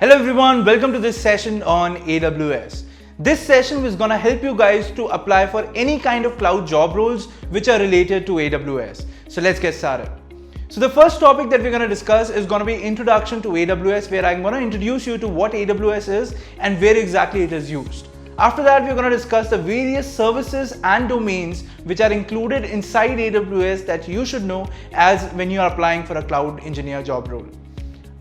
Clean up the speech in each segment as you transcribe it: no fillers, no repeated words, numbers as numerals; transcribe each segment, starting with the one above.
Hello everyone, welcome to this session on AWS. This session is going to help you guys to apply for any kind of cloud job roles which are related to AWS. So let's get started. So the first topic that we're going to discuss is going to be introduction to AWS, where I'm going to introduce you to what AWS is and where exactly it is used. After that, we're going to discuss the various services and domains which are included inside AWS that you should know as when you are applying for a cloud engineer job role.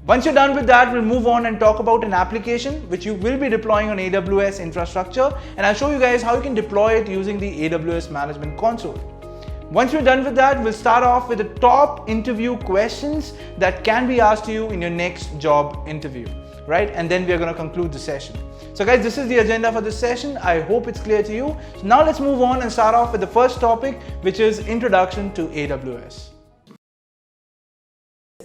Once you're done with that, we'll move on and talk about an application which you will be deploying on AWS infrastructure, and I'll show you guys how you can deploy it using the AWS Management Console. Once we're done with that, we'll start off with the top interview questions that can be asked to you in your next job interview, right? And then we're going to conclude the session. So guys, this is the agenda for this session. I hope it's clear to you. So now let's move on and start off with the first topic, which is introduction to AWS.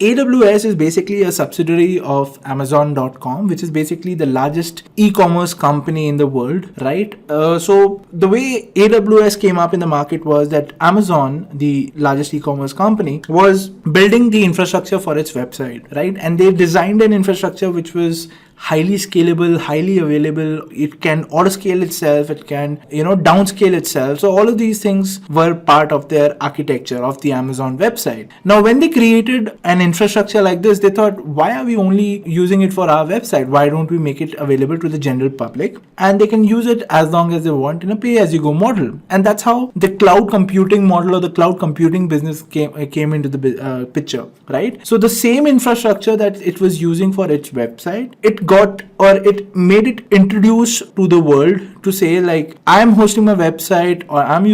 AWS is basically a subsidiary of Amazon.com, which is basically the largest e-commerce company in the world, right? So the way AWS came up in the market was that Amazon, the largest e-commerce company, was building the infrastructure for its website, right? And they designed an infrastructure which was highly scalable, highly available. It can auto-scale itself, it can, downscale itself. So all of these things were part of their architecture of the Amazon website. Now, when they created an infrastructure like this, they thought, why are we only using it for our website? Why don't we make it available to the general public? And they can use it as long as they want in a pay-as-you-go model. And that's how the cloud computing model or the cloud computing business came into the picture, right? So the same infrastructure that it was using for its website, it made it introduced to the world to say, like, I'm hosting my website, or I'm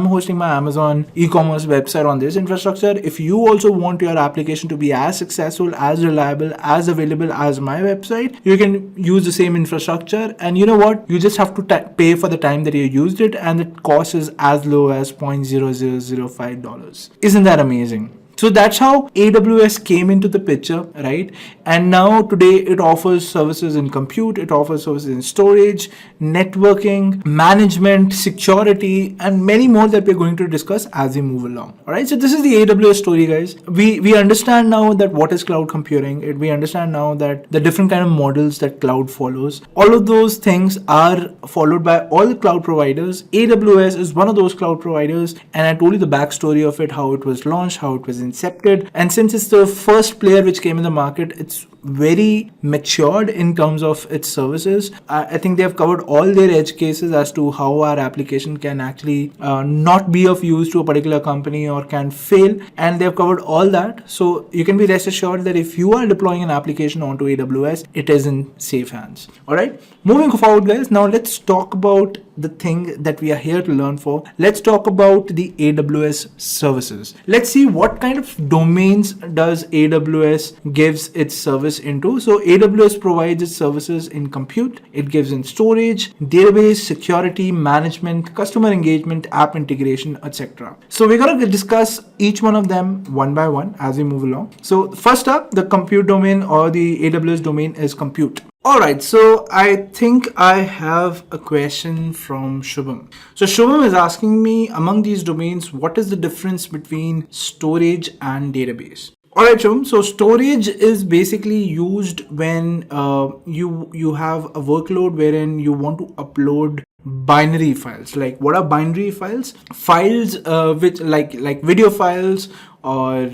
hosting my Amazon e-commerce website on this infrastructure. If you also want your application to be as successful, as reliable, as available as my website, you can use the same infrastructure. And you know what? You just have to pay for the time that you used it, and the cost is as low as $0.0005. Isn't that amazing? So that's how AWS came into the picture, right? And now today it offers services in compute, it offers services in storage, networking, management, security, and many more that we're going to discuss as we move along. All right, so this is the AWS story, guys. We understand now that what is cloud computing. We understand now that the different kind of models that cloud follows. All of those things are followed by all the cloud providers. AWS is one of those cloud providers, and I told you the backstory of it, how it was launched, how it was incepted, and since it's the first player which came in the market, it's very matured in terms of its services. I think they have covered all their edge cases as to how our application can actually not be of use to a particular company or can fail, and they have covered all that. So you can be rest assured that if you are deploying an application onto AWS, it is in safe hands. All right, moving forward, guys, now let's talk about the thing that we are here to learn for. Let's talk about the AWS services. Let's see what kind of domains does AWS gives its service into. So AWS provides its services in compute, it gives in storage, database, security, management, customer engagement, app integration, etc. So we're going to discuss each one of them one by one as we move along. So first up, the compute domain or the AWS domain is compute. Alright, so I think I have a question from Shubham. So Shubham is asking me, among these domains, what is the difference between storage and database? Alright, Shubham, so storage is basically used when you have a workload wherein you want to upload binary files. Like, what are binary files? Files which like video files or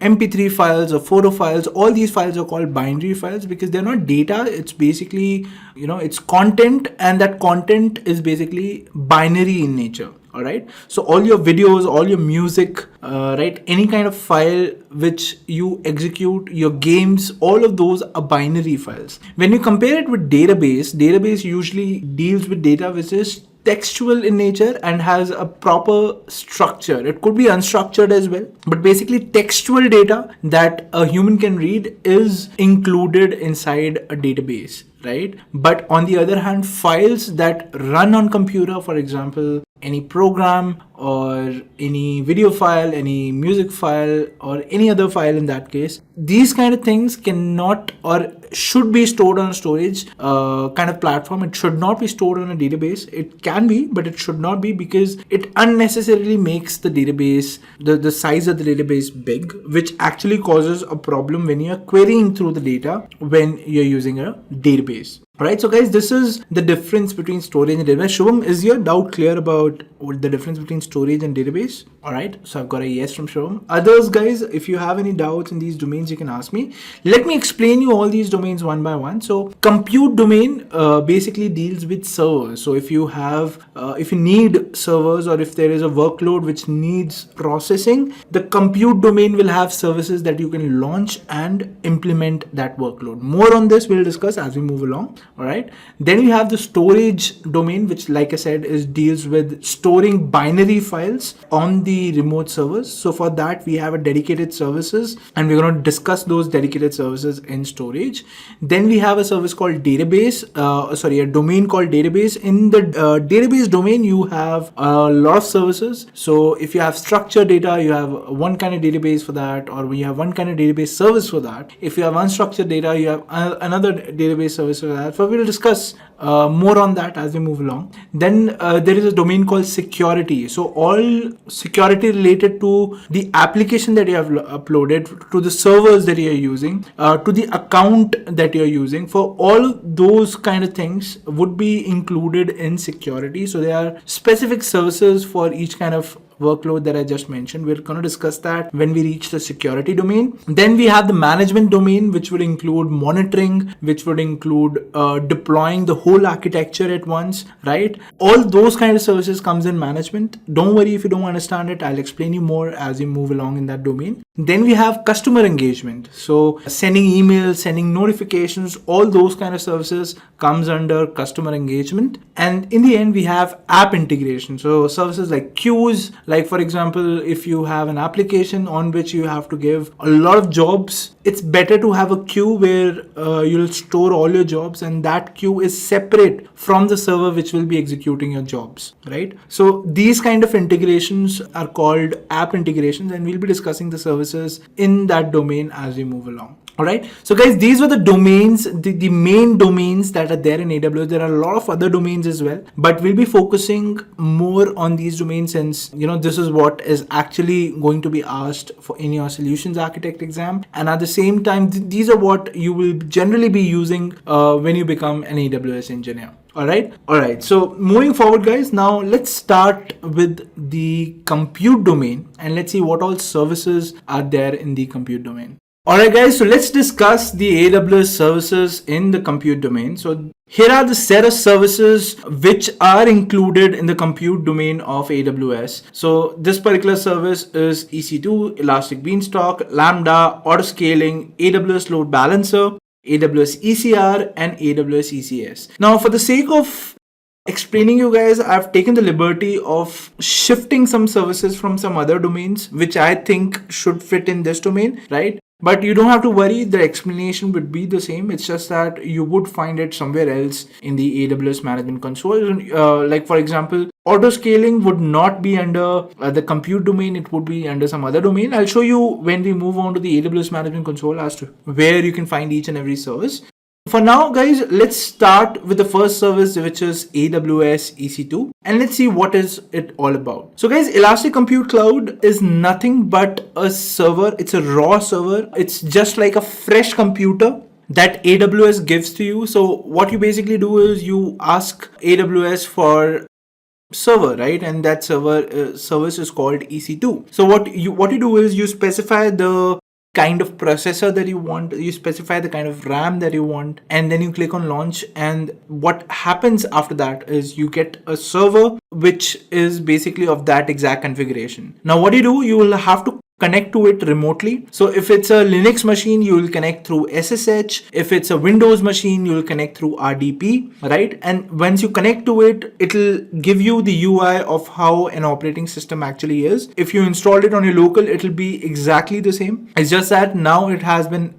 MP3 files or photo files. All these files are called binary files because they're not data. It's basically, it's content, and that content is basically binary in nature. All right, so all your videos, all your music, right, any kind of file which you execute, your games, all of those are binary files. When you compare it with database usually deals with data which is textual in nature and has a proper structure. It could be unstructured as well, but basically textual data that a human can read is included inside a database, right? But on the other hand, files that run on computer, for example, any program or any video file, any music file, or any other file in that case. These kind of things cannot or should be stored on a storage kind of platform. It should not be stored on a database. It can be, but it should not be, because it unnecessarily makes the database, the size of the database big, which actually causes a problem when you're querying through the data when you're using a database. Alright, so guys, this is the difference between storage and database. Shubham, is your doubt clear about the difference between storage and database? Alright, so I've got a yes from Shubham. Others, guys, if you have any doubts in these domains, you can ask me. Let me explain you all these domains one by one. So compute domain basically deals with servers. So if you have, if you need servers, or if there is a workload which needs processing, the compute domain will have services that you can launch and implement that workload. More on this we'll discuss as we move along. All right. Then we have the storage domain, which, like I said, deals with storing binary files on the remote servers. So for that, we have a dedicated services, and we're going to discuss those dedicated services in storage. Then we have a service called database, a domain called database. In the database domain, you have a lot of services. So if you have structured data, you have one kind of database for that, or we have one kind of database service for that. If you have unstructured data, you have another database service for that. So we'll discuss more on that as we move along. Then there is a domain called security. So all security related to the application that you have uploaded, to the servers that you are using, to the account that you are using, for all those kind of things would be included in security. So there are specific services for each kind of workload that I just mentioned. We're going to discuss that when we reach the security domain. Then we have the management domain, which would include monitoring, which would include deploying the whole architecture at once, right? All those kind of services comes in management. Don't worry if you don't understand it. I'll explain you more as we move along in that domain. Then we have customer engagement. So sending emails, sending notifications, all those kind of services comes under customer engagement. And in the end, we have app integration. So services like queues, like for example, if you have an application on which you have to give a lot of jobs, it's better to have a queue where you'll store all your jobs, and that queue is separate from the server which will be executing your jobs, right? So these kind of integrations are called app integrations, and we'll be discussing the services in that domain as we move along. All right. So guys, these were the domains, the main domains that are there in AWS. There are a lot of other domains as well, but we'll be focusing more on these domains since, this is what is actually going to be asked for in your solutions architect exam. And at the same time, these are what you will generally be using when you become an AWS engineer. All right. So moving forward, guys, now let's start with the compute domain and let's see what all services are there in the compute domain. Alright guys, so let's discuss the AWS services in the compute domain. So here are the set of services which are included in the compute domain of AWS. So this particular service is EC2, Elastic Beanstalk, Lambda, Autoscaling, AWS Load Balancer, AWS ECR, and AWS ECS. Now for the sake of explaining you guys, I've taken the liberty of shifting some services from some other domains which I think should fit in this domain, right? But you don't have to worry, the explanation would be the same. It's just that you would find it somewhere else in the AWS Management Console. Like for example, autoscaling would not be under the compute domain. It would be under some other domain. I'll show you when we move on to the AWS Management Console as to where you can find each and every service. For now, guys, let's start with the first service, which is AWS EC2, and let's see what is it all about. So guys, Elastic Compute Cloud is nothing but a server. It's a raw server. It's just like a fresh computer that AWS gives to you. So what you basically do is you ask AWS for server, right? And that service is called EC2. So what you do is you specify the kind of processor that you want, you specify the kind of RAM that you want, and then you click on launch, and what happens after that is you get a server which is basically of that exact configuration. Now what you do, you will have to connect to it remotely. So if it's a Linux machine, you will connect through SSH. If it's a Windows machine, you will connect through RDP, right? And once you connect to it, it'll give you the UI of how an operating system actually is. If you installed it on your local, it'll be exactly the same. It's just that now it has been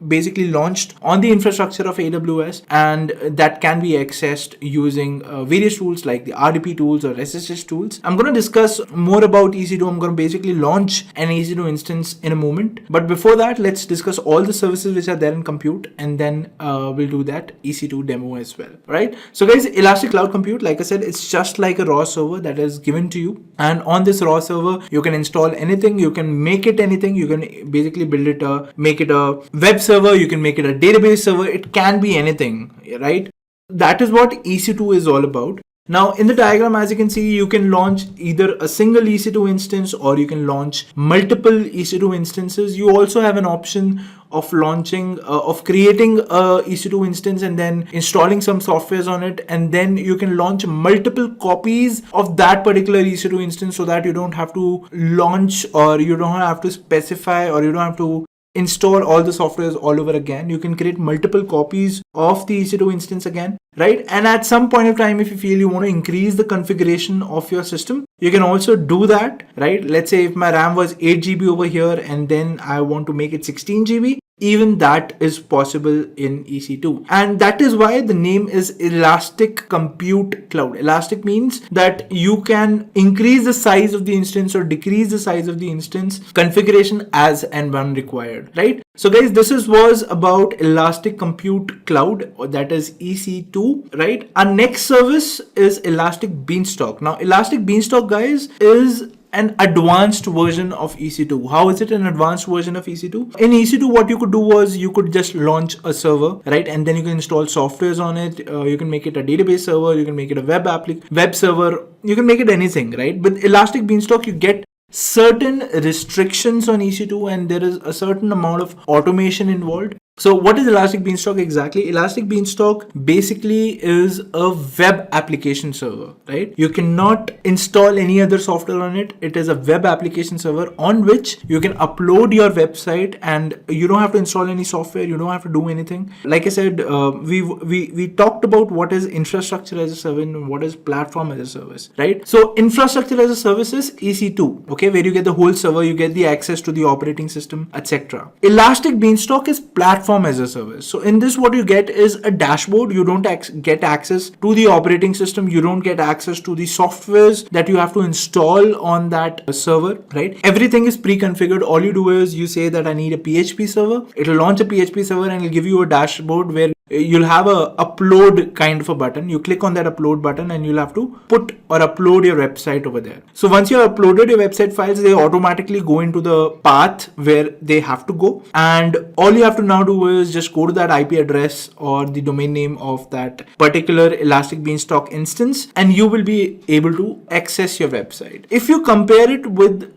basically launched on the infrastructure of AWS, and that can be accessed using various tools like the RDP tools or SSH tools. I'm going to discuss more about EC2. I'm going to basically launch an EC2 instance in a moment. But before that, let's discuss all the services which are there in compute, and then we'll do that EC2 demo as well. Right? So guys, Elastic Cloud Compute, like I said, it's just like a raw server that is given to you. And on this raw server, you can install anything. You can make it anything. You can basically build it, make it a web server. You can make it a database server. It can be anything, right? That is what EC2 is all about. Now in the diagram, as you can see, you can launch either a single EC2 instance or you can launch multiple EC2 instances. You also have an option of launching, of creating a EC2 instance and then installing some softwares on it. And then you can launch multiple copies of that particular EC2 instance so that you don't have to launch, or you don't have to specify, or you don't have to install all the softwares all over again. You can create multiple copies of the EC2 instance again, right? And at some point of time, if you feel you want to increase the configuration of your system, you can also do that, right? Let's say if my RAM was 8 GB over here and then I want to make it 16 GB, even that is possible in EC2. And that is why the name is Elastic Compute Cloud. Elastic means that you can increase the size of the instance or decrease the size of the instance configuration as and when required, right? So guys, this was about Elastic Compute Cloud, or that is EC2, right? Our next service is Elastic Beanstalk. Now Elastic Beanstalk, guys, is an advanced version of EC2. How is it an advanced version of EC2? In EC2, what you could do was you could just launch a server, right? And then you can install softwares on it. You can make it a database server. You can make it a web server. You can make it anything, right? With Elastic Beanstalk, you get certain restrictions on EC2, and there is a certain amount of automation involved. So what is Elastic Beanstalk exactly? Elastic Beanstalk basically is a web application server, right? You cannot install any other software on it. It is a web application server on which you can upload your website, and you don't have to install any software. You don't have to do anything. Like I said, we talked about what is infrastructure as a service and what is platform as a service, right? So infrastructure as a service is EC2, okay, where you get the whole server, you get the access to the operating system, etc. Elastic Beanstalk is platform as a service. So in this, what you get is a dashboard. You don't get access to the operating system. You don't get access to the softwares that you have to install on that server, right? Everything is pre-configured. All you do is you say that I need a PHP server. It'll launch a PHP server and it'll give you a dashboard where you'll have a upload kind of a button. You click on that upload button and you'll have to put or upload your website over there. So once you have uploaded your website files, they automatically go into the path where they have to go. And all you have to now do is just go to that IP address or the domain name of that particular Elastic Beanstalk instance, and you will be able to access your website. If you compare it with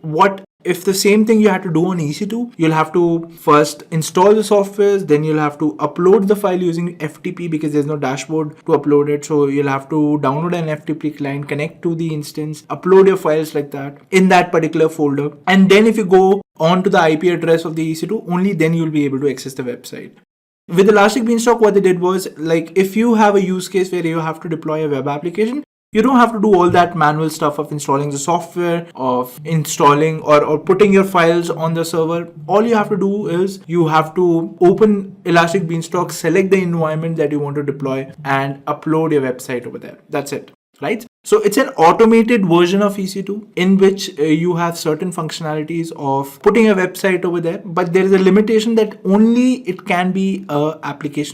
if the same thing you had to do on EC2, you'll have to first install the softwares, then you'll have to upload the file using FTP because there's no dashboard to upload it. So you'll have to download an FTP client, connect to the instance, upload your files like that in that particular folder. And then if you go on to the IP address of the EC2, only then you'll be able to access the website. With Elastic Beanstalk, what they did was, like, if you have a use case where you have to deploy a web application, you don't have to do all that manual stuff of installing the software, of installing or putting your files on the server. All you have to do is you have to open Elastic Beanstalk, select the environment that you want to deploy, and upload your website over there. That's it, right? So it's an automated version of EC2 in which you have certain functionalities of putting a website over there, but there is a limitation that only it can be a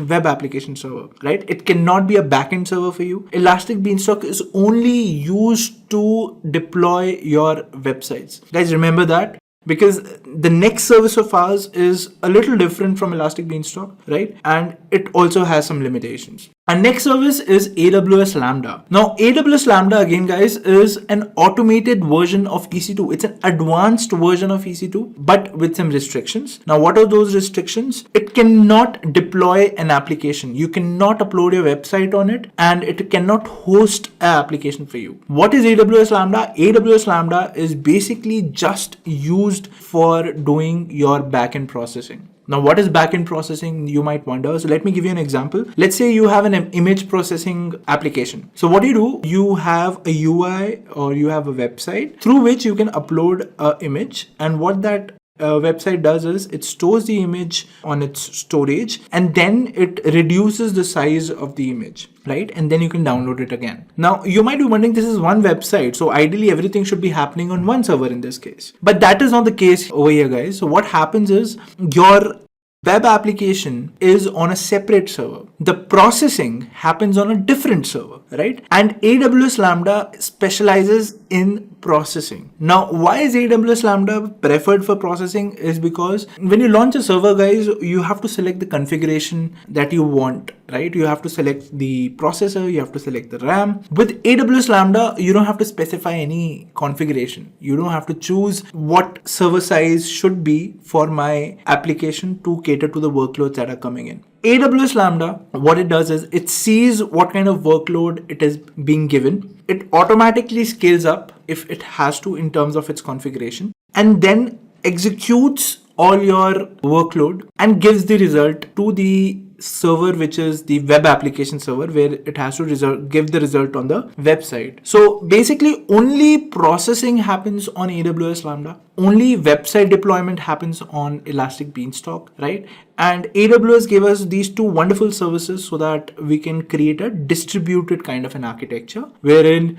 web application server, right? It cannot be a backend server for you. Elastic Beanstalk is only used to deploy your websites. Guys, remember that, because the next service of ours is a little different from Elastic Beanstalk, right? And it also has some limitations. Our next service is AWS Lambda. Now, AWS Lambda, again, guys, is an automated version of EC2. It's an advanced version of EC2, but with some restrictions. Now, what are those restrictions? It cannot deploy an application. You cannot upload your website on it, and it cannot host an application for you. What is AWS Lambda? AWS Lambda is basically just used for doing your backend processing. Now, what is backend processing, you might wonder. So let me give you an example. Let's say you have an image processing application. So what do? You have a UI or you have a website through which you can upload an image. And what that website does is it stores the image on its storage, and then it reduces the size of the image, right? And then you can download it again. Now, you might be wondering, this is one website, so ideally everything should be happening on one server in this case. But that is not the case over here, guys. So what happens is your web application is on a separate server. The processing happens on a different server, right? And AWS Lambda specializes in processing. Now, why is AWS Lambda preferred for processing is because when you launch a server, guys, you have to select the configuration that you want, right? You have to select the processor, you have to select the RAM. With AWS Lambda, you don't have to specify any configuration. You don't have to choose what server size should be for my application to cater to the workloads that are coming in. AWS Lambda, what it does is it sees what kind of workload it is being given. It automatically scales up if it has to in terms of its configuration, and then executes all your workload and gives the result to the server, which is the web application server, where it has to give the result on the website. So basically only processing happens on AWS Lambda. Only website deployment happens on Elastic Beanstalk, right? And AWS gave us these two wonderful services so that we can create a distributed kind of an architecture wherein,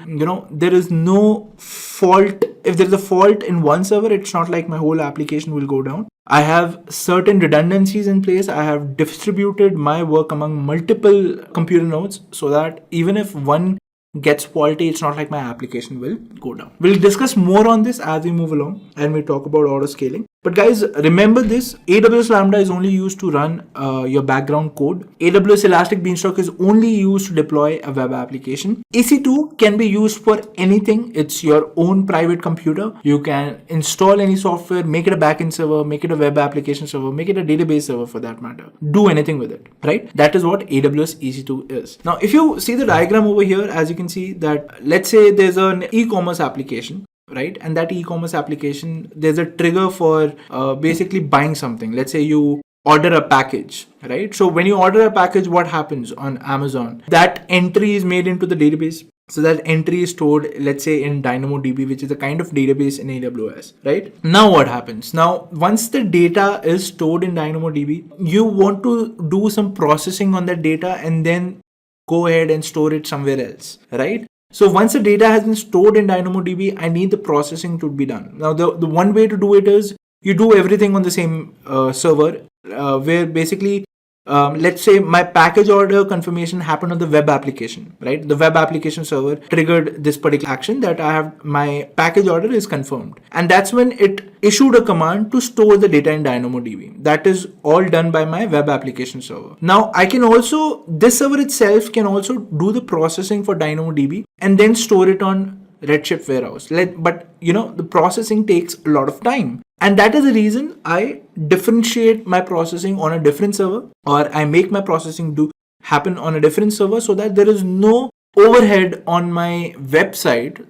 there is no fault. If there's a fault in one server, it's not like my whole application will go down. I have certain redundancies in place. I have distributed my work among multiple computer nodes so that even if one gets faulty, it's not like my application will go down. We'll discuss more on this as we move along and we talk about auto scaling. But guys, remember this, AWS Lambda is only used to run your background code. AWS Elastic Beanstalk is only used to deploy a web application. EC2 can be used for anything. It's your own private computer. You can install any software, make it a backend server, make it a web application server, make it a database server for that matter. Do anything with it, right? That is what AWS EC2 is. Now, if you see the diagram over here, as you can see that, let's say there's an e-commerce application, right? And that e-commerce application, there's a trigger for basically buying something. Let's say you order a package, right? So when you order a package, what happens on Amazon? That entry is made into the database. So that entry is stored, let's say, in DynamoDB, which is a kind of database in AWS, right? Now what happens? Now, once the data is stored in DynamoDB, you want to do some processing on that data and then go ahead and store it somewhere else, right? So once the data has been stored in DynamoDB, I need the processing to be done. Now, the one way to do it is you do everything on the same server, where basically, let's say my package order confirmation happened on the web application, right? The web application server triggered this particular action that I have, my package order is confirmed. And that's when it issued a command to store the data in DynamoDB. That is all done by my web application server. Now I can also, this server itself can also do the processing for DynamoDB and then store it on Redshift warehouse. But the processing takes a lot of time. And that is the reason I differentiate my processing on a different server, or I make my processing happen on a different server so that there is no overhead on my website,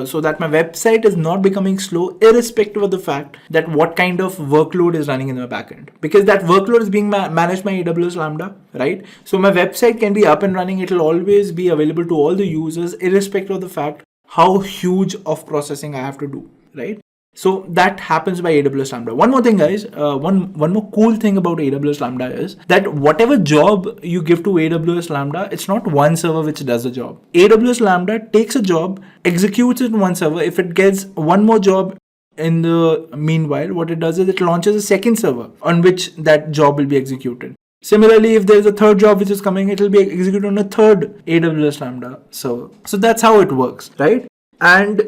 so that my website is not becoming slow irrespective of the fact that what kind of workload is running in the backend, because that workload is being managed by AWS Lambda, right? So my website can be up and running. It will always be available to all the users irrespective of the fact how huge of processing I have to do, right? So that happens by AWS Lambda. One more thing, guys, one more cool thing about AWS Lambda is that whatever job you give to AWS Lambda, it's not one server which does the job. AWS Lambda takes a job, executes it in one server. If it gets one more job in the meanwhile, what it does is it launches a second server on which that job will be executed. Similarly, if there's a third job which is coming, it will be executed on a third AWS Lambda server. So that's how it works, right? And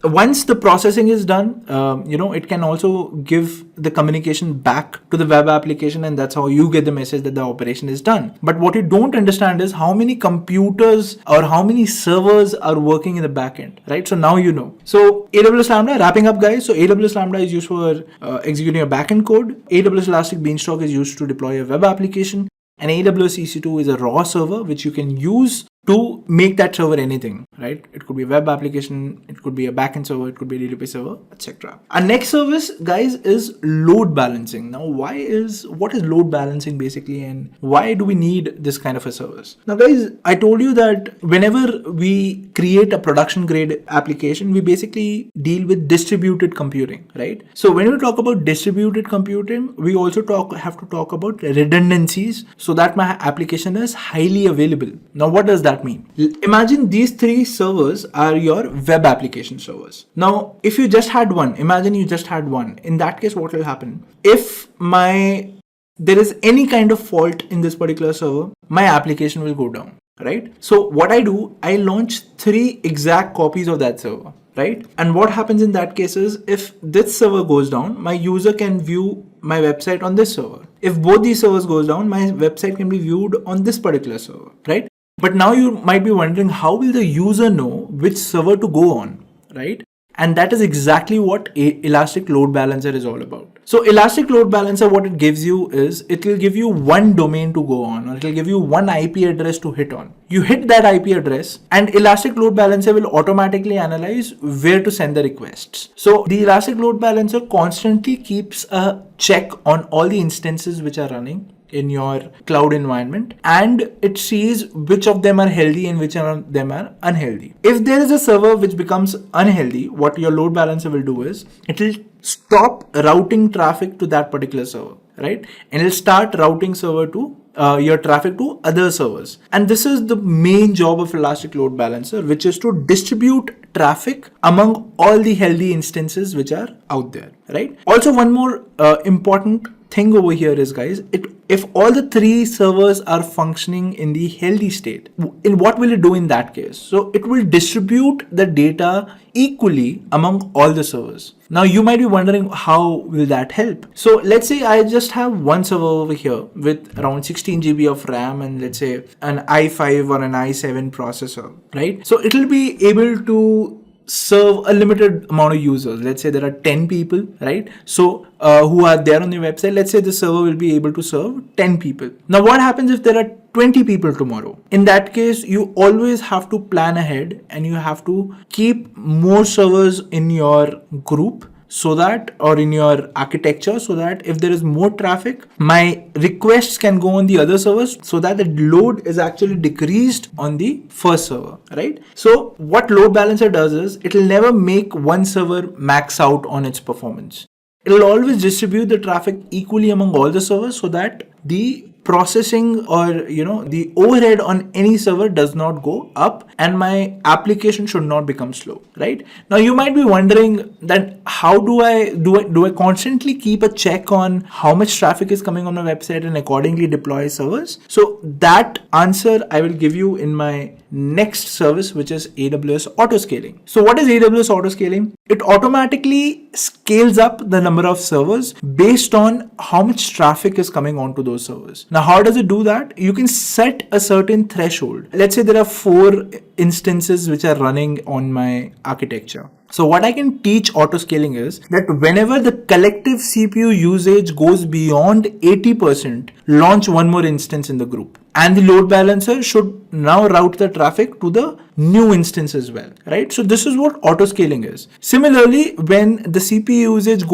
once the processing is done, it can also give the communication back to the web application, and that's how you get the message that the operation is done. But what you don't understand is how many computers or how many servers are working in the backend, right? So now you know. So AWS Lambda, wrapping up guys. So AWS Lambda is used for executing a backend code. AWS Elastic Beanstalk is used to deploy a web application. And AWS EC2 is a raw server which you can use to make that server anything, right? It could be a web application, it could be a backend server, it could be a database server, etc. Our next service, guys, is load balancing. Now, what is load balancing basically, and why do we need this kind of a service? Now, guys, I told you that whenever we create a production grade application, we basically deal with distributed computing, right? So when we talk about distributed computing, we also have to talk about redundancies so that my application is highly available. Now, what does that mean? Imagine these three servers are your web application servers. Now, if you just had one, imagine you just had one. In that case, what will happen? If there is any kind of fault in this particular server, my application will go down, right? So what I do, I launch 3 exact copies of that server, right? And what happens in that case is, if this server goes down, my user can view my website on this server. If both these servers goes down, my website can be viewed on this particular server, right? But now you might be wondering, how will the user know which server to go on, right? And that is exactly what Elastic Load Balancer is all about. So Elastic Load Balancer, what it gives you is, it will give you one domain to go on, or it will give you one IP address to hit on. You hit that IP address and Elastic Load Balancer will automatically analyze where to send the requests. So the Elastic Load Balancer constantly keeps a check on all the instances which are running in your cloud environment, and it sees which of them are healthy and which of them are unhealthy. If there is a server which becomes unhealthy, what your load balancer will do is, it will stop routing traffic to that particular server, right? And it'll start routing your traffic to other servers. And this is the main job of Elastic Load Balancer, which is to distribute traffic among all the healthy instances which are out there, right? Also, one more important thing over here is, guys, if all the 3 servers are functioning in the healthy state, what will it do in that case? So it will distribute the data equally among all the servers. Now you might be wondering, how will that help? So let's say I just have one server over here with around 16 GB of RAM and let's say an i5 or an i7 processor, right? So it will be able to serve a limited amount of users. Let's say there are 10 people, right? So who are there on the website. Let's say the server will be able to serve 10 people. Now what happens if there are 20 people tomorrow? In that case, you always have to plan ahead and you have to keep more servers in your group, so that, or in your architecture, so that if there is more traffic, my requests can go on the other servers, so that the load is actually decreased on the first server, right? So what load balancer does is, it will never make one server max out on its performance. It will always distribute the traffic equally among all the servers, so that the processing or the overhead on any server does not go up and my application should not become slow, right? Now you might be wondering that how do I constantly keep a check on how much traffic is coming on my website and accordingly deploy servers? So that answer I will give you in my next service, which is AWS Autoscaling. So what is AWS Autoscaling? It automatically scales up the number of servers based on how much traffic is coming onto those servers. Now, how does it do that? You can set a certain threshold. Let's say there are 4 instances which are running on my architecture. So what I can teach autoscaling is that whenever the collective CPU usage goes beyond 80%, launch one more instance in the group. And the load balancer should now route the traffic to the new instance as well, right? So this is what autoscaling is. Similarly, when the CPU usage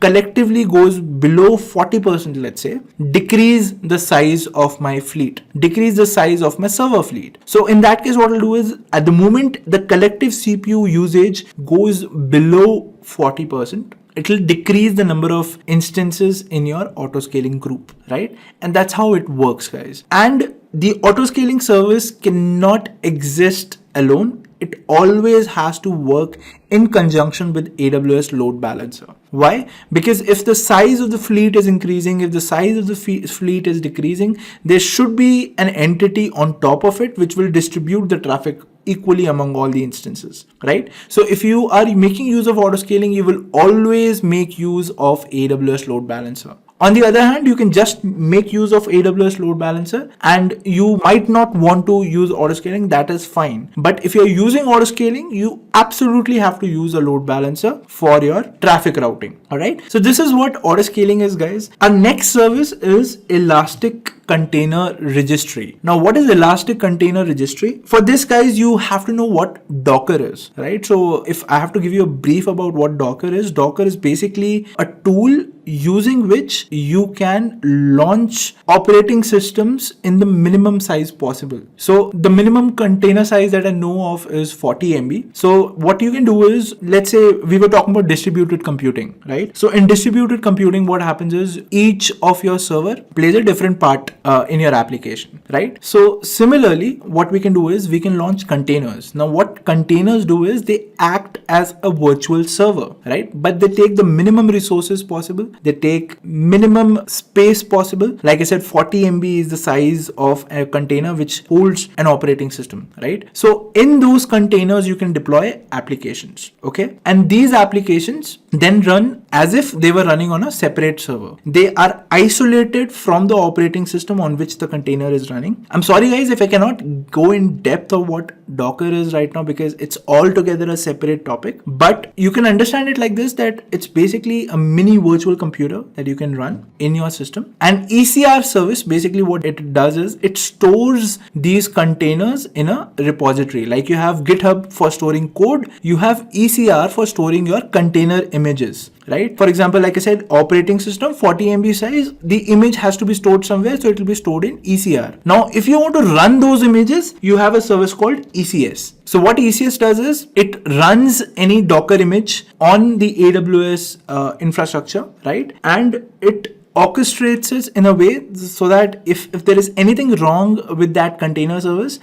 collectively goes below 40%, let's say, decrease the size of my fleet, decrease the size of my server fleet. So in that case, what I'll do is, at the moment the collective CPU usage goes below 40%, it will decrease the number of instances in your autoscaling group, right? And that's how it works, guys. And the autoscaling service cannot exist alone. It always has to work in conjunction with AWS Load Balancer. Why? Because if the size of the fleet is increasing, if the size of the fleet is decreasing, there should be an entity on top of it which will distribute the traffic equally among all the instances, right? So if you are making use of auto scaling, you will always make use of AWS load balancer. On the other hand, you can just make use of AWS load balancer and you might not want to use auto scaling. That is fine. But if you're using auto scaling, you absolutely have to use a load balancer for your traffic routing. All right. So this is what auto scaling is, guys. Our next service is Elastic Container Registry. Now, what is Elastic Container Registry? For this, guys, you have to know what Docker is, right? So if I have to give you a brief about what Docker is basically a tool using which you can launch operating systems in the minimum size possible. So the minimum container size that I know of is 40 MB. So what you can do is, let's say we were talking about distributed computing, right? So in distributed computing, what happens is each of your server plays a different part in your application, right? So similarly, what we can do is we can launch containers. Now what containers do is they act as a virtual server, right? But they take the minimum resources possible. They take minimum space possible. Like I said, 40 MB is the size of a container which holds an operating system, right? So in those containers, you can deploy applications, okay? And these applications then run as if they were running on a separate server. They are isolated from the operating system on which the container is running. I'm sorry guys if I cannot go in depth of what Docker is right now because it's altogether a separate topic, but you can understand it like this, that it's basically a mini virtual computer that you can run in your system. And ECR service, basically what it does is it stores these containers in a repository. Like you have GitHub for storing code, you have ECR for storing your container images, right? For example, like I said, operating system 40 MB size, the image has to be stored somewhere, so it will be stored in ECR. Now if you want to run those images, you have a service called ECS. So what ECS does is it runs any Docker image on the AWS infrastructure, right? And it orchestrates it in a way so that if there is anything wrong with that container service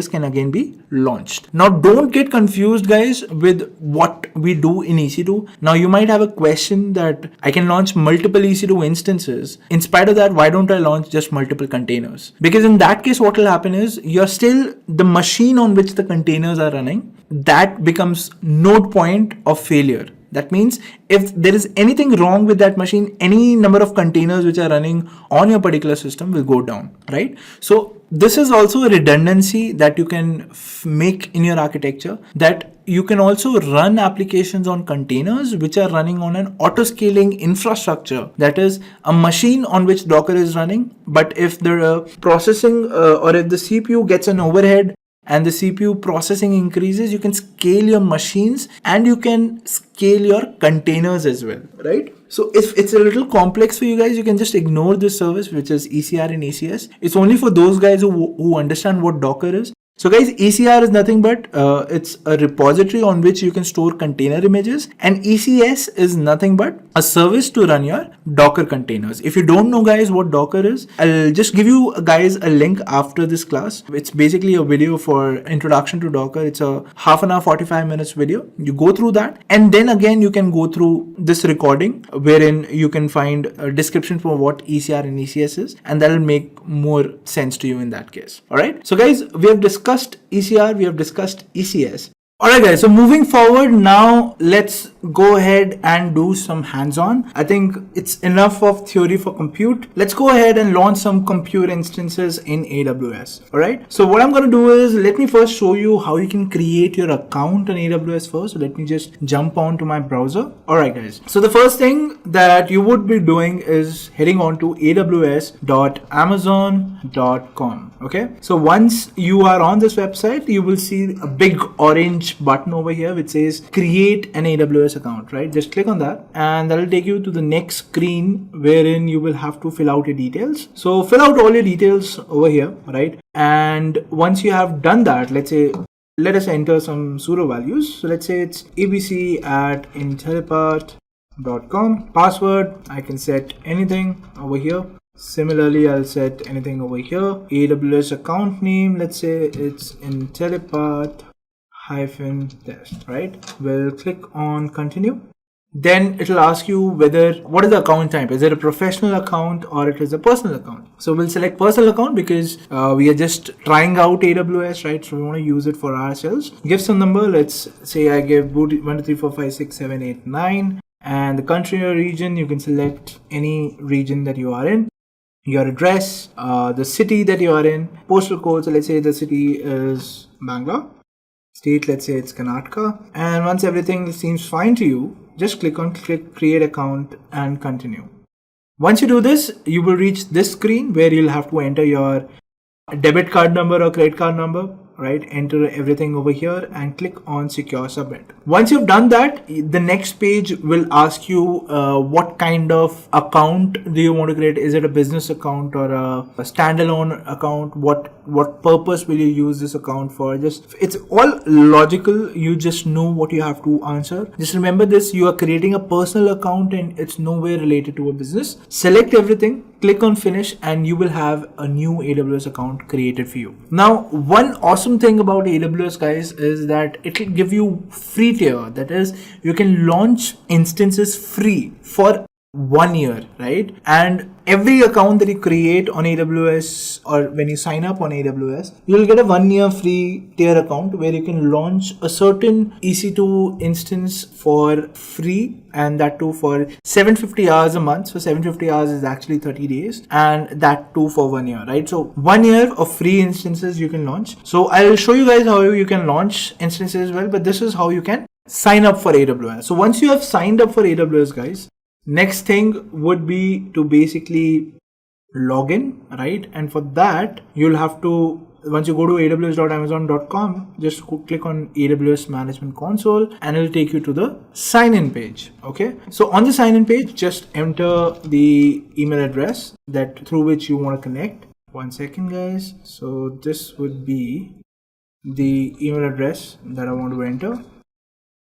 can again be launched. Now don't get confused guys with what we do in EC2. Now you might have a question that I can launch multiple EC2 instances. In spite of that, why don't I launch just multiple containers? Because in that case, what will happen is you're still the machine on which the containers are running. That becomes node point of failure. That means if there is anything wrong with that machine, any number of containers which are running on your particular system will go down, right? So this is also a redundancy that you can make in your architecture, that you can also run applications on containers which are running on an auto-scaling infrastructure, that is a machine on which Docker is running. But if the processing or if the CPU gets an overhead and the CPU processing increases, you can scale your machines and you can scale your containers as well, right? So if it's a little complex for you guys, you can just ignore this service, which is ECR and ECS. It's only for those guys who understand what Docker is. So guys, ECR is nothing but it's a repository on which you can store container images, and ECS is nothing but a service to run your Docker containers. If you don't know guys what Docker is, I'll just give you guys a link after this class. It's basically a video for introduction to Docker. It's a half an hour, 45 minutes video. You go through that and then again you can go through this recording wherein you can find a description for what ECR and ECS is, and that'll make more sense to you in that case. All right. So guys, we have discussed ECR, we have discussed ECS. Alright guys, so moving forward now, let's go ahead and do some hands-on. I think it's enough of theory for compute. Let's go ahead and launch some compute instances in AWS. Alright, so what I'm going to do is, let me first show you how you can create your account on AWS first. So let me just jump on to my browser. Alright guys, so the first thing that you would be doing is heading on to aws.amazon.com. Okay, so once you are on this website, you will see a big orange button over here which says create an AWS account, right? Just click on that and that will take you to the next screen wherein you will have to fill out your details. So fill out all your details over here, right? And once you have done that, let us enter some pseudo values. So let's say it's abc@intellipaat.com. Password, I can set anything over here. Similarly, I'll set anything over here. AWS account name, let's say it's Intellipaat -test, right? We'll click on continue. Then it'll ask you what is the account type? Is it a professional account or it is a personal account? So we'll select personal account because we are just trying out AWS, right? So we want to use it for ourselves. Give some number. Let's say I give 1, 2, 3, 4, 5, 6, 7, 8, 9. And the country or region, you can select any region that you are in. Your address, the city that you are in, postal code. So let's say the city is Bangalore. State, let's say it's Karnataka. And once everything seems fine to you, just click create account and continue. Once you do this, you will reach this screen where you'll have to enter your debit card number or credit card number, right? Enter everything over here and click on secure submit. Once you've done that, the next page will ask you what kind of account do you want to create. Is it a business account or a standalone account? What purpose will you use this account for? It's all logical. You just know what you have to answer. Just remember this, you are creating a personal account and it's nowhere related to a business. Select everything, click on finish, and you will have a new AWS account created for you. Now, one awesome thing about AWS, guys, is that it will give you free tier. That is, you can launch instances free for 1 year, right? And every account that you create on AWS or when you sign up on AWS, you'll get a 1 year free tier account where you can launch a certain EC2 instance for free, and that too for 750 hours a month. So 750 hours is actually 30 days, and that too for 1 year, right? So 1 year of free instances you can launch. So I'll show you guys how you can launch instances as well, but this is how you can sign up for AWS. So once you have signed up for AWS, guys, next thing would be to basically log in, right? And for that, you'll have to, once you go to aws.amazon.com, just click on AWS Management Console and it'll take you to the sign-in page. Okay. So on the sign-in page, just enter the email address through which you want to connect. 1 second, guys. So this would be the email address that I want to enter,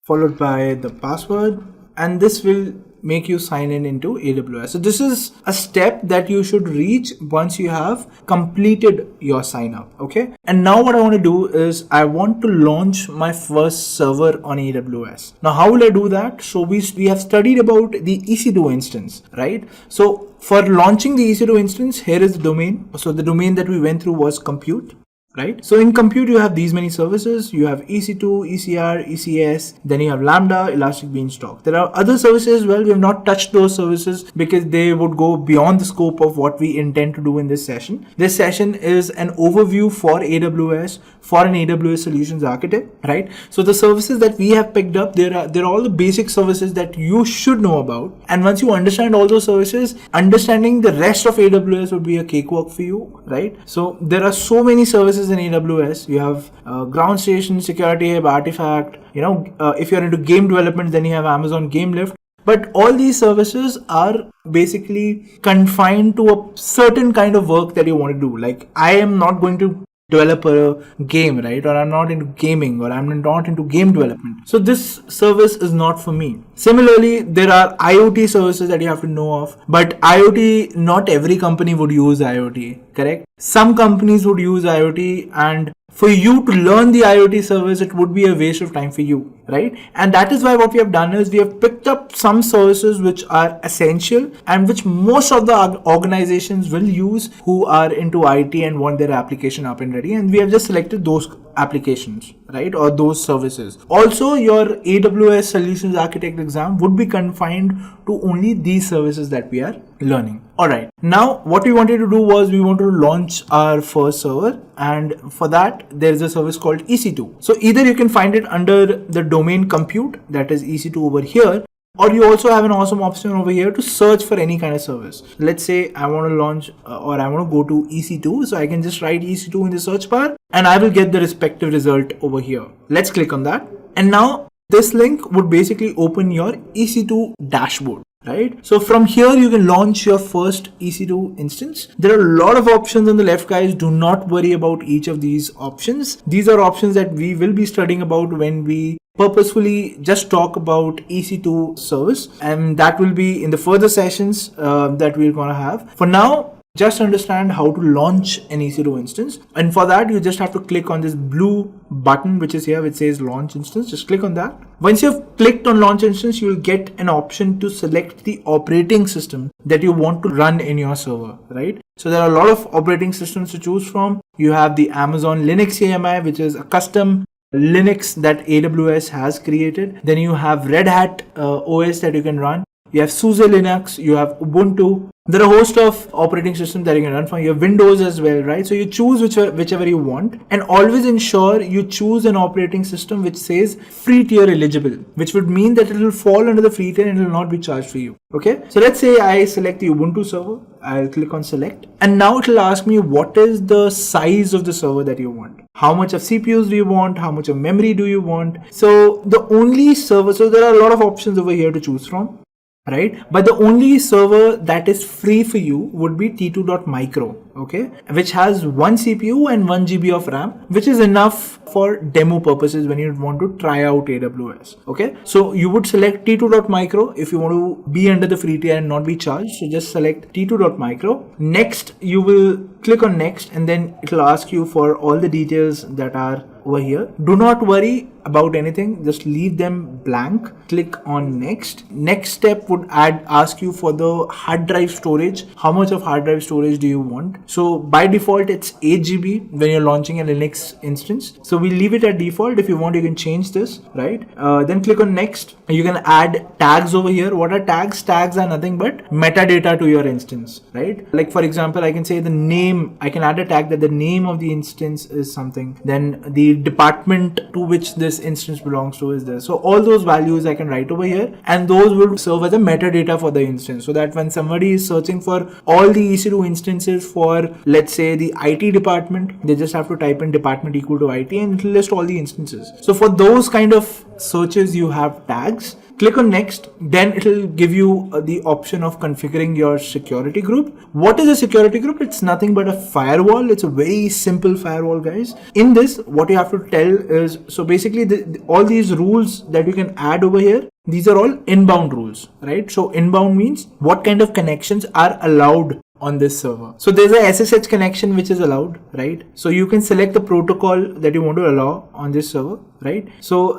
followed by the password, and this will make you sign in into AWS. So this is a step that you should reach once you have completed your sign up. Okay. And now what I want to do is I want to launch my first server on AWS. Now, how will I do that? So we have studied about the EC2 instance, right? So for launching the EC2 instance, here is the domain. So the domain that we went through was compute. Right? So in compute, you have these many services. You have EC2, ECR, ECS, then you have Lambda, Elastic Beanstalk. There are other services as well. We have not touched those services because they would go beyond the scope of what we intend to do in this session. This session is an overview for AWS, for an AWS solutions architect, right? So the services that we have picked up, they're all the basic services that you should know about. And once you understand all those services, understanding the rest of AWS would be a cakewalk for you, right? So there are so many services in AWS. You have Ground Station, Security Hub, Artifact. If you're into game development, then you have Amazon Game Lift. But all these services are basically confined to a certain kind of work that you want to do. Like, I am not going to develop a game, right? Or I'm not into gaming, or I'm not into game development. So this service is not for me. Similarly, there are IoT services that you have to know of, but IoT, not every company would use IoT, correct? Some companies would use IoT, and for you to learn the IoT service, it would be a waste of time for you, right? And that is why what we have done is we have picked up some services which are essential and which most of the organizations will use who are into IT and want their application up and ready. And we have just selected those applications, right? Or those services. Also, your AWS Solutions Architect exam would be confined to only these services that we are learning. All right. Now, what we wanted to do was we wanted to launch our first server, and for that, there is a service called EC2. So either you can find it under the domain compute, that is EC2 over here, or you also have an awesome option over here to search for any kind of service. Let's say I want to launch or I want to go to EC2. So I can just write EC2 in the search bar and I will get the respective result over here. Let's click on that. And now this link would basically open your EC2 dashboard. Right? So from here, you can launch your first EC2 instance. There are a lot of options on the left, guys. Do not worry about each of these options. These are options that we will be studying about when we purposefully just talk about EC2 service, and that will be in the further sessions that we're going to have. For now, just understand how to launch an EC2 instance. And for that, you just have to click on this blue button which is here, which says launch instance. Just click on that. Once you've clicked on launch instance, you will get an option to select the operating system that you want to run in your server, right? So there are a lot of operating systems to choose from. You have the Amazon Linux AMI, which is a custom Linux that AWS has created. Then you have Red Hat OS that you can run. You have SUSE Linux, you have Ubuntu. There are a host of operating systems that you can run from. You have Windows as well, right? So you choose whichever you want, and always ensure you choose an operating system which says free tier eligible, which would mean that it will fall under the free tier and it will not be charged for you. Okay. So let's say I select the Ubuntu server. I'll click on select, and now it will ask me what is the size of the server that you want. How much of CPUs do you want? How much of memory do you want? So the only server, so there are a lot of options over here to choose from, right? But the only server that is free for you would be T2.micro, okay, which has 1 CPU and 1 GB of RAM, which is enough for demo purposes when you want to try out AWS. Okay, so you would select T2.micro if you want to be under the free tier and not be charged. So just select T2.micro. Next, you will click on next, and then it will ask you for all the details that are over here. Do not worry about anything, just leave them blank. Click on next. Next step would ask you for the hard drive storage. How much of hard drive storage do you want? So by default it's 8 GB when you're launching a Linux instance, so we leave it at default. If you want, you can change this, right? Then click on next. You can add tags over here. What are tags? Tags are nothing but metadata to your instance, right? Like for example, I can say the name. I can add a tag that the name of the instance is something, then the department to which this instance belongs to is there. So all those values I can write over here, and those will serve as a metadata for the instance, so that when somebody is searching for all the EC2 instances for, let's say, the IT department, they just have to type in department equal to IT and it will list all the instances. So for those kind of searches, you have tags. Click on next, then it will give you the option of configuring your security group. What is a security group? It's nothing but a firewall. It's a very simple firewall, guys. In this, what you have to tell is, so basically all these rules that you can add over here, these are all inbound rules, right? So inbound means what kind of connections are allowed on this server. So there's a SSH connection which is allowed, right? So you can select the protocol that you want to allow on this server, right? So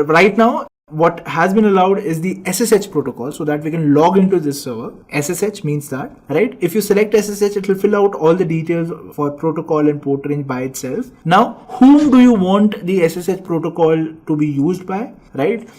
right now, what has been allowed is the SSH protocol, so that we can log into this server. SSH means that, right? If you select SSH, it will fill out all the details for protocol and port range by itself. Now, whom do you want the SSH protocol to be used by, right?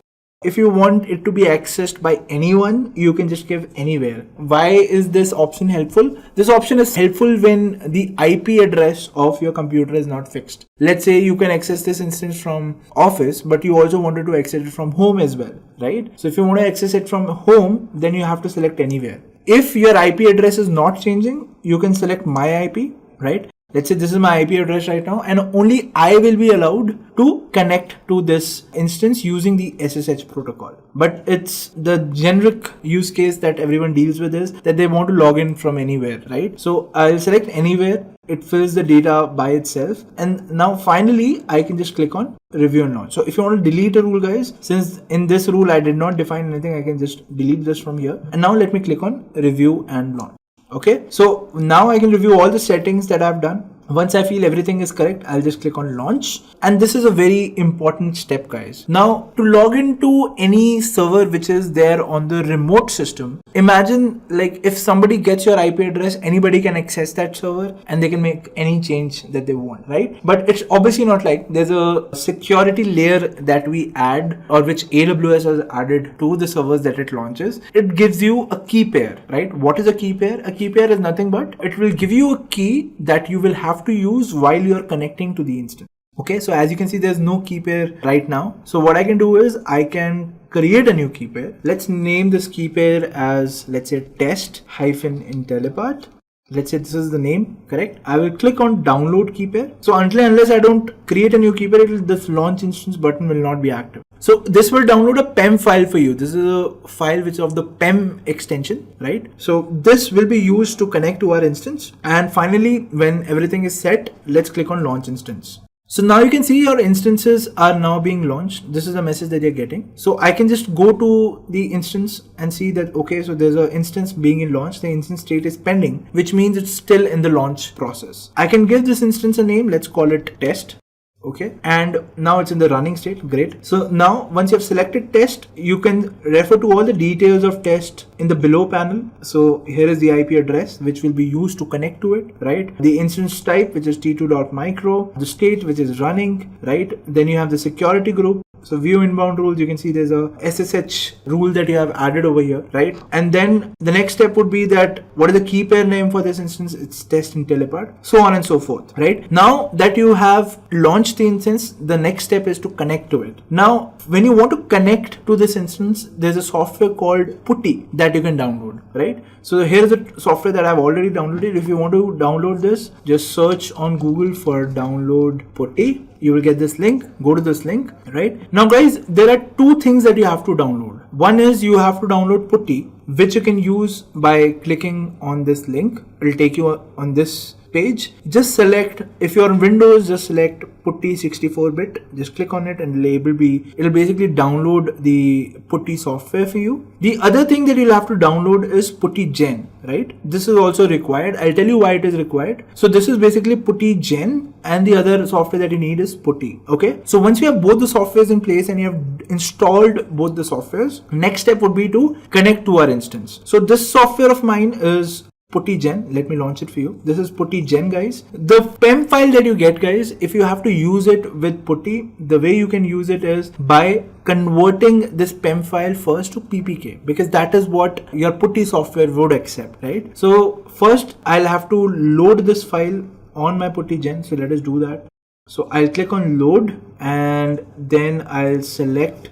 If you want it to be accessed by anyone, you can just give anywhere. Why is this option helpful? This option is helpful when the IP address of your computer is not fixed. Let's say you can access this instance from office, but you also wanted to access it from home as well, right? So if you want to access it from home, then you have to select anywhere. If your IP address is not changing, you can select my IP, right? Let's say this is my IP address right now, and only I will be allowed to connect to this instance using the SSH protocol. But it's the generic use case that everyone deals with is that they want to log in from anywhere, right? So I'll select anywhere. It fills the data by itself. And now finally, I can just click on review and launch. So if you want to delete a rule, guys, since in this rule I did not define anything, I can just delete this from here. And now let me click on review and launch. Okay, so now I can review all the settings that I've done. Once I feel everything is correct, I'll just click on launch. And this is a very important step, guys. Now, to log into any server which is there on the remote system, imagine like if somebody gets your IP address, anybody can access that server and they can make any change that they want, right? But it's obviously not like there's a security layer that we add, or which AWS has added to the servers that it launches. It gives you a key pair, right? What is a key pair? A key pair is nothing but it will give you a key that you will have to use while you're connecting to the instance. Okay, so as you can see, there's no key pair right now. So what I can do is I can create a new key pair. Let's name this key pair as, let's say, test-Intellipaat. Let's say this is the name, correct? I will click on download key pair. So unless I don't create a new key pair, this launch instance button will not be active. So this will download a PEM file for you. This is a file which is of the PEM extension, right? So this will be used to connect to our instance. And finally, when everything is set, let's click on launch instance. So now you can see your instances are now being launched. This is the message that you're getting. So I can just go to the instance and see that, okay, so there's an instance being in launch. The instance state is pending, which means it's still in the launch process. I can give this instance a name. Let's call it test. Okay, and now it's in the running state. Great. So now once you have selected test, you can refer to all the details of test in the below panel. So here is the IP address which will be used to connect to it, right? The instance type, which is t2.micro, the state which is running, right? Then you have the security group. So view inbound rules, you can see there's a SSH rule that you have added over here, right? And then the next step would be that what is the key pair name for this instance? It's test Intellipaat, so on and so forth, right? Now that you have launched the instance, the next step is to connect to it. Now, when you want to connect to this instance, there's a software called Putty that you can download, right? So here's the software that I've already downloaded. If you want to download this, just search on Google for download Putty. You will get this link. Go to this link, right? Now guys, there are two things that you have to download. One is you have to download Putty, which you can use by clicking on this link. It will take you on this page. Just select, if you're on Windows, just select Putty 64-bit. Just click on it and it'll basically download the Putty software for you. The other thing that you'll have to download is Putty Gen, right? This is also required. I'll tell you why it is required. So this is basically Putty Gen, and the other software that you need is Putty. Okay. So once you have both the softwares in place and you have installed both the softwares, next step would be to connect to our instance. So this software of mine is Putty Gen. Let me launch it for you. This is Putty Gen, guys. The PEM file that you get, guys, if you have to use it with Putty, the way you can use it is by converting this PEM file first to PPK, because that is what your Putty software would accept, right? So first I'll have to load this file on my Putty Gen. So let us do that. So I'll click on load and then I'll select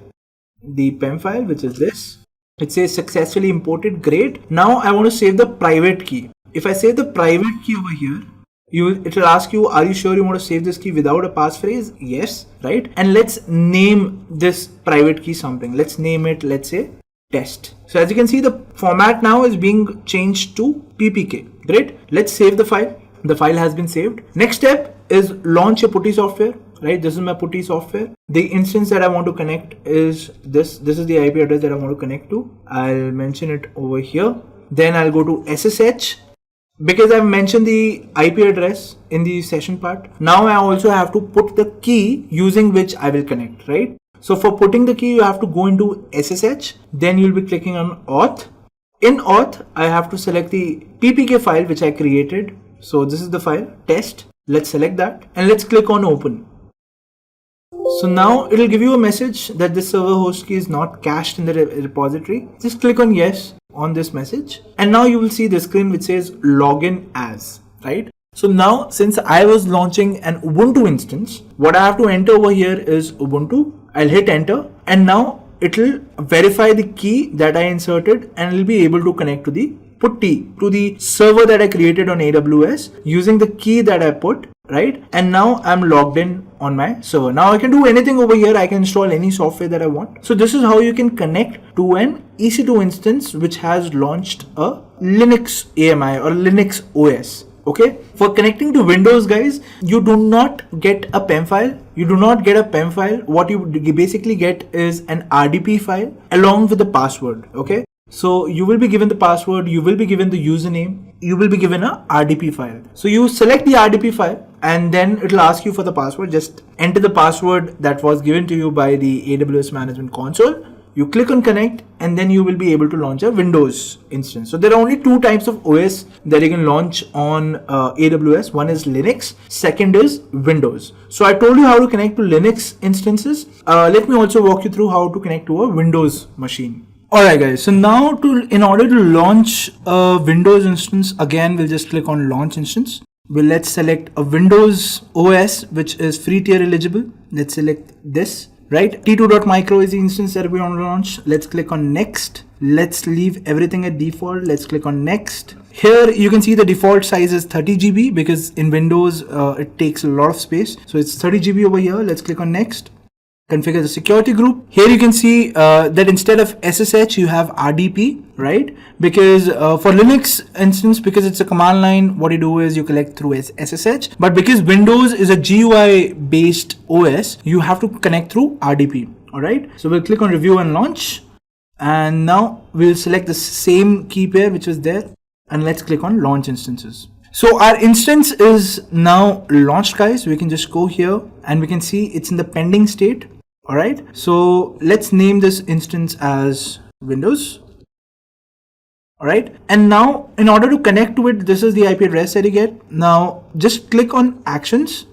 the PEM file, which is this. It says successfully imported. Great. Now I want to save the private key. If I save the private key over here, it will ask you, are you sure you want to save this key without a passphrase? Yes, right? And let's name this private key something. Let's name it, let's say, test. So as you can see, the format now is being changed to PPK. Great. Let's save the file. The file has been saved. Next step is launch your Putty software. Right, this is my Putty software. The instance that I want to connect is this. This is the IP address that I want to connect to. I'll mention it over here. Then I'll go to SSH. Because I've mentioned the IP address in the session part, now I also have to put the key using which I will connect, right? So for putting the key, you have to go into SSH. Then you'll be clicking on auth. In auth, I have to select the PPK file which I created. So this is the file, test. Let's select that and let's click on open. So now it will give you a message that this server host key is not cached in the repository. Just click on yes on this message. And now you will see the screen which says login as, right? So now since I was launching an Ubuntu instance, what I have to enter over here is Ubuntu. I'll hit enter and now it will verify the key that I inserted and it will be able to connect to the Putty, to the server that I created on AWS using the key that I put, right? And now I'm logged in on my server. Now I can do anything over here. I can install any software that I want. So this is how you can connect to an EC2 instance which has launched a Linux AMI or Linux OS. Okay, for connecting to Windows, guys, you do not get a PEM file. You do not get a PEM file. What you basically get is an RDP file along with the password. Okay. So you will be given the password, you will be given the username, you will be given a RDP file. So you select the RDP file and then it will ask you for the password. Just enter the password that was given to you by the AWS Management Console. You click on connect and then you will be able to launch a Windows instance. So there are only two types of OS that you can launch on AWS. One is Linux, second is Windows. So I told you how to connect to Linux instances. Let me also walk you through how to connect to a Windows machine. Alright guys, so now in order to launch a Windows instance, again we'll just click on launch instance. Let's select a Windows OS which is free tier eligible. Let's select this, right? T2.micro is the instance that we want to launch. Let's click on next. Let's leave everything at default. Let's click on next. Here you can see the default size is 30 GB because in Windows it takes a lot of space. So it's 30 GB over here. Let's click on next. configure the security group. Here you can see that instead of SSH, you have RDP, right? Because for Linux instance, because it's a command line, what you do is you collect through SSH. But because Windows is a GUI based OS, you have to connect through RDP. All right. So we'll click on review and launch. And now we'll select the same key pair which was there. And let's click on launch instances. So our instance is now launched, guys. We can just go here and we can see it's in the pending state. All right. So let's name this instance as Windows. All right. And now in order to connect to it, this is the IP address that you get. Now just click on actions.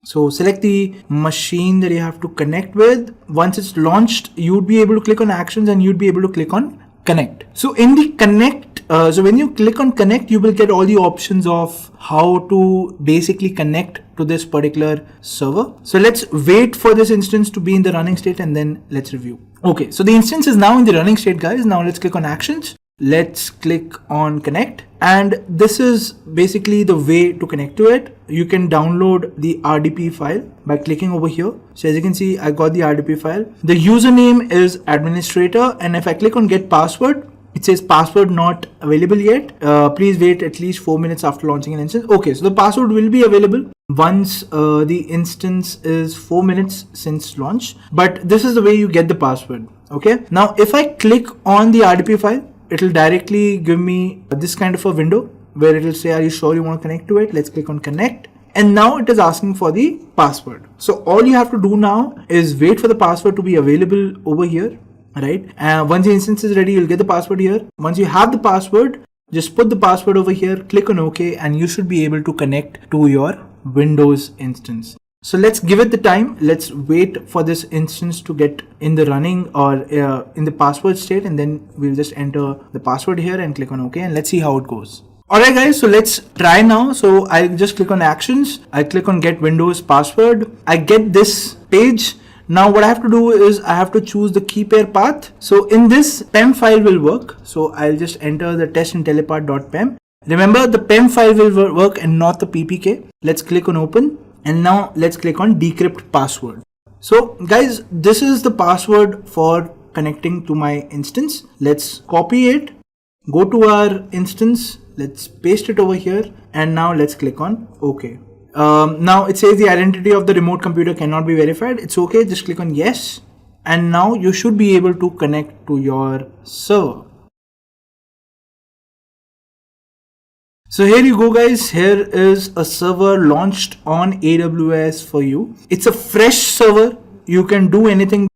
So select the machine that you have to connect with. Once it's launched, you'd be able to click on actions and you'd be able to click on connect. So in the connect, so when you click on connect, you will get all the options of how to basically connect to this particular server. So let's wait for this instance to be in the running state and then let's review. Okay, so the instance is now in the running state, guys. Now let's click on actions. Let's click on connect, and this is basically the way to connect to it. You can download the RDP file by clicking over here. So as you can see, I got the RDP file. The username is administrator, and if I click on get password, it says password not available yet. Please wait at least 4 minutes after launching an instance. Okay, so the password will be available once the instance is 4 minutes since launch, but this is the way you get the password. Okay, now if I click on the RDP file, it will directly give me this kind of a window where it will say, are you sure you want to connect to it? Let's click on connect. And now it is asking for the password. So all you have to do now is wait for the password to be available over here, right? And once the instance is ready, you'll get the password here. Once you have the password, just put the password over here, click on OK, and you should be able to connect to your Windows instance. So let's give it the time. Let's wait for this instance to get in the running or in the password state, and then we'll just enter the password here and click on OK, and let's see how it goes. Alright guys, so let's try now. So I just click on actions. I click on get Windows password. I get this page. Now what I have to do is I have to choose the key pair path. So in this PEM file will work. So I'll just enter the test intellipaat.pem. Remember, the PEM file will work and not the PPK. Let's click on open. And now let's click on decrypt password. So guys, this is the password for connecting to my instance. Let's copy it, go to our instance, let's paste it over here, and now let's click on OK. Now it says the identity of the remote computer cannot be verified. It's okay, just click on yes. And now you should be able to connect to your server. So here you go guys, here is a server launched on AWS for you. It's a fresh server. You can do anything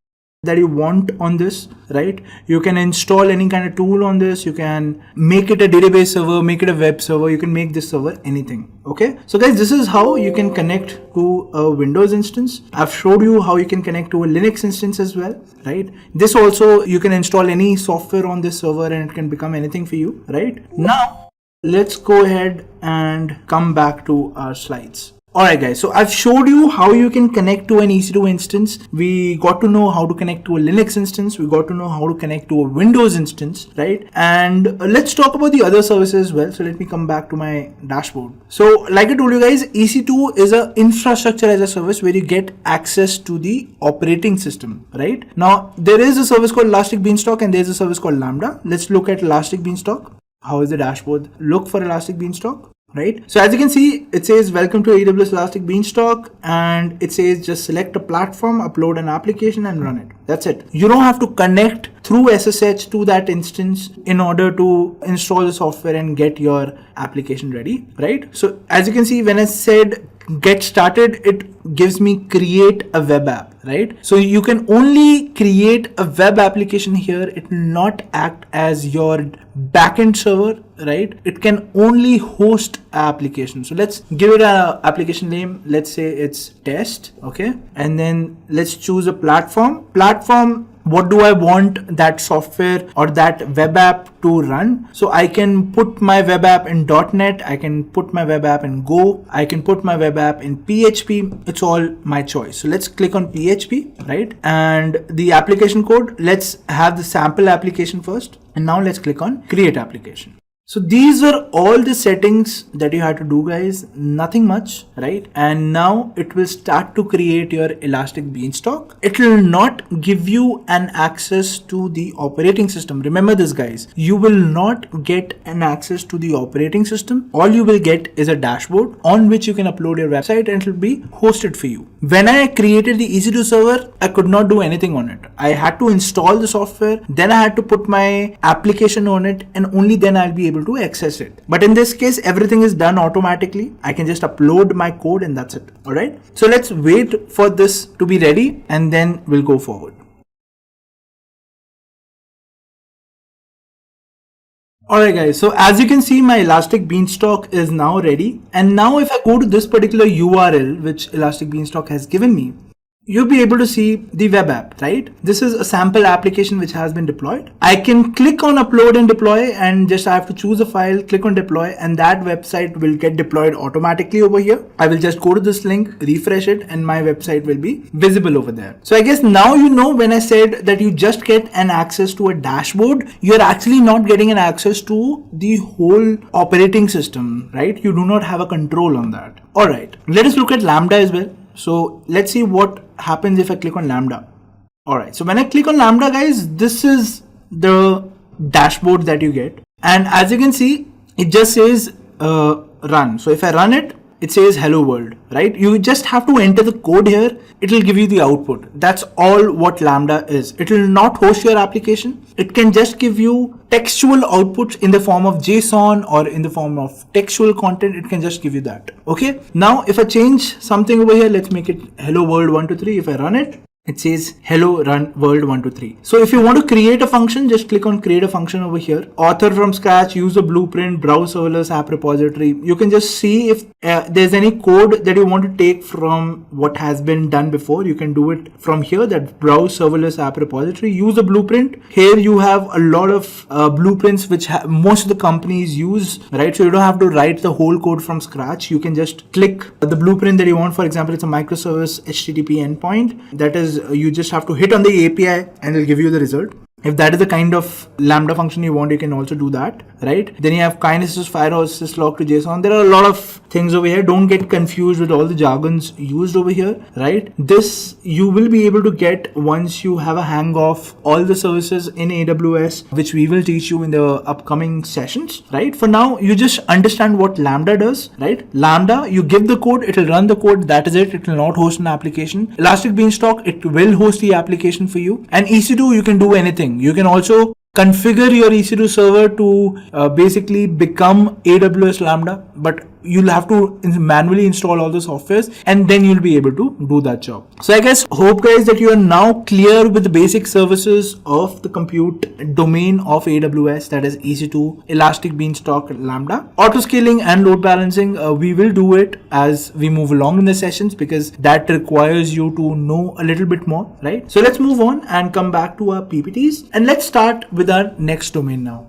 that you want on this, right? You can install any kind of tool on this. You can make it a database server, make it a web server. You can make this server anything, okay? So guys, this is how you can connect to a Windows instance. I've showed you how you can connect to a Linux instance as well, right? This also, you can install any software on this server and it can become anything for you, right? Now, let's go ahead and come back to our slides. Alright guys, so I've showed you how you can connect to an EC2 instance. We got to know how to connect to a Linux instance. We got to know how to connect to a Windows instance, right? And let's talk about the other services as well. So let me come back to my dashboard. So like I told you guys, EC2 is an infrastructure as a service where you get access to the operating system, right? Now there is a service called Elastic Beanstalk and there's a service called Lambda. Let's look at Elastic Beanstalk. How is the dashboard look for Elastic Beanstalk, right? So as you can see, it says welcome to AWS Elastic Beanstalk, and it says just select a platform, upload an application and run it. That's it. You don't have to connect through SSH to that instance in order to install the software and get your application ready, right? So as you can see, when I said get started, it gives me create a web app, right? So you can only create a web application here. It will not act as your backend server, right? It can only host application. So let's give it an application name. Let's say it's test, okay? And then let's choose a platform. What do I want that software or that web app to run? So I can put my web app in .NET, I can put my web app in Go, I can put my web app in PHP. It's all my choice. So let's click on PHP, right? And the application code, let's have the sample application first. And now let's click on create application. So these were all the settings that you had to do, guys. Nothing much, right? And now it will start to create your Elastic Beanstalk. It will not give you an access to the operating system. Remember this, guys. You will not get an access to the operating system. All you will get is a dashboard on which you can upload your website and it will be hosted for you. When I created the EC2 server, I could not do anything on it. I had to install the software, then I had to put my application on it, and only then I'll be able to access it. But in this case, everything is done automatically. I can just upload my code and that's it. All right. So let's wait for this to be ready and then we'll go forward. Alright guys, so as you can see, my Elastic Beanstalk is now ready. And now if I go to this particular URL which Elastic Beanstalk has given me, you'll be able to see the web app, right? This is a sample application which has been deployed. I can click on upload and deploy, and just I have to choose a file, click on deploy, and that website will get deployed automatically over here. I will just go to this link, refresh it, and my website will be visible over there. So I guess now you know when I said that you just get an access to a dashboard, you're actually not getting an access to the whole operating system, right? You do not have a control on that. All right, let us look at Lambda as well. So let's see what happens if I click on Lambda. All right, so when I click on Lambda, guys, this is the dashboard that you get. And as you can see, it just says run. So if I run it, it says hello world, right? You just have to enter the code here. It will give you the output. That's all what Lambda is. It will not host your application. It can just give you textual outputs in the form of JSON or in the form of textual content. It can just give you that. Okay. Now, if I change something over here, let's make it hello world 123. If I run it, it says hello run world 123. So if you want to create a function, just click on create a function over here. Author from scratch, use a blueprint, browse serverless app repository. You can just see if there's any code that you want to take from what has been done before. You can do it from here, that browse serverless app repository, use a blueprint. Here you have a lot of blueprints which most of the companies use, right? So you don't have to write the whole code from scratch. You can just click the blueprint that you want. For example, it's a microservice HTTP endpoint. That is, you just have to hit on the API and it'll give you the result. If that is the kind of Lambda function you want, you can also do that, right? Then you have kind assist, fire assist, log to JSON. There are a lot of things over here. Don't get confused with all the jargons used over here, right? This you will be able to get once you have a hang of all the services in AWS, which we will teach you in the upcoming sessions, right? For now, you just understand what Lambda does, right? Lambda, you give the code, it will run the code. That is it. It will not host an application. Elastic Beanstalk, it will host the application for you. And EC2, you can do anything. You can also configure your EC2 server to basically become AWS Lambda, but you'll have to manually install all the softwares and then you'll be able to do that job. So I guess, hope guys that you are now clear with the basic services of the compute domain of AWS, that is EC2, Elastic Beanstalk, Lambda. Auto scaling and load balancing, we will do it as we move along in the sessions because that requires you to know a little bit more, right? So let's move on and come back to our PPTs and let's start with our next domain now.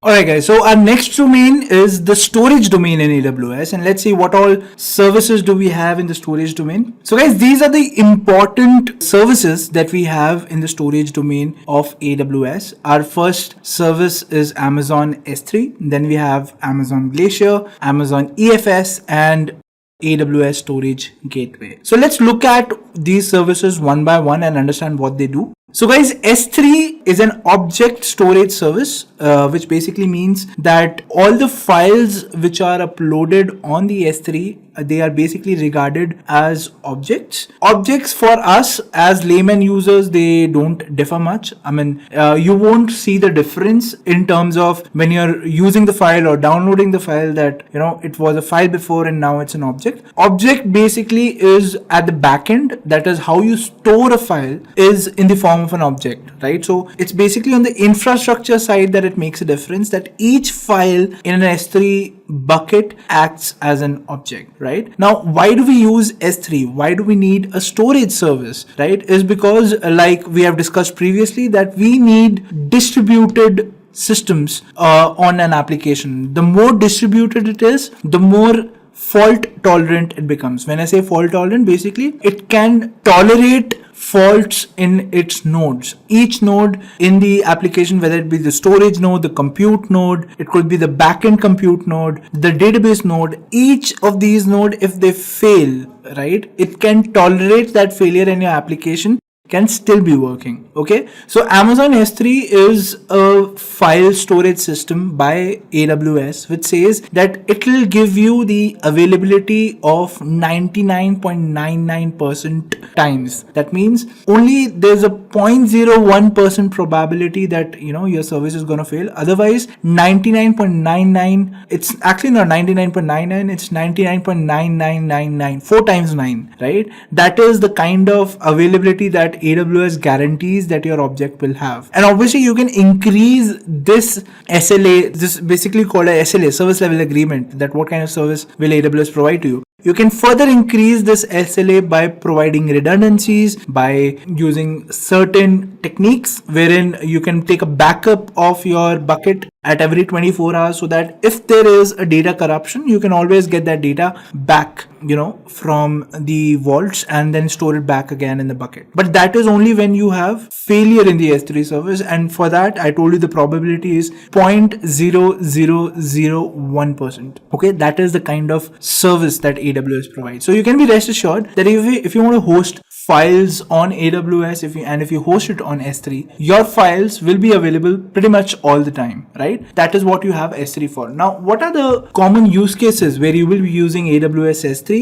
Alright guys, so our next domain is the storage domain in AWS, and let's see what all services do we have in the storage domain. So guys, these are the important services that we have in the storage domain of AWS. Our first service is Amazon S3, then we have Amazon Glacier, Amazon EFS, and AWS Storage Gateway. So let's look at these services one by one and understand what they do. So guys, S3 is an object storage service, which basically means that all the files which are uploaded on the S3, they are basically regarded as objects. Objects for us as layman users, they don't differ much. I mean, you won't see the difference in terms of when you're using the file or downloading the file that, you know, it was a file before and now it's an object. Object basically is at the back end, that is how you store a file, is in the form of an object, right? So it's basically on the infrastructure side that it makes a difference, that each file in an S3 bucket acts as an object, right? Now, why do we use S3? Why do we need a storage service, right? Is because, like we have discussed previously, that we need distributed systems on an application. The more distributed it is, the more fault tolerant it becomes. When I say fault tolerant, basically it can tolerate faults in its nodes. Each node in the application, whether it be the storage node, the compute node, it could be the backend compute node, the database node, each of these nodes, if they fail, right, it can tolerate that failure in your application, can still be working. Okay, so Amazon S3 is a file storage system by AWS, which says that it will give you the availability of 99.99% times. That means only there's a 0.01% probability that your service is going to fail. Otherwise 99.99, it's actually not 99.99, it's 99.9999, 4 times 9, right? That is the kind of availability that AWS guarantees that your object will have. And obviously you can increase this SLA, this is basically called a SLA, service level agreement, that what kind of service will AWS provide to you. You can further increase this SLA by providing redundancies, by using certain techniques wherein you can take a backup of your bucket at every 24 hours, so that if there is a data corruption, you can always get that data back, from the vaults and then store it back again in the bucket. But that is only when you have failure in the S3 service, and for that I told you the probability is 0.0001%. Okay, that is the kind of service that AWS provides. So you can be rest assured that if you want to host files on AWS, if you host it on S3, your files will be available pretty much all the time, right? That is what you have S3 for. Now, what are the common use cases where you will be using AWS S3?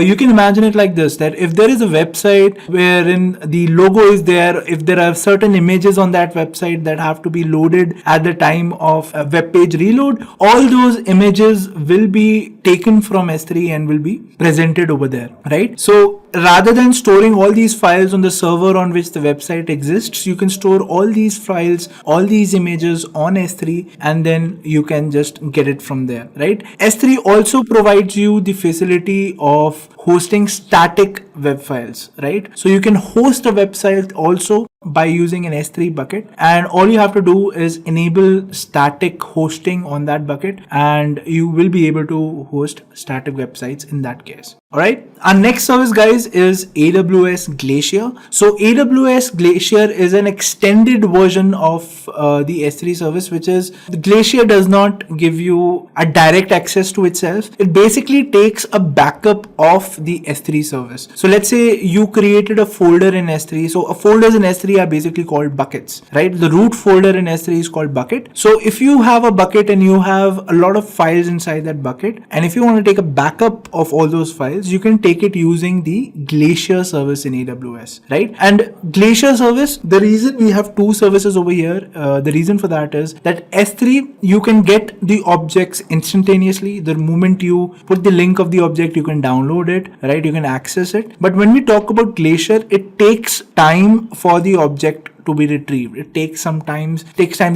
You can imagine it like this, that if there is a website wherein the logo is there, if there are certain images on that website that have to be loaded at the time of a web page reload, all those images will be taken from S3 and will be presented over there, right? So rather than storing all these files on the server on which the website exists, you can store all these files, all these images on S3, and then you can just get it from there, right? S3 also provides you the facility of hosting static web files, right? So you can host a website also by using an S3 bucket, and all you have to do is enable static hosting on that bucket and you will be able to host static websites in that case. Alright, our next service, guys, is AWS Glacier. So AWS Glacier is an extended version of the S3 service, which is the Glacier does not give you a direct access to itself. It basically takes a backup of the S3 service. So let's say you created a folder in S3. So folders in S3 are basically called buckets, right? The root folder in S3 is called bucket. So if you have a bucket and you have a lot of files inside that bucket, and if you want to take a backup of all those files, you can take it using the Glacier service in AWS, right? And Glacier service, the reason we have two services over here, the reason for that is that S3, you can get the objects instantaneously. The moment you put the link of the object, you can download it, right? You can access it. But when we talk about Glacier, it takes time for the object to be retrieved. It takes times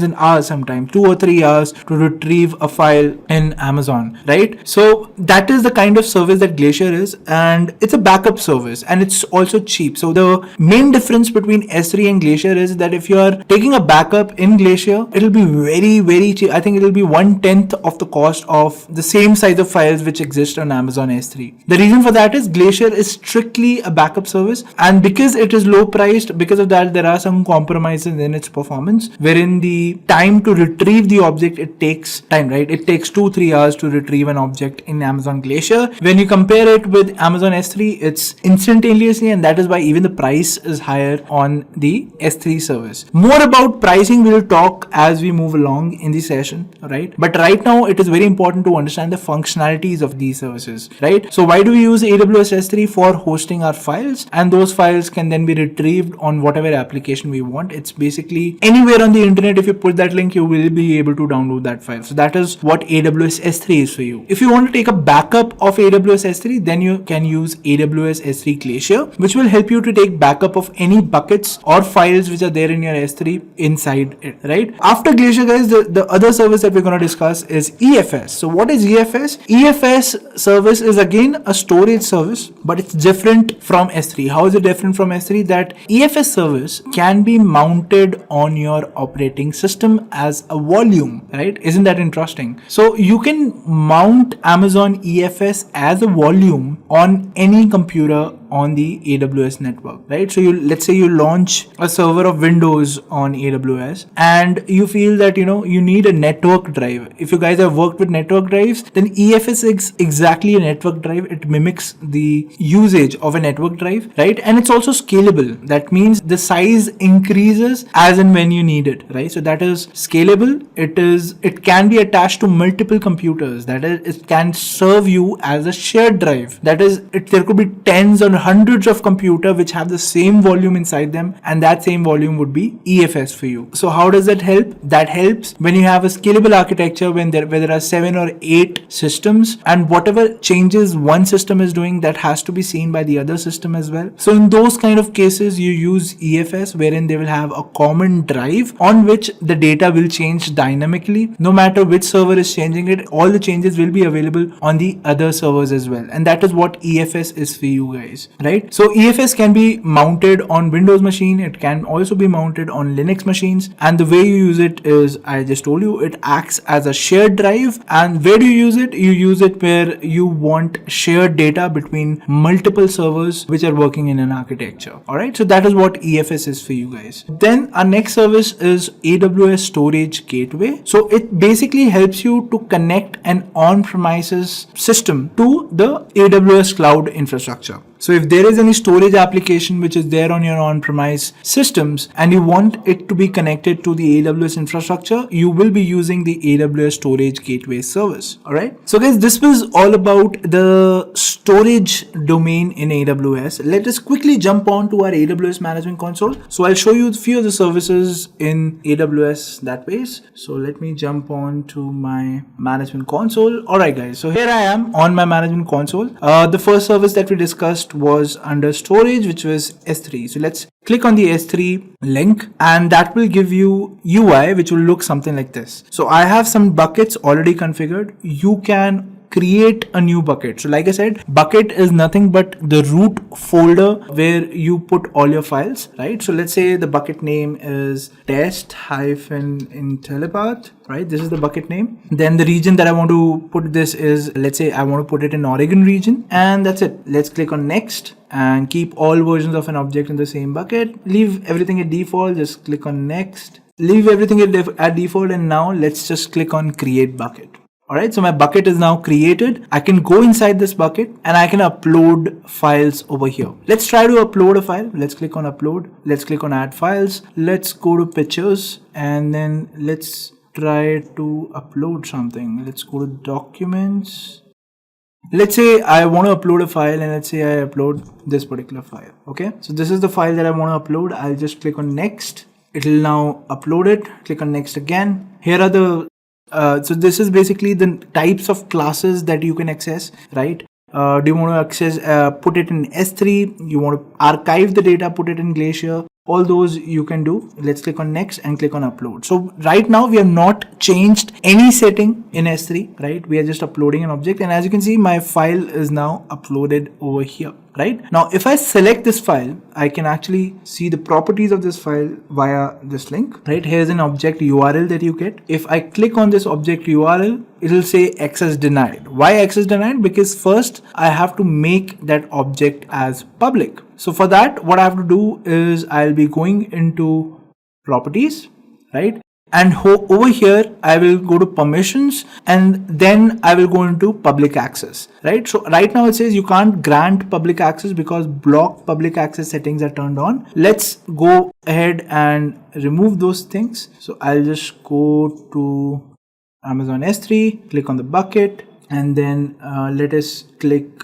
in hours, sometimes 2 or 3 hours to retrieve a file in Amazon, right? So that is the kind of service that Glacier is, and it's a backup service and it's also cheap. So the main difference between S3 and Glacier is that if you are taking a backup in Glacier, it'll be very, very cheap. I think it'll be 1/10 of the cost of the same size of files which exist on Amazon S3. The reason for that is Glacier is strictly a backup service, and because it is low priced, because of that there are some compromises in its performance, wherein the time to retrieve the object, it takes time, right? It takes 2-3 hours to retrieve an object in Amazon Glacier. When you compare it with Amazon S3, it's instantaneously, and that is why even the price is higher on the S3 service. More about pricing we'll talk as we move along in the session, right? But right now it is very important to understand the functionalities of these services, right? So why do we use AWS S3? For hosting our files, and those files can then be retrieved on whatever application we want. It's basically anywhere on the internet. If you put that link, you will be able to download that file. So that is what AWS S3 is for you. If you want to take a backup of AWS S3, then you can use AWS S3 Glacier, which will help you to take backup of any buckets or files which are there in your S3 inside it, right? After Glacier, guys, the other service that we're going to discuss is EFS. So what is EFS? EFS service is again a storage service, but it's different from S3. How is it different from S3? That EFS service can be mounted on your operating system as a volume, right? Isn't that interesting? So you can mount Amazon EFS as a volume on any computer on the AWS network, right? So let's say you launch a server of Windows on AWS and you feel that you need a network drive. If you guys have worked with network drives, then EFS is exactly a network drive. It mimics the usage of a network drive, right? And it's also scalable. That means the size increases as and when you need it, right? So that is scalable. It can be attached to multiple computers. That is, it can serve you as a shared drive. That is, there could be tens or hundreds of computers which have the same volume inside them, and that same volume would be EFS for you. So how does that help? That helps when you have a scalable architecture where there are 7 or 8 systems, and whatever changes one system is doing, that has to be seen by the other system as well. So in those kind of cases, you use EFS, wherein they will have a common drive on which the data will change dynamically. No matter which server is changing it, all the changes will be available on the other servers as well. And that is what EFS is for you guys, right? So EFS can be mounted on Windows machine. It can also be mounted on Linux machines. And the way you use it is, I just told you, it acts as a shared drive. And where do you use it? You use it where you want shared data between multiple servers which are working in an architecture. All right. So that is what EFS is for you guys. Then our next service is AWS Storage Gateway. So it basically helps you to connect an on-premises system to the AWS cloud infrastructure. So if there is any storage application which is there on your on-premise systems and you want it to be connected to the AWS infrastructure, you will be using the AWS Storage Gateway service. All right. So guys, this was all about the storage domain in AWS. Let us quickly jump on to our AWS Management Console. So I'll show you a few of the services in AWS that ways. So let me jump on to my Management Console. All right, guys. So here I am on my Management Console. The first service that we discussed was under storage, which was S3. So let's click on the S3 link, and that will give you UI which will look something like this. So I have some buckets already configured. You can create a new bucket. So like I said, bucket is nothing but the root folder where you put all your files, right? So let's say the bucket name is test-Intellipaat, right? This is the bucket name. Then the region that I want to put this is, let's say I want to put it in Oregon region, and that's it. Let's click on next and keep all versions of an object in the same bucket. Leave everything at default. Just click on next. Leave everything at default, and now let's just click on create bucket. Alright, so my bucket is now created. I can go inside this bucket and I can upload files over here. Let's try to upload a file. Let's click on upload. Let's click on add files. Let's go to pictures and then let's try to upload something. Let's go to documents. Let's say I want to upload a file, and let's say I upload this particular file. Okay, so this is the file that I want to upload. I'll just click on next. It will now upload it. Click on next again. Here are the so this is basically the types of classes that you can access, right? Do you want to access, put it in S3? You want to archive the data, put it in Glacier? All those you can do. Let's click on next and click on upload. So right now we have not changed any setting in S3, right? We are just uploading an object, and as you can see, my file is now uploaded over here. Right now, if I select this file, I can actually see the properties of this file via this link. Right, here's an object URL that you get. If I click on this object URL, it will say access denied. Why access denied? Because first I have to make that object as public. So for that, what I have to do is I'll be going into properties, right? And over here, I will go to permissions, and then I will go into public access, right? So right now it says you can't grant public access because block public access settings are turned on. Let's go ahead and remove those things. So I'll just go to Amazon S3, click on the bucket, and then let us click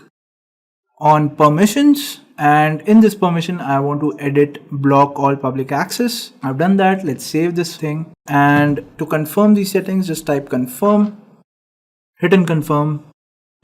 on permissions. And in this permission, I want to edit block all public access. I've done that. Let's save this thing. And to confirm these settings, just type confirm, hit and confirm,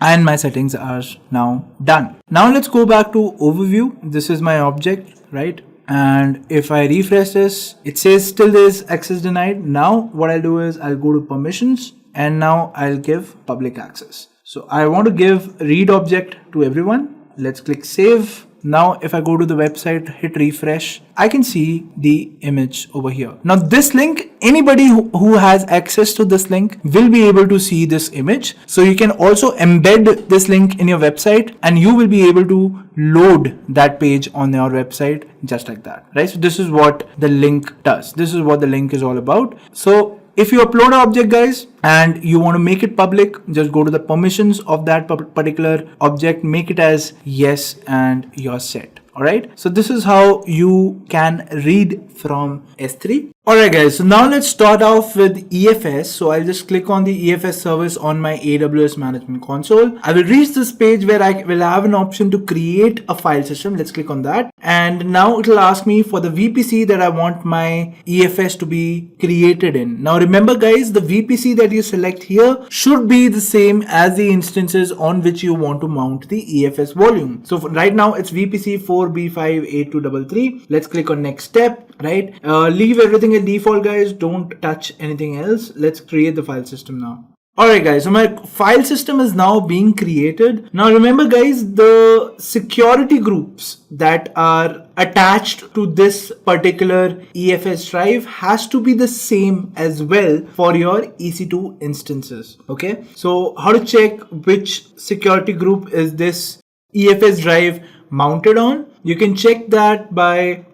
and my settings are now done. Now let's go back to overview. This is my object, right? And if I refresh this, it says still there's access denied. Now what I'll do is I'll go to permissions, and now I'll give public access. So I want to give read object to everyone. Let's click save. Now if I go to the website, hit refresh, I can see the image over here. Now this link, anybody who has access to this link will be able to see this image. So you can also embed this link in your website and you will be able to load that page on your website just like that, right? So this is what the link does. This is what the link is all about. So if you upload an object, guys, and you want to make it public, just go to the permissions of that particular object, make it as yes, and you're set. All right. So this is how you can read from S3. All right, guys. So now let's start off with EFS. So I'll just click on the EFS service on my AWS management console. I will reach this page where I will have an option to create a file system. Let's click on that. And now it will ask me for the VPC that I want my EFS to be created in. Now remember, guys, the VPC that you select here should be the same as the instances on which you want to mount the EFS volume. So right now it's VPC 4B58233. Let's click on next step, right? Leave everything at default, guys. Don't touch anything else. Let's create the file system now. Alright, guys, so my file system is now being created. Now remember, guys, the security groups that are attached to this particular EFS drive has to be the same as well for your EC2 instances. Okay, so how to check which security group is this EFS drive mounted on? You can check that by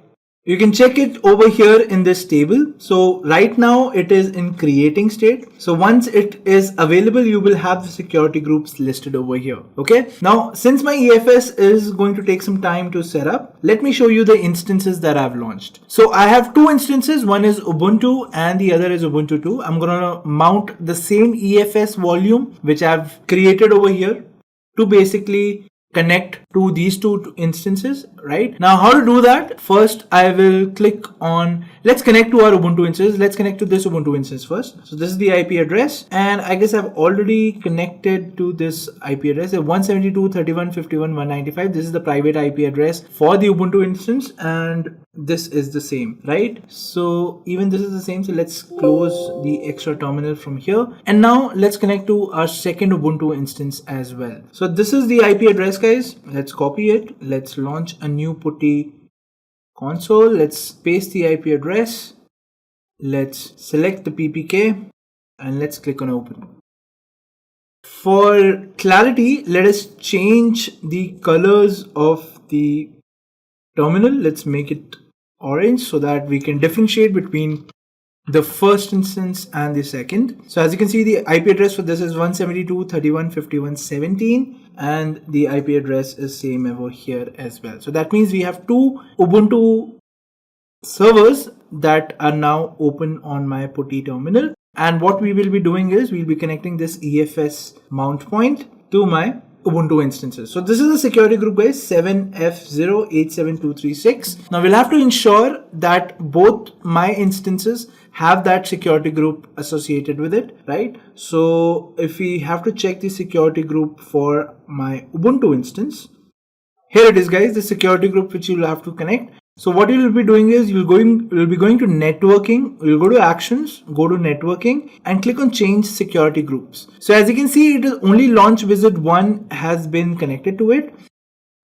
You can check it over here in this table. So right now it is in creating state. So once it is available, you will have the security groups listed over here. Okay. Now, since my EFS is going to take some time to set up, let me show you the instances that I've launched. So I have two instances. One is Ubuntu and the other is Ubuntu 2. I'm going to mount the same EFS volume, which I've created over here to basically connect to these two instances. Right now, how to do that? First, I will click on, let's connect to our Ubuntu instance. Let's connect to this Ubuntu instance first. So this is the IP address, and I guess I've already connected to this IP address, 172.31.51.195. This is the private IP address for the Ubuntu instance, and this is the same, right? So even this is the same. So let's close the extra terminal from here, and now let's connect to our second Ubuntu instance as well. So this is the IP address, guys. Let's copy it. Let's launch a new putty console. Let's paste the IP address. Let's select the PPK and let's click on open. For clarity, let us change the colors of the terminal. Let's make it orange so that we can differentiate between the first instance and the second. So as you can see, the IP address for this is 172.31.51.17, and the IP address is same over here as well. So that means we have two Ubuntu servers that are now open on my putty terminal. And what we will be doing is we'll be connecting this EFS mount point to my Ubuntu instances. So this is the security group, guys, 7F087236. Now we'll have to ensure that both my instances have that security group associated with it, right? So if we have to check the security group for my Ubuntu instance, here it is, guys, the security group which you'll have to connect. So what you will be doing is you'll be going to networking, you'll go to actions, go to networking and click on change security groups. So as you can see, it is only launch visit 1 has been connected to it.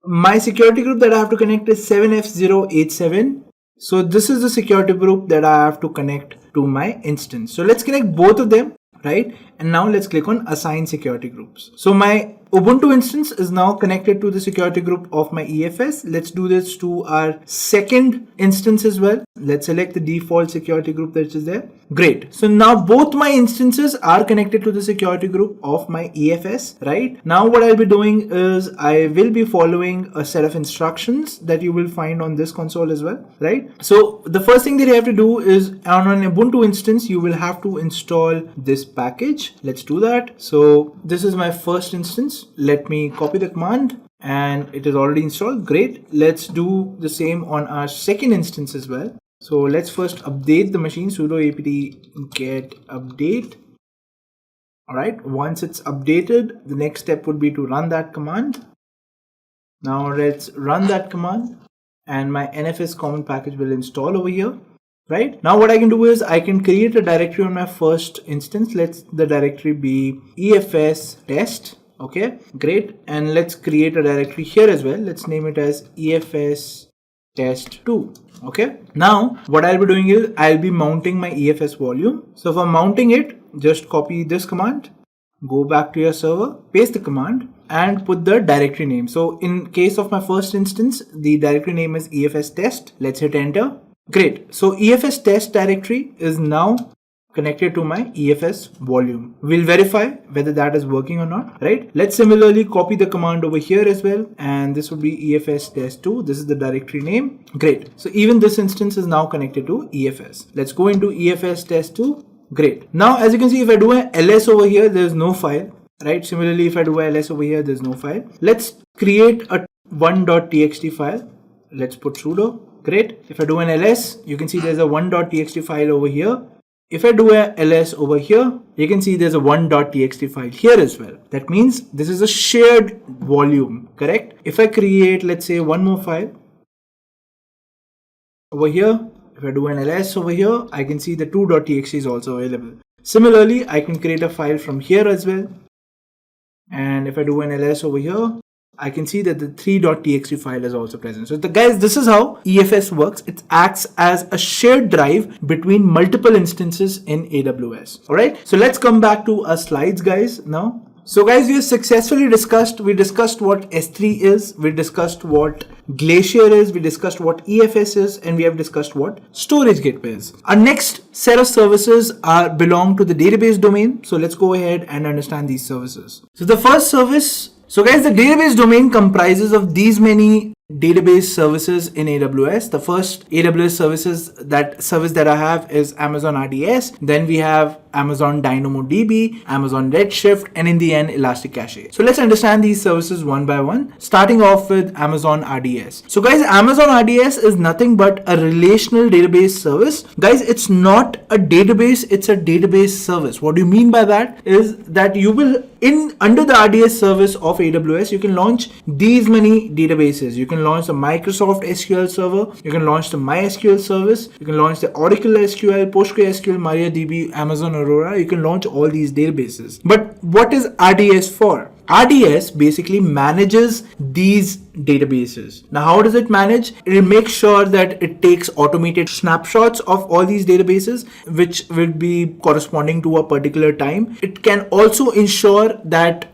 My security group that I have to connect is 7F087. So this is the security group that I have to connect to my instance. So let's connect both of them, right? And now let's click on assign security groups. So my Ubuntu instance is now connected to the security group of my EFS. Let's do this to our second instance as well. Let's select the default security group that is there. Great. So now both my instances are connected to the security group of my EFS, right? Now what I'll be doing is I will be following a set of instructions that you will find on this console as well, right? So the first thing that you have to do is on an Ubuntu instance, you will have to install this package. Let's do that. So this is my first instance. Let me copy the command and it is already installed. Great. Let's do the same on our second instance as well. So let's first update the machine, sudo apt get update. All right. Once it's updated, the next step would be to run that command. Now let's run that command and my NFS common package will install over here. Right now what I can do is I can create a directory on my first instance. Let the directory be EFS test. Okay, great. And let's create a directory here as well. Let's name it as EFS test 2. Okay, now what I'll be doing is I'll be mounting my EFS volume. So for mounting it, just copy this command, go back to your server, paste the command and put the directory name. So in case of my first instance, the directory name is EFS test. Let's hit enter. Great. So EFS test directory is now connected to my EFS volume. We'll verify whether that is working or not, right? Let's similarly copy the command over here as well. And this would be EFS test 2. This is the directory name. Great. So even this instance is now connected to EFS. Let's go into EFS test 2. Great. Now, as you can see, if I do an ls over here, there's no file, right? Similarly, if I do a ls over here, there's no file. Let's create a 1.txt file. Let's put sudo. Great. If I do an ls, you can see there's a 1.txt file over here. If I do a ls over here, you can see there's a 1.txt file here as well. That means this is a shared volume, correct? If I create, let's say, one more file over here, if I do an ls over here, I can see the 2.txt is also available. Similarly, I can create a file from here as well. And if I do an ls over here, I can see that the 3.txt file is also present. So guys, this is how EFS works. It acts as a shared drive between multiple instances in AWS. All right. So let's come back to our slides, guys, now. So guys, we have successfully discussed what S3 is, we discussed what Glacier is, we discussed what EFS is, and we have discussed what storage gateway is. Our next set of services belong to the database domain. So let's go ahead and understand these services. So the first service, so guys, the database domain comprises of these many database services in AWS. The first AWS service that I have is Amazon RDS. Then we have Amazon DynamoDB, Amazon Redshift, and in the end, Elasticache. So let's understand these services one by one, starting off with Amazon RDS. So guys, Amazon RDS is nothing but a relational database service. Guys, it's not a database, it's a database service. What do you mean by that? Is that you will, under the RDS service of AWS, you can launch these many databases. You can launch the Microsoft SQL Server, you can launch the MySQL service, you can launch the Oracle SQL, PostgreSQL, MariaDB, Amazon Aurora. You can launch all these databases. But what is RDS for? RDS basically manages these databases. Now, how does it manage? It makes sure that it takes automated snapshots of all these databases, which will be corresponding to a particular time. It can also ensure that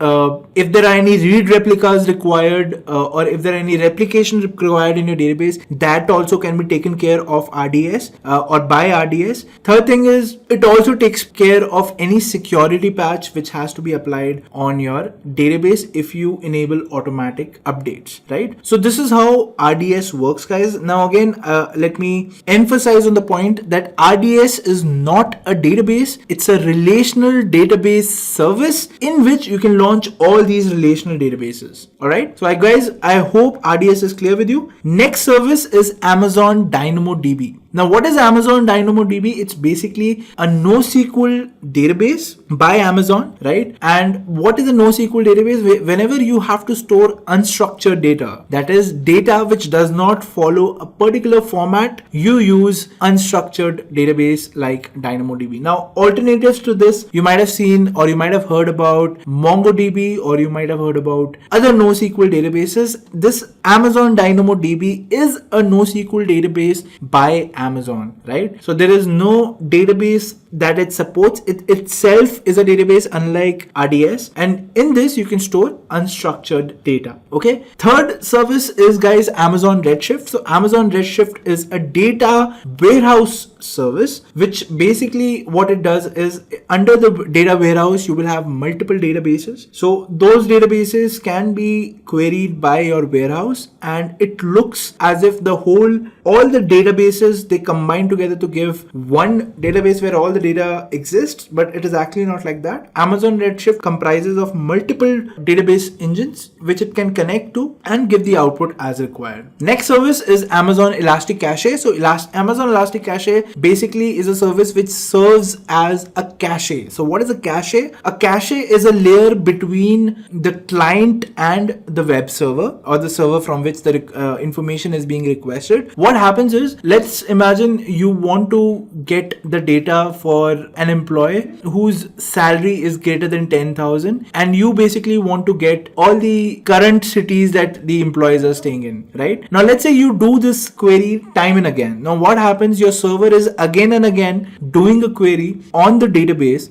if there are any read replicas required or if there are any replication required in your database, that also can be taken care of RDS or by RDS. Third thing is it also takes care of any security patch which has to be applied on your database if you enable automatic updates, right? So this is how RDS works, guys. Now again, let me emphasize on the point that RDS is not a database. It's a relational database service in which you can launch all these relational databases. All right. So guys, I hope RDS is clear with you. Next service is Amazon DynamoDB. Now, what is Amazon DynamoDB? It's basically a NoSQL database by Amazon, right? And what is a NoSQL database? Whenever you have to store unstructured data, that is data which does not follow a particular format, you use unstructured database like DynamoDB. Now, alternatives to this, you might have seen or you might have heard about MongoDB or you might have heard about other NoSQL databases. This Amazon DynamoDB is a NoSQL database by Amazon, right? So there is no database that it supports. It itself is a database unlike RDS, and in this you can store unstructured data. Okay. Third service is, guys, Amazon Redshift. So Amazon Redshift is a data warehouse service, which basically what it does is under the data warehouse you will have multiple databases. So those databases can be queried by your warehouse, and it looks as if all the databases, they combine together to give one database where all the data exists, but it is actually not like that. Amazon Redshift comprises of multiple database engines which it can connect to and give the output as required. Next service is Amazon Elasticache. So Amazon Elasticache basically is a service which serves as a cache. So what is a cache? A cache is a layer between the client and the web server or the server from which the information is being requested. What happens is, let's imagine you want to get the data for for an employee whose salary is greater than 10,000, and you basically want to get all the current cities that the employees are staying in, right? Now let's say you do this query time and again. Now what happens, your server is again and again doing a query on the database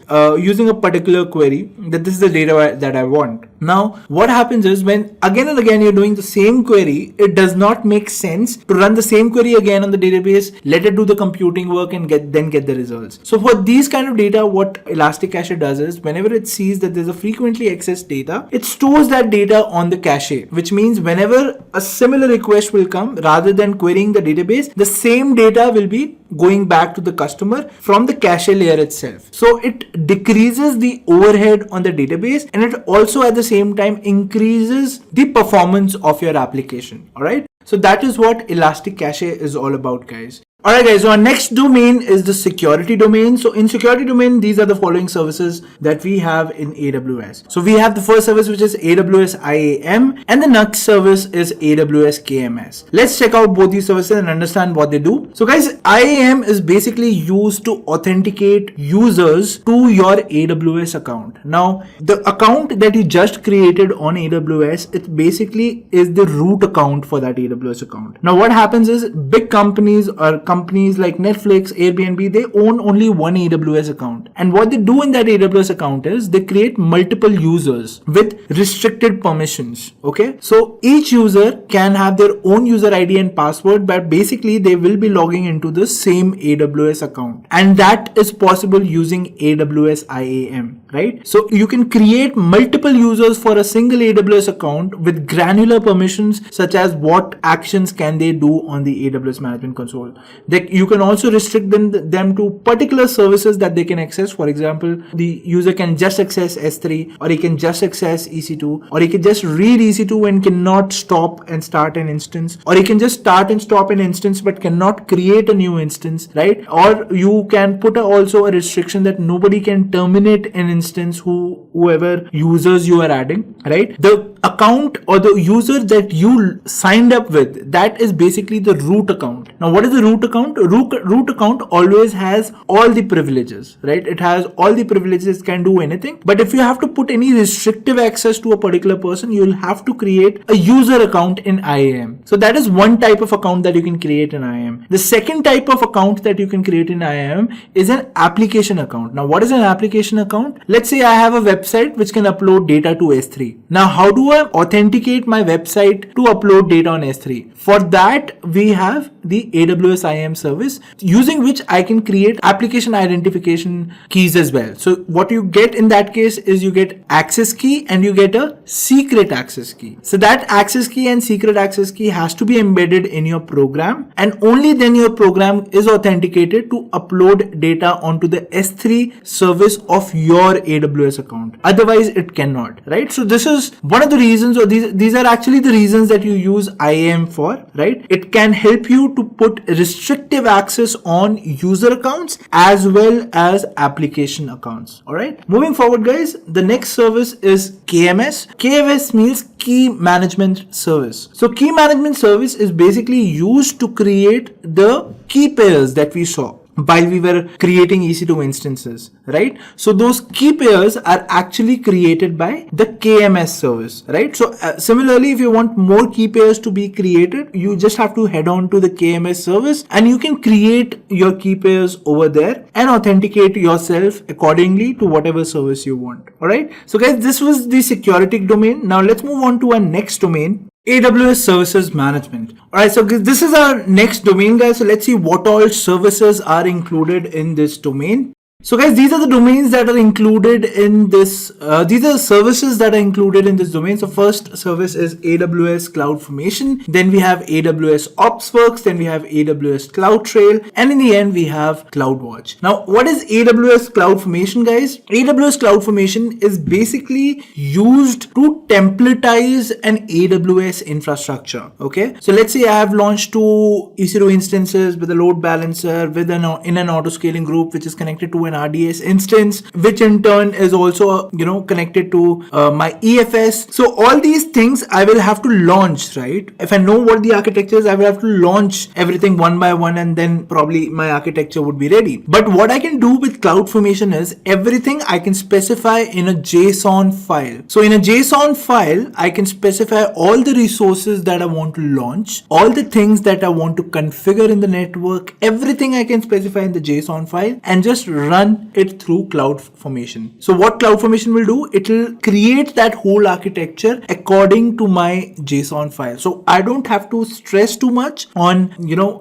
using a particular query that this is the data that I want. Now what happens is, when again and again you're doing the same query, it does not make sense to run the same query again on the database, let it do the computing work and get the results. So for these kind of data, what Elastic Cache does is, whenever it sees that there's a frequently accessed data, it stores that data on the cache, which means whenever a similar request will come, rather than querying the database, the same data will be going back to the customer from the cache layer itself. So it decreases the overhead on the database, and it also at the same time increases the performance of your application. All right. So that is what Elastic Cache is all about, guys. Alright guys, so our next domain is the security domain. So in security domain, these are the following services that we have in AWS. So we have the first service, which is AWS IAM, and the next service is AWS KMS. Let's check out both these services and understand what they do. So guys, IAM is basically used to authenticate users to your AWS account. Now, the account that you just created on AWS, it basically is the root account for that AWS account. Now what happens is, big companies or companies like Netflix, Airbnb, they own only one AWS account. And what they do in that AWS account is they create multiple users with restricted permissions. Okay. So each user can have their own user ID and password, but basically they will be logging into the same AWS account. And that is possible using AWS IAM, right? So you can create multiple users for a single AWS account with granular permissions, such as what actions can they do on the AWS Management Console. You can also restrict them to particular services that they can access. For example, the user can just access S3, or he can just access EC2, or he can just read EC2 and cannot stop and start an instance, or he can just start and stop an instance but cannot create a new instance, right? Or you can put also a restriction that nobody can terminate an instance whoever users you are adding, right? The account or the user that you signed up with, that is basically the root account. Now what is the root account? Root account always has all the privileges, right? It has all the privileges, can do anything. But if you have to put any restrictive access to a particular person, you'll have to create a user account in IAM. So that is one type of account that you can create in IAM. The second type of account that you can create in IAM is an application account. Now what is an application account? Let's say I have a website which can upload data to S3. Now how do I authenticate my website to upload data on S3? For that, we have the AWS IAM service, using which I can create application identification keys as well. So what you get in that case is you get access key and you get a secret access key. So that access key and secret access key has to be embedded in your program, and only then your program is authenticated to upload data onto the S3 service of your AWS account. Otherwise it cannot, right? So this is one of the reasons, or these are actually the reasons that you use IAM for, right? It can help you to put restrictive access on user accounts as well as application accounts. All right. Moving forward, guys, the next service is KMS. KMS means Key Management Service. So Key Management Service is basically used to create the key pairs that we saw while we were creating EC2 instances, right? So those key pairs are actually created by the KMS service, right? So similarly, if you want more key pairs to be created, you just have to head on to the KMS service and you can create your key pairs over there and authenticate yourself accordingly to whatever service you want. All right. So guys, this was the security domain. Now let's move on to our next domain, AWS Services Management. Alright, so this is our next domain, guys. So let's see what all services are included in this domain. So guys, these are the domains that are included in this, these are the services that are included in this domain. So first service is AWS CloudFormation, then we have AWS OpsWorks, then we have AWS CloudTrail, and in the end we have CloudWatch. Now, what is AWS CloudFormation, guys? AWS CloudFormation is basically used to templatize an AWS infrastructure. Okay, so let's say I have launched two EC2 instances with a load balancer, with in an auto scaling group which is connected to an RDS instance, which in turn is also, connected to my EFS. So all these things I will have to launch, right? If I know what the architecture is, I will have to launch everything one by one, and then probably my architecture would be ready. But what I can do with CloudFormation is everything I can specify in a JSON file. So in a JSON file, I can specify all the resources that I want to launch, all the things that I want to configure in the network, everything I can specify in the JSON file, and just run it through CloudFormation. So what CloudFormation will do, it will create that whole architecture according to my JSON file. So I don't have to stress too much on,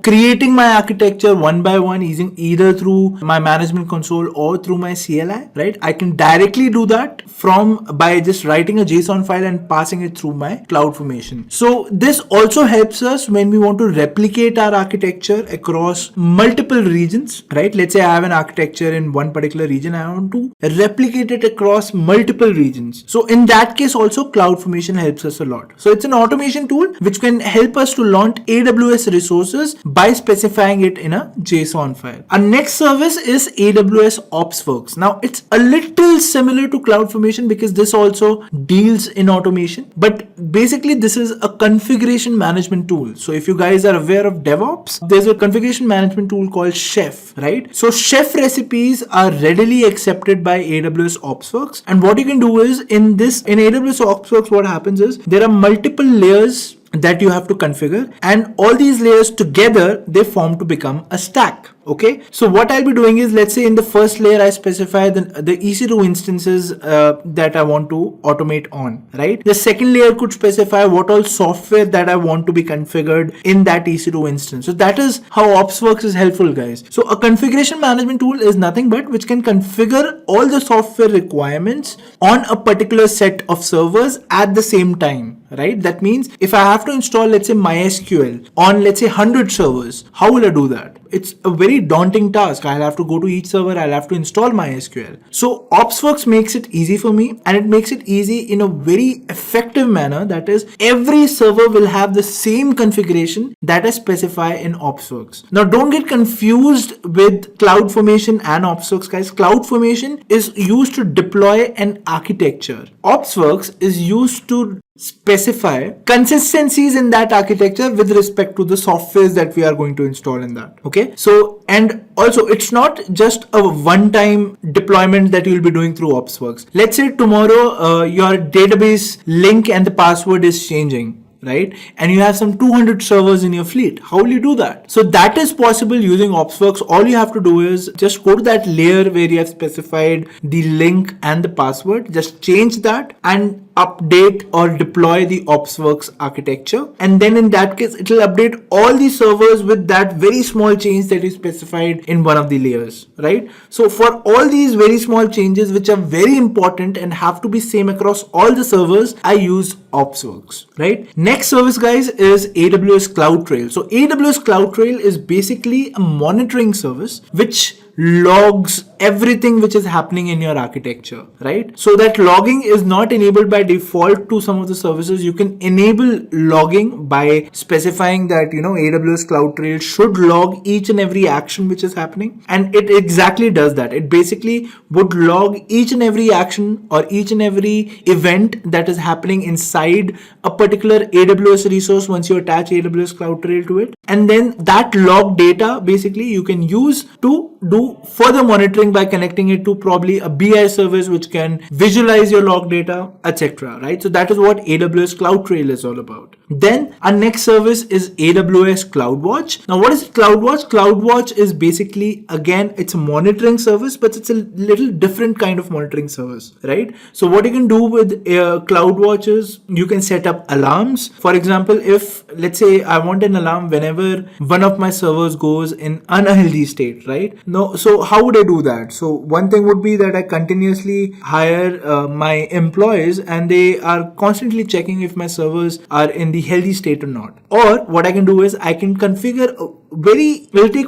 creating my architecture one by one using either through my management console or through my CLI, right? I can directly do that by just writing a JSON file and passing it through my CloudFormation. So this also helps us when we want to replicate our architecture across multiple regions, right? Let's say I have an architecture in one particular region. I want to replicate it across multiple regions. So in that case also, CloudFormation helps us a lot. So it's an automation tool which can help us to launch AWS resources by specifying it in a JSON file. Our next service is AWS OpsWorks. Now it's a little similar to CloudFormation because this also deals in automation, but basically this is a configuration management tool. So if you guys are aware of DevOps, there's a configuration management tool called Chef, right? So Chef recipes are readily accepted by AWS OpsWorks, and what you can do is in AWS OpsWorks, what happens is there are multiple layers that you have to configure, and all these layers together they form to become a stack. Okay, so what I'll be doing is, let's say in the first layer I specify the EC2 instances that I want to automate on, right? The second layer could specify what all software that I want to be configured in that EC2 instance. So that is how OpsWorks is helpful, guys. So a configuration management tool is nothing but which can configure all the software requirements on a particular set of servers at the same time, right? That means if I have to install, let's say MySQL on, let's say 100 servers, how will I do that? It's a very daunting task. I'll have to go to each server, I'll have to install MySQL. So OpsWorks makes it easy for me, and it makes it easy in a very effective manner. That is, every server will have the same configuration that I specify in OpsWorks. Now don't get confused with CloudFormation and OpsWorks, guys. CloudFormation is used to deploy an architecture. OpsWorks is used to specify consistencies in that architecture with respect to the softwares that we are going to install in that. Okay, so and also it's not just a one-time deployment that you'll be doing through OpsWorks. Let's say tomorrow your database link and the password is changing, right? And you have some 200 servers in your fleet. How will you do that? So that is possible using OpsWorks. All you have to do is just go to that layer where you have specified the link and the password, just change that and update or deploy the OpsWorks architecture, and then in that case it will update all the servers with that very small change that is specified in one of the layers, right? So for all these very small changes which are very important and have to be same across all the servers, I use OpsWorks, right? Next service, guys, is AWS CloudTrail. So AWS CloudTrail is basically a monitoring service which logs everything which is happening in your architecture, right? So that logging is not enabled by default to some of the services. You can enable logging by specifying that, AWS CloudTrail should log each and every action which is happening. And it exactly does that. It basically would log each and every action or each and every event that is happening inside a particular AWS resource once you attach AWS CloudTrail to it. And then that log data basically you can use to do further monitoring by connecting it to probably a BI service which can visualize your log data, etc. Right? So that is what AWS CloudTrail is all about. Then our next service is AWS CloudWatch. Now what is CloudWatch? CloudWatch is basically, again, it's a monitoring service, but it's a little different kind of monitoring service, right? So what you can do with CloudWatch is you can set up alarms. For example, if let's say I want an alarm whenever one of my servers goes in unhealthy state, right? No, so how would I do that? So one thing would be that I continuously hire my employees and they are constantly checking if my servers are in the healthy state or not. Or what I can do is I can configure will take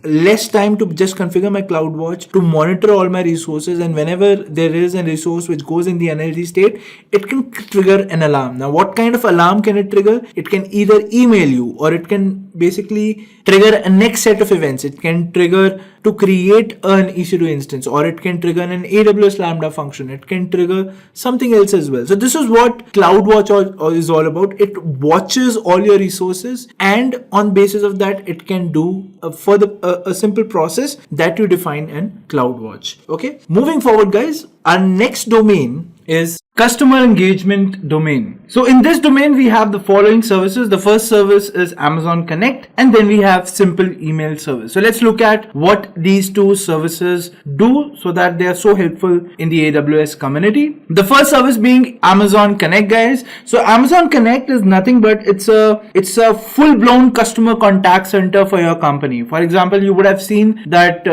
less time to just configure my CloudWatch, to monitor all my resources, and whenever there is a resource which goes in the unhealthy state, it can trigger an alarm. Now, what kind of alarm can it trigger? It can either email you, or it can basically trigger a next set of events. It can trigger to create an EC2 instance, or it can trigger an AWS Lambda function. It can trigger something else as well. So this is what CloudWatch is all about. It watches all your resources, and on basis of that, it can do a simple process that you define in CloudWatch. Okay, moving forward, guys, our next domain is customer engagement domain. So in this domain, we have the following services. The first service is Amazon Connect, and then we have simple email service. So let's look at what these two services do so that they are so helpful in the AWS community. The first service being Amazon Connect, guys. So Amazon Connect is nothing but it's a full-blown customer contact center for your company. For example, you would have seen that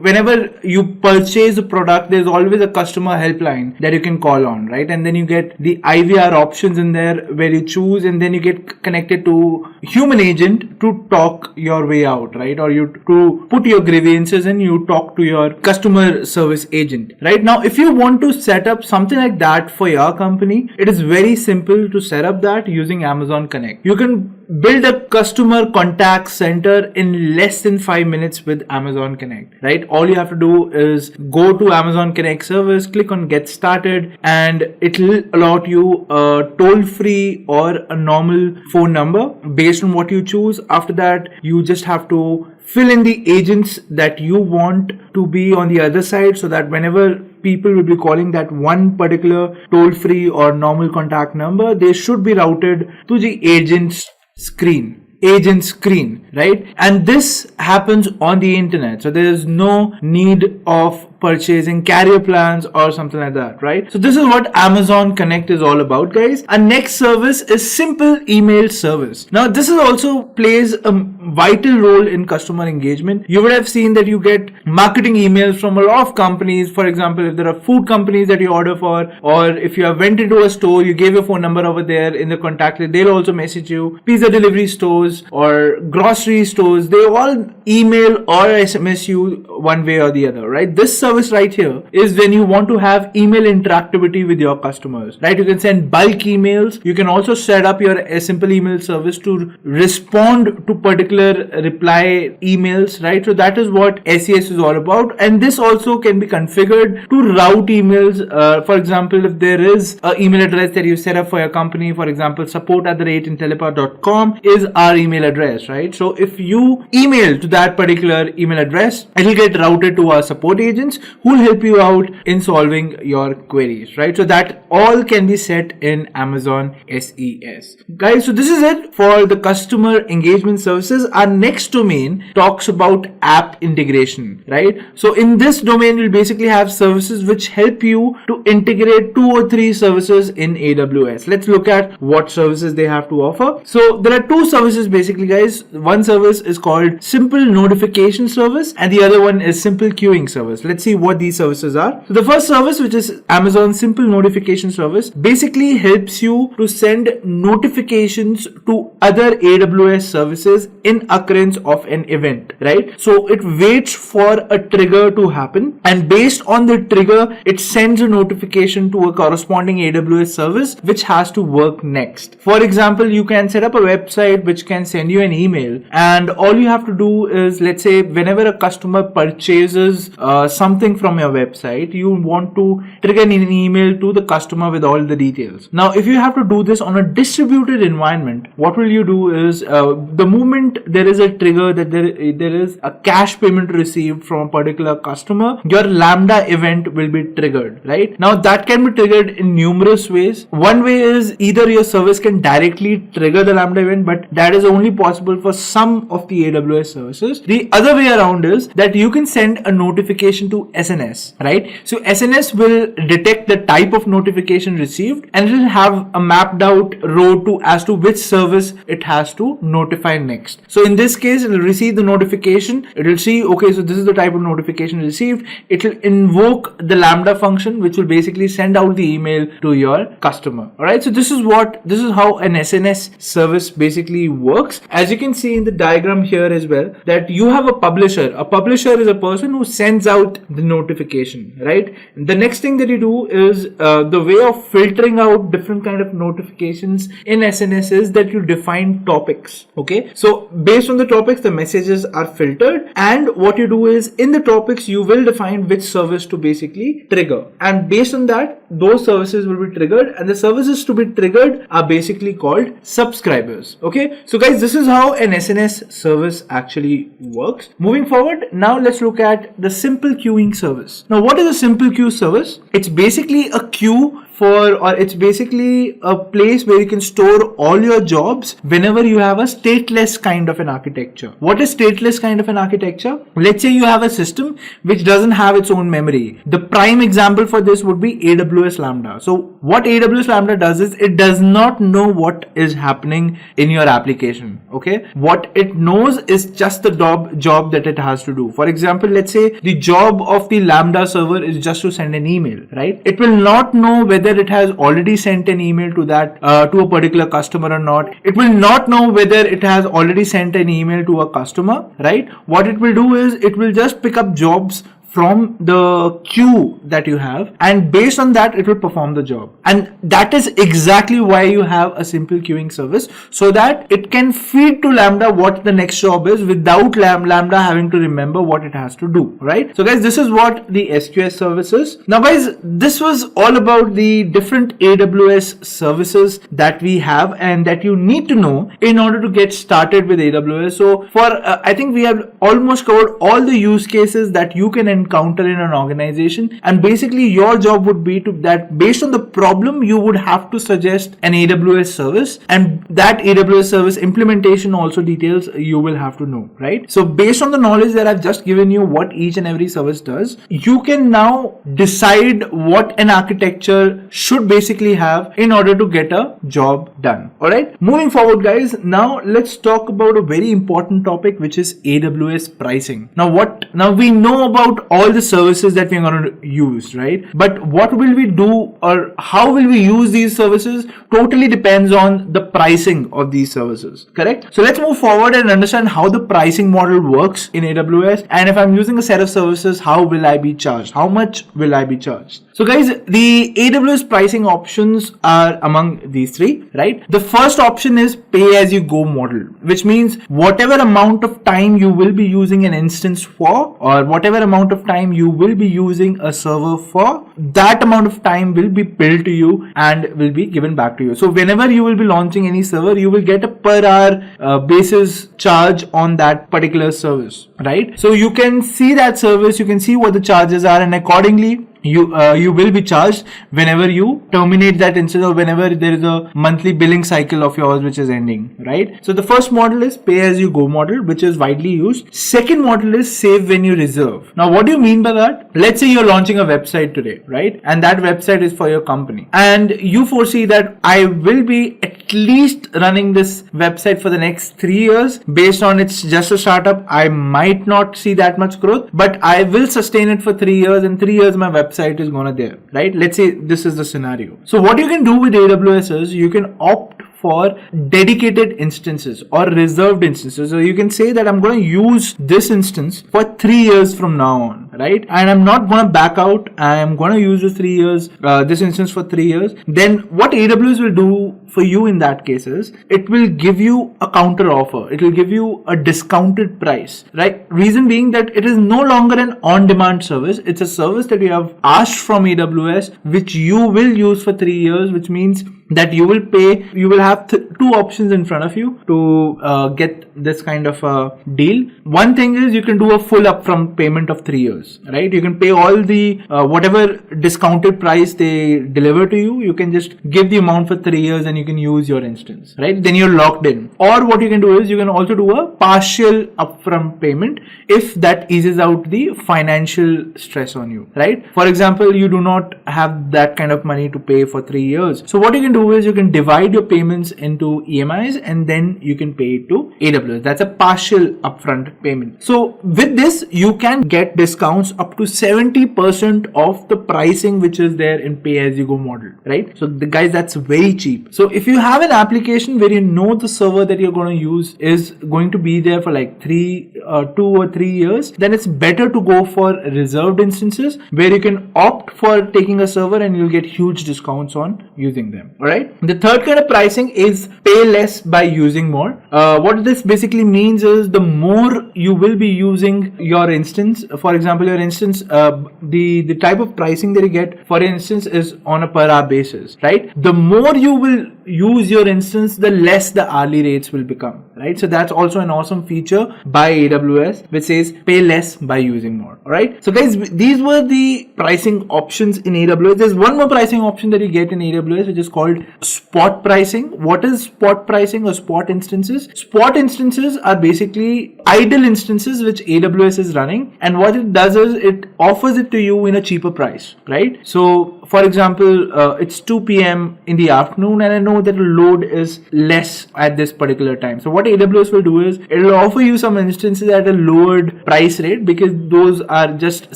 whenever you purchase a product, there's always a customer helpline that you can call on, right? And then you get the IVR options in there where you choose, and then you get connected to human agent to talk your way out, right? Or you to put your grievances and you talk to your customer service agent, right? Now, if you want to set up something like that for your company, it is very simple to set up that using Amazon Connect. You can build a customer contact center in less than 5 minutes with Amazon Connect, right? All you have to do is go to Amazon Connect service, click on get started, and it will allot you a toll-free or a normal phone number based on what you choose. After that, you just have to fill in the agents that you want to be on the other side, so that whenever people will be calling that one particular toll-free or normal contact number, they should be routed to the agent screen, right? And this happens on the internet, so there is no need of purchasing carrier plans or something like that, right? So this is what Amazon Connect is all about, guys. Our next service is simple email service. Now, this is also plays a vital role in customer engagement. You would have seen that you get marketing emails from a lot of companies. For example, if there are food companies that you order for, or if you have went into a store, you gave your phone number over there in the contact list, they'll also message you. Pizza delivery stores or grocery stores, they all email or SMS you one way or the other, right? This service right here is when you want to have email interactivity with your customers, right? You can send bulk emails. You can also set up your simple email service to respond to particular reply emails, right? So that is what SES is all about. And this also can be configured to route emails. For example, if there is an email address that you set up for your company, for example, support@intellipaat.com is our email address, right? So if you email to that particular email address, it will get routed to our support agents who will help you out in solving your queries, right? So that all can be set in Amazon SES. Guys, so this is it for the customer engagement services. Our next domain talks about app integration, right? So in this domain, we'll basically have services which help you to integrate 2 or 3 services in AWS. Let's look at what services they have to offer. So there are 2 services basically, guys. One service is called Simple Notification Service, and the other one is Simple Queuing Service. Let's see what these services are. So the first service, which is Amazon Simple Notification Service, basically helps you to send notifications to other AWS services in occurrence of an event, right? So it waits for a trigger to happen, and based on the trigger, it sends a notification to a corresponding AWS service which has to work next. For example, you can set up a website which can send you an email, and all you have to do is, let's say, whenever a customer purchases something from your website, you want to trigger an email to the customer with all the details. Now, if you have to do this on a distributed environment, what will you do is the moment there is a trigger that there is a cash payment received from a particular customer, your Lambda event will be triggered, right? Now, that can be triggered in numerous ways. One way is either your service can directly trigger the Lambda event, but that is only possible for some of the AWS services. The other way around is that you can send a notification to SNS, right? So SNS will detect the type of notification received, and it will have a mapped out row as to which service it has to notify next. So in this case, it will receive the notification. It will see, okay, so this is the type of notification received. It will invoke the Lambda function, which will basically send out the email to your customer. All right. So this is how an SNS service basically works. As you can see in the diagram here as well, that you have a publisher. A publisher is a person who sends out the notification, right? The next thing that you do is the way of filtering out different kind of notifications in SNS is that you define topics. Okay. So based on the topics, the messages are filtered, and what you do is in the topics, you will define which service to basically trigger. And based on that, those services will be triggered, and the services to be triggered are basically called subscribers. Okay. So guys, this is how an SNS service actually works. Moving forward, now let's look at the simple queuing service. Now, what is a simple queue service? It's basically a queue it's basically a place where you can store all your jobs whenever you have a stateless kind of an architecture. What is stateless kind of an architecture? Let's say you have a system which doesn't have its own memory. The prime example for this would be AWS Lambda. So what AWS Lambda does is it does not know what is happening in your application. Okay. What it knows is just the job that it has to do. For example, let's say the job of the Lambda server is just to send an email, right? It will not know whether it has already sent an email to that to a particular customer or not. It will not know whether it has already sent an email to a customer, right? What it will do is it will just pick up jobs from the queue that you have, and based on that it will perform the job. And that is exactly why you have a simple queuing service, so that it can feed to Lambda what the next job is without Lambda having to remember what it has to do, right? So guys, this is what the SQS service is. Now guys, this was all about the different AWS services that we have and that you need to know in order to get started with AWS. So I think we have almost covered all the use cases that you can encounter in an organization, and basically your job would be to that based on the problem you would have to suggest an AWS service, and that AWS service implementation also details you will have to know, right? So based on the knowledge that I've just given you what each and every service does, you can now decide what an architecture should basically have in order to get a job done. All right, moving forward guys, now let's talk about a very important topic, which is AWS pricing. Now we know about all the services that we're going to use, right? But what will we do or how will we use these services totally depends on the pricing of these services, correct? So let's move forward and understand how the pricing model works in AWS, and if I'm using a set of services, how will I be charged? How much will I be charged? So guys, the AWS pricing options are among these three, right? The first option is pay as you go model, which means whatever amount of time you will be using an instance for, or whatever amount of time you will be using a server for, that amount of time will be billed to you and will be given back to you. So whenever you will be launching any server, you will get a per hour basis charge on that particular service, right? So you can see that service, you can see what the charges are, and accordingly you will be charged whenever you terminate that instance or whenever there is a monthly billing cycle of yours which is ending, right? So the first model is pay as you go model, which is widely used. Second model is save when you reserve. Now what do you mean by that? Let's say you're launching a website today, right? And that website is for your company, and you foresee that I will be at least running this website for the next 3 years. Based on it's just a startup, I might not see that much growth, but I will sustain it for 3 years. In 3 years my website is gonna there, right? Let's say this is the scenario. So what you can do with AWS is you can opt for dedicated instances or reserved instances. So you can say that I'm going to use this instance for 3 years from now on, right? And I'm not going to back out. I am going to use this instance for 3 years. Then what AWS will do for you in that case is it will give you a counter offer. It will give you a discounted price, right? Reason being that it is no longer an on-demand service. It's a service that you have asked from AWS, which you will use for 3 years, which means that you will have two options in front of you to get this kind of a deal. One thing is you can do a full upfront payment of 3 years, right? You can pay all the whatever discounted price they deliver to you. You can just give the amount for 3 years and you you can use your instance, right? Then you're locked in. Or what you can do is you can also do a partial upfront payment if that eases out the financial stress on you, right? For example, you do not have that kind of money to pay for 3 years. So what you can do is you can divide your payments into EMIs and then you can pay it to AWS. That's a partial upfront payment. So with this, you can get discounts up to 70% of the pricing which is there in pay-as-you-go model, right? So the guys, that's very cheap. So if you have an application where you know the server that you're going to use is going to be there for like 2 or 3 years, then it's better to go for reserved instances where you can opt for taking a server and you'll get huge discounts on using them. All right. The third kind of pricing is pay less by using more. What this basically means is the more you will be using your instance, for example, your instance, the type of pricing that you get for instance is on a per hour basis, right? The more you will use your instance, the less the hourly rates will become, right? So that's also an awesome feature by AWS which says pay less by using more. All right. So guys, these were the pricing options in AWS. There's one more pricing option that you get in AWS which is called spot pricing. What is spot pricing or spot instances? Spot instances are basically idle instances which AWS is running, and what it does is it offers it to you in a cheaper price, right? So for example, it's 2 p.m. in the afternoon and I know that the load is less at this particular time. So what AWS will do is it will offer you some instances at a lowered price rate because those are just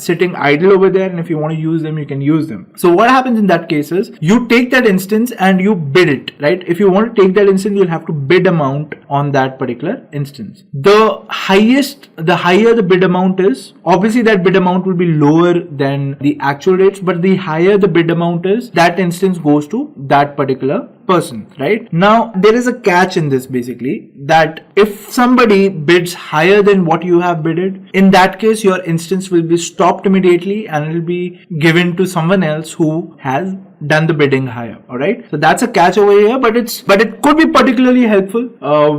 sitting idle over there, and if you want to use them, you can use them. So what happens in that case is you take that instance and you bid it, right? If you want to take that instance, you'll have to bid amount on that particular instance. The higher the bid amount is, obviously that bid amount will be lower than the actual rates, but the higher the bid amount is, that instance goes to that particular person, right? Now there is a catch in this basically, that if somebody bids higher than what you have bidded, in that case your instance will be stopped immediately and it will be given to someone else who has done the bidding higher. All right. So that's a catch over here, but it could be particularly helpful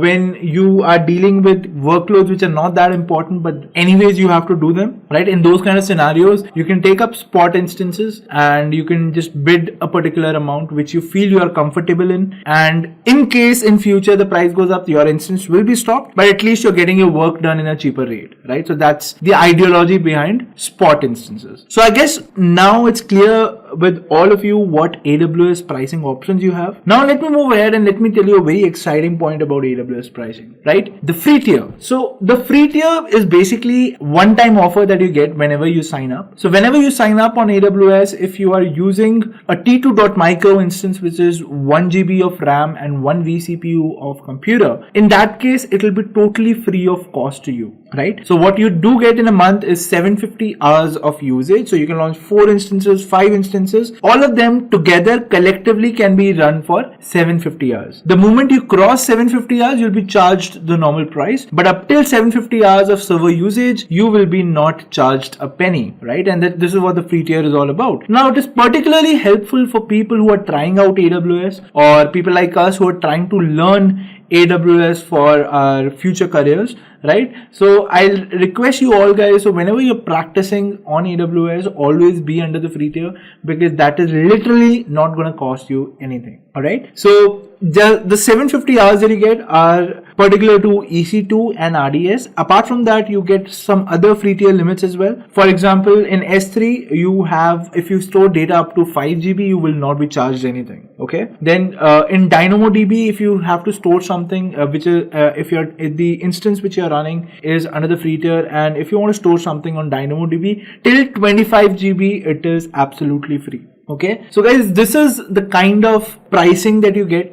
when you are dealing with workloads which are not that important, but anyways you have to do them, right? In those kind of scenarios, you can take up spot instances and you can just bid a particular amount which you feel you are comfortable in, and in case in future the price goes up, your instance will be stopped, but at least you're getting your work done in a cheaper rate, right? So that's the ideology behind spot instances. So I guess now it's clear with all of you what AWS pricing options you have. Now let me move ahead and let me tell you a very exciting point about AWS pricing, right? The free tier. So the free tier is basically one-time offer that you get whenever you sign up. So whenever you sign up on AWS, if you are using a T2.micro instance, which is 1 GB of RAM and 1 vCPU of computer, in that case, it will be totally free of cost to you, right? So what you do get in a month is 750 hours of usage. So you can launch 4 instances, 5 instances. All of them together collectively can be run for 750 hours. The moment you cross 750 hours, you'll be charged the normal price. But up till 750 hours of server usage, you will be not charged a penny, right? And this is what the free tier is all about. Now, it is particularly helpful for people who are trying out AWS or people like us who are trying to learn AWS for our future careers, right? So I'll request you all guys, so whenever you're practicing on AWS, always be under the free tier, because that is literally not going to cost you anything. All right. So the 750 hours that you get are particular to EC2 and RDS. Apart from that, you get some other free tier limits as well. For example, in S3, you have, if you store data up to 5 GB, you will not be charged anything. Okay. Then in DynamoDB, if you have to store something, which is if the instance which you're running is under the free tier, and if you want to store something on DynamoDB till 25 GB, it is absolutely free. Okay, so guys, this is the kind of pricing that you get.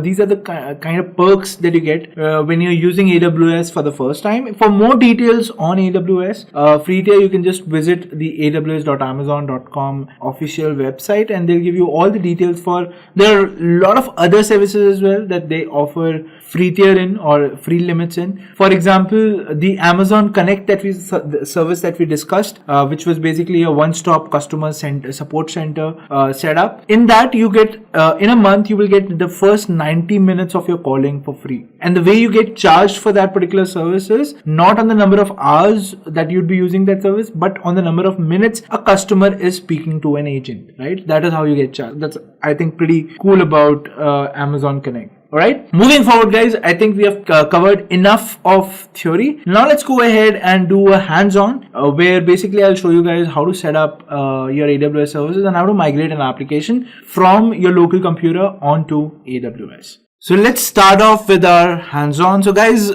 These are the kind of perks that you get when you're using AWS for the first time. For more details on AWS free tier, you can just visit the aws.amazon.com official website, and they'll give you all the details for. There are a lot of other services as well that they offer free tier in or free limits in. For example, the Amazon Connect the service that we discussed, which was basically a one-stop customer support center set up. In that you get in a month you will get the first 90 minutes of your calling for free. And the way you get charged for that particular service is not on the number of hours that you'd be using that service, but on the number of minutes a customer is speaking to an agent, right? That is how you get charged. That's, I think, pretty cool about Amazon Connect. Alright, moving forward guys, I think we have covered enough of theory. Now let's go ahead and do a hands-on where basically I'll show you guys how to set up your AWS services and how to migrate an application from your local computer onto AWS. So let's start off with our hands-on. So guys,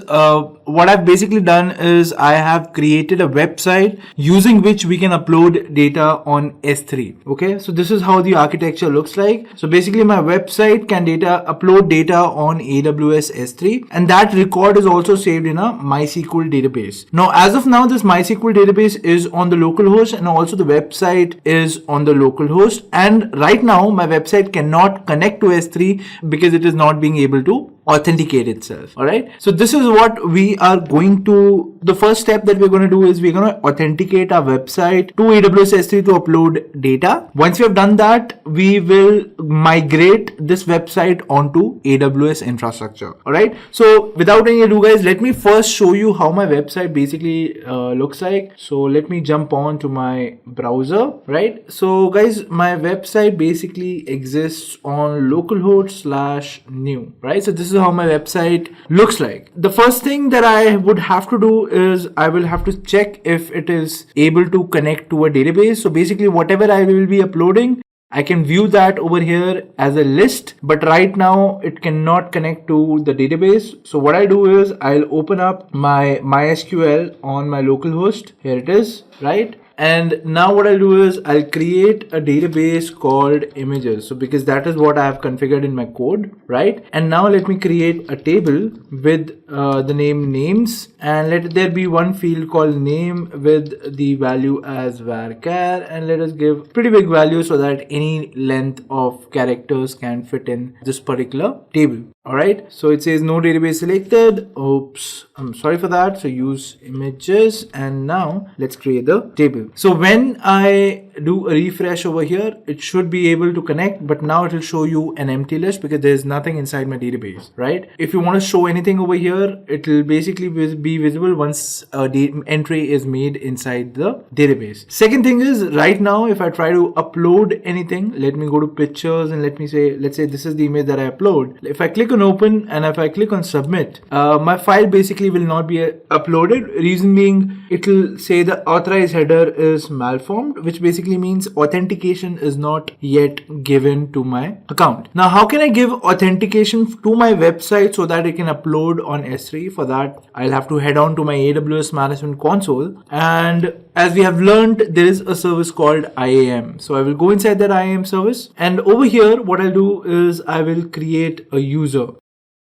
what I've basically done is I have created a website using which we can upload data on S3. Okay, so this is how the architecture looks like. So basically my website can upload data on AWS S3, and that record is also saved in a MySQL database. Now, as of now, this MySQL database is on the local host, and also the website is on the local host. And right now my website cannot connect to S3 because it is not being able to authenticate itself. All right, so this is what we are going to, the first step that we're going to do is we're going to authenticate our website to AWS S3 to upload data. Once we have done that, we will migrate this website onto AWS infrastructure. All right, so without any ado guys, let me first show you how my website basically looks like. So let me jump on to my browser. Right, so guys, my website basically exists on localhost/new. Right, so this is how my website looks like. The first thing that I would have to do is I will have to check if it is able to connect to a database. So basically whatever I will be uploading, I can view that over here as a list, but right now it cannot connect to the database. So what I do is I'll open up my MySQL on my local host. Here it is, right? And now what I'll do is I'll create a database called images. So because that is what I have configured in my code, right? And now let me create a table with the name names, and let there be one field called name with the value as varchar, and let us give pretty big value so that any length of characters can fit in this particular table. All right, so it says no database selected. Oops, I'm sorry for that. So use images, and now let's create the table. So when I do a refresh over here, it should be able to connect, but now it will show you an empty list because there is nothing inside my database, right? If you want to show anything over here, it will basically be visible once a entry is made inside the database. Second thing is, right now if I try to upload anything, let me go to pictures and let's say this is the image that I upload. If I click on open and if I click on submit, my file basically will not be uploaded. Reason being, it will say the authorized header is malformed, which basically means authentication is not yet given to my account. Now, how can I give authentication to my website so that it can upload on S3? For that, I'll have to head on to my AWS Management Console, and as we have learned, there is a service called IAM. So I will go inside that IAM service, and over here what I'll do is I will create a user.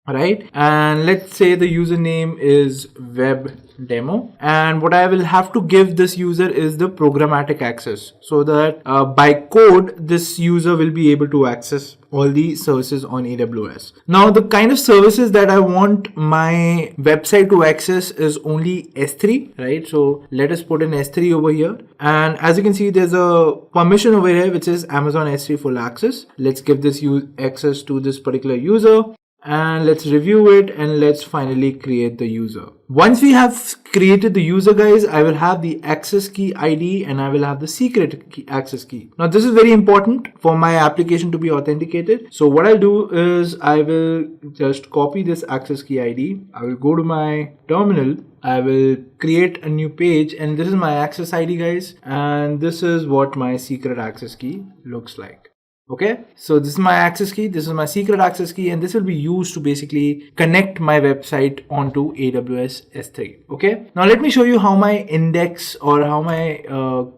Right, and let's say the username is web demo, and what I will have to give this user is the programmatic access, so that by code this user will be able to access all the services on AWS. Now the kind of services that I want my website to access is only S3, right? So let us put an S3 over here, and as you can see there's a permission over here which is Amazon S3 full access. Let's give this access to this particular user, and let's review it, and let's finally create the user. Once we have created the user guys, I will have the access key ID and I will have the secret key, access key. Now this is very important for my application to be authenticated. So what I'll do is I will just copy this access key ID. I will go to my terminal. I will create a new page, and this is my access ID guys, and this is what my secret access key looks like. Okay, so this is my access key, this is my secret access key, and this will be used to basically connect my website onto AWS S3. Okay, now let me show you how my index or how my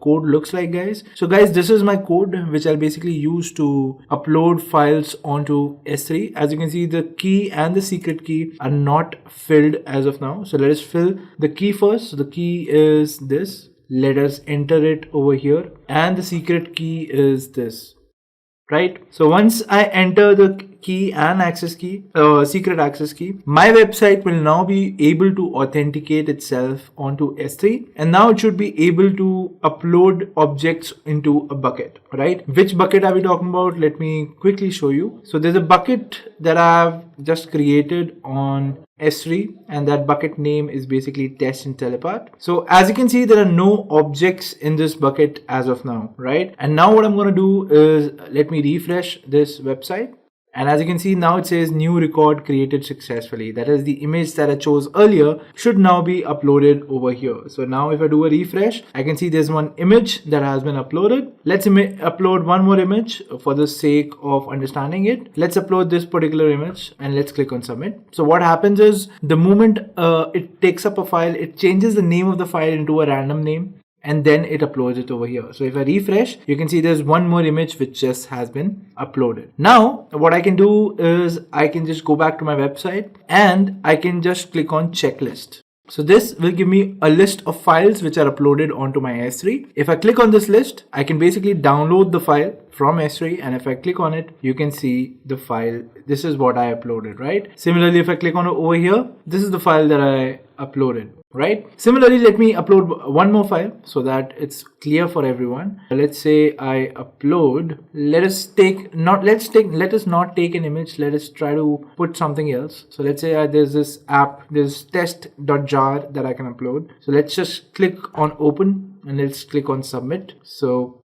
code looks like guys. So guys, this is my code which I'll basically use to upload files onto S3. As you can see, the key and the secret key are not filled as of now. So let us fill the key first. So the key is this. Let us enter it over here, and the secret key is this. Right, so once I enter the key and secret access key, my website will now be able to authenticate itself onto S3, and now it should be able to upload objects into a bucket, right? Which bucket are we talking about? Let me quickly show you. So there's a bucket that I've just created on S3, and that bucket name is basically test Intellipaat. So as you can see, there are no objects in this bucket as of now, right? And now what I'm going to do is let me refresh this website. And as you can see, now it says new record created successfully. That is, the image that I chose earlier should now be uploaded over here. So now if I do a refresh, I can see there's one image that has been uploaded. Let's upload one more image for the sake of understanding it. Let's upload this particular image and let's click on submit. So what happens is the moment it takes up a file, it changes the name of the file into a random name, and then it uploads it over here. So if I refresh, you can see there's one more image which just has been uploaded. Now, what I can do is I can just go back to my website and I can just click on checklist. So this will give me a list of files which are uploaded onto my S3. If I click on this list, I can basically download the file from S3, and if I click on it, you can see the file. This is what I uploaded, right? Similarly, if I click on it over here, this is the file that I uploaded, right? Similarly, let me upload one more file so that it's clear for everyone. Let's say I upload, let us not take an image. Let us try to put something else. So let's say there's this app, this test.jar that I can upload. So let's just click on open and let's click on submit. So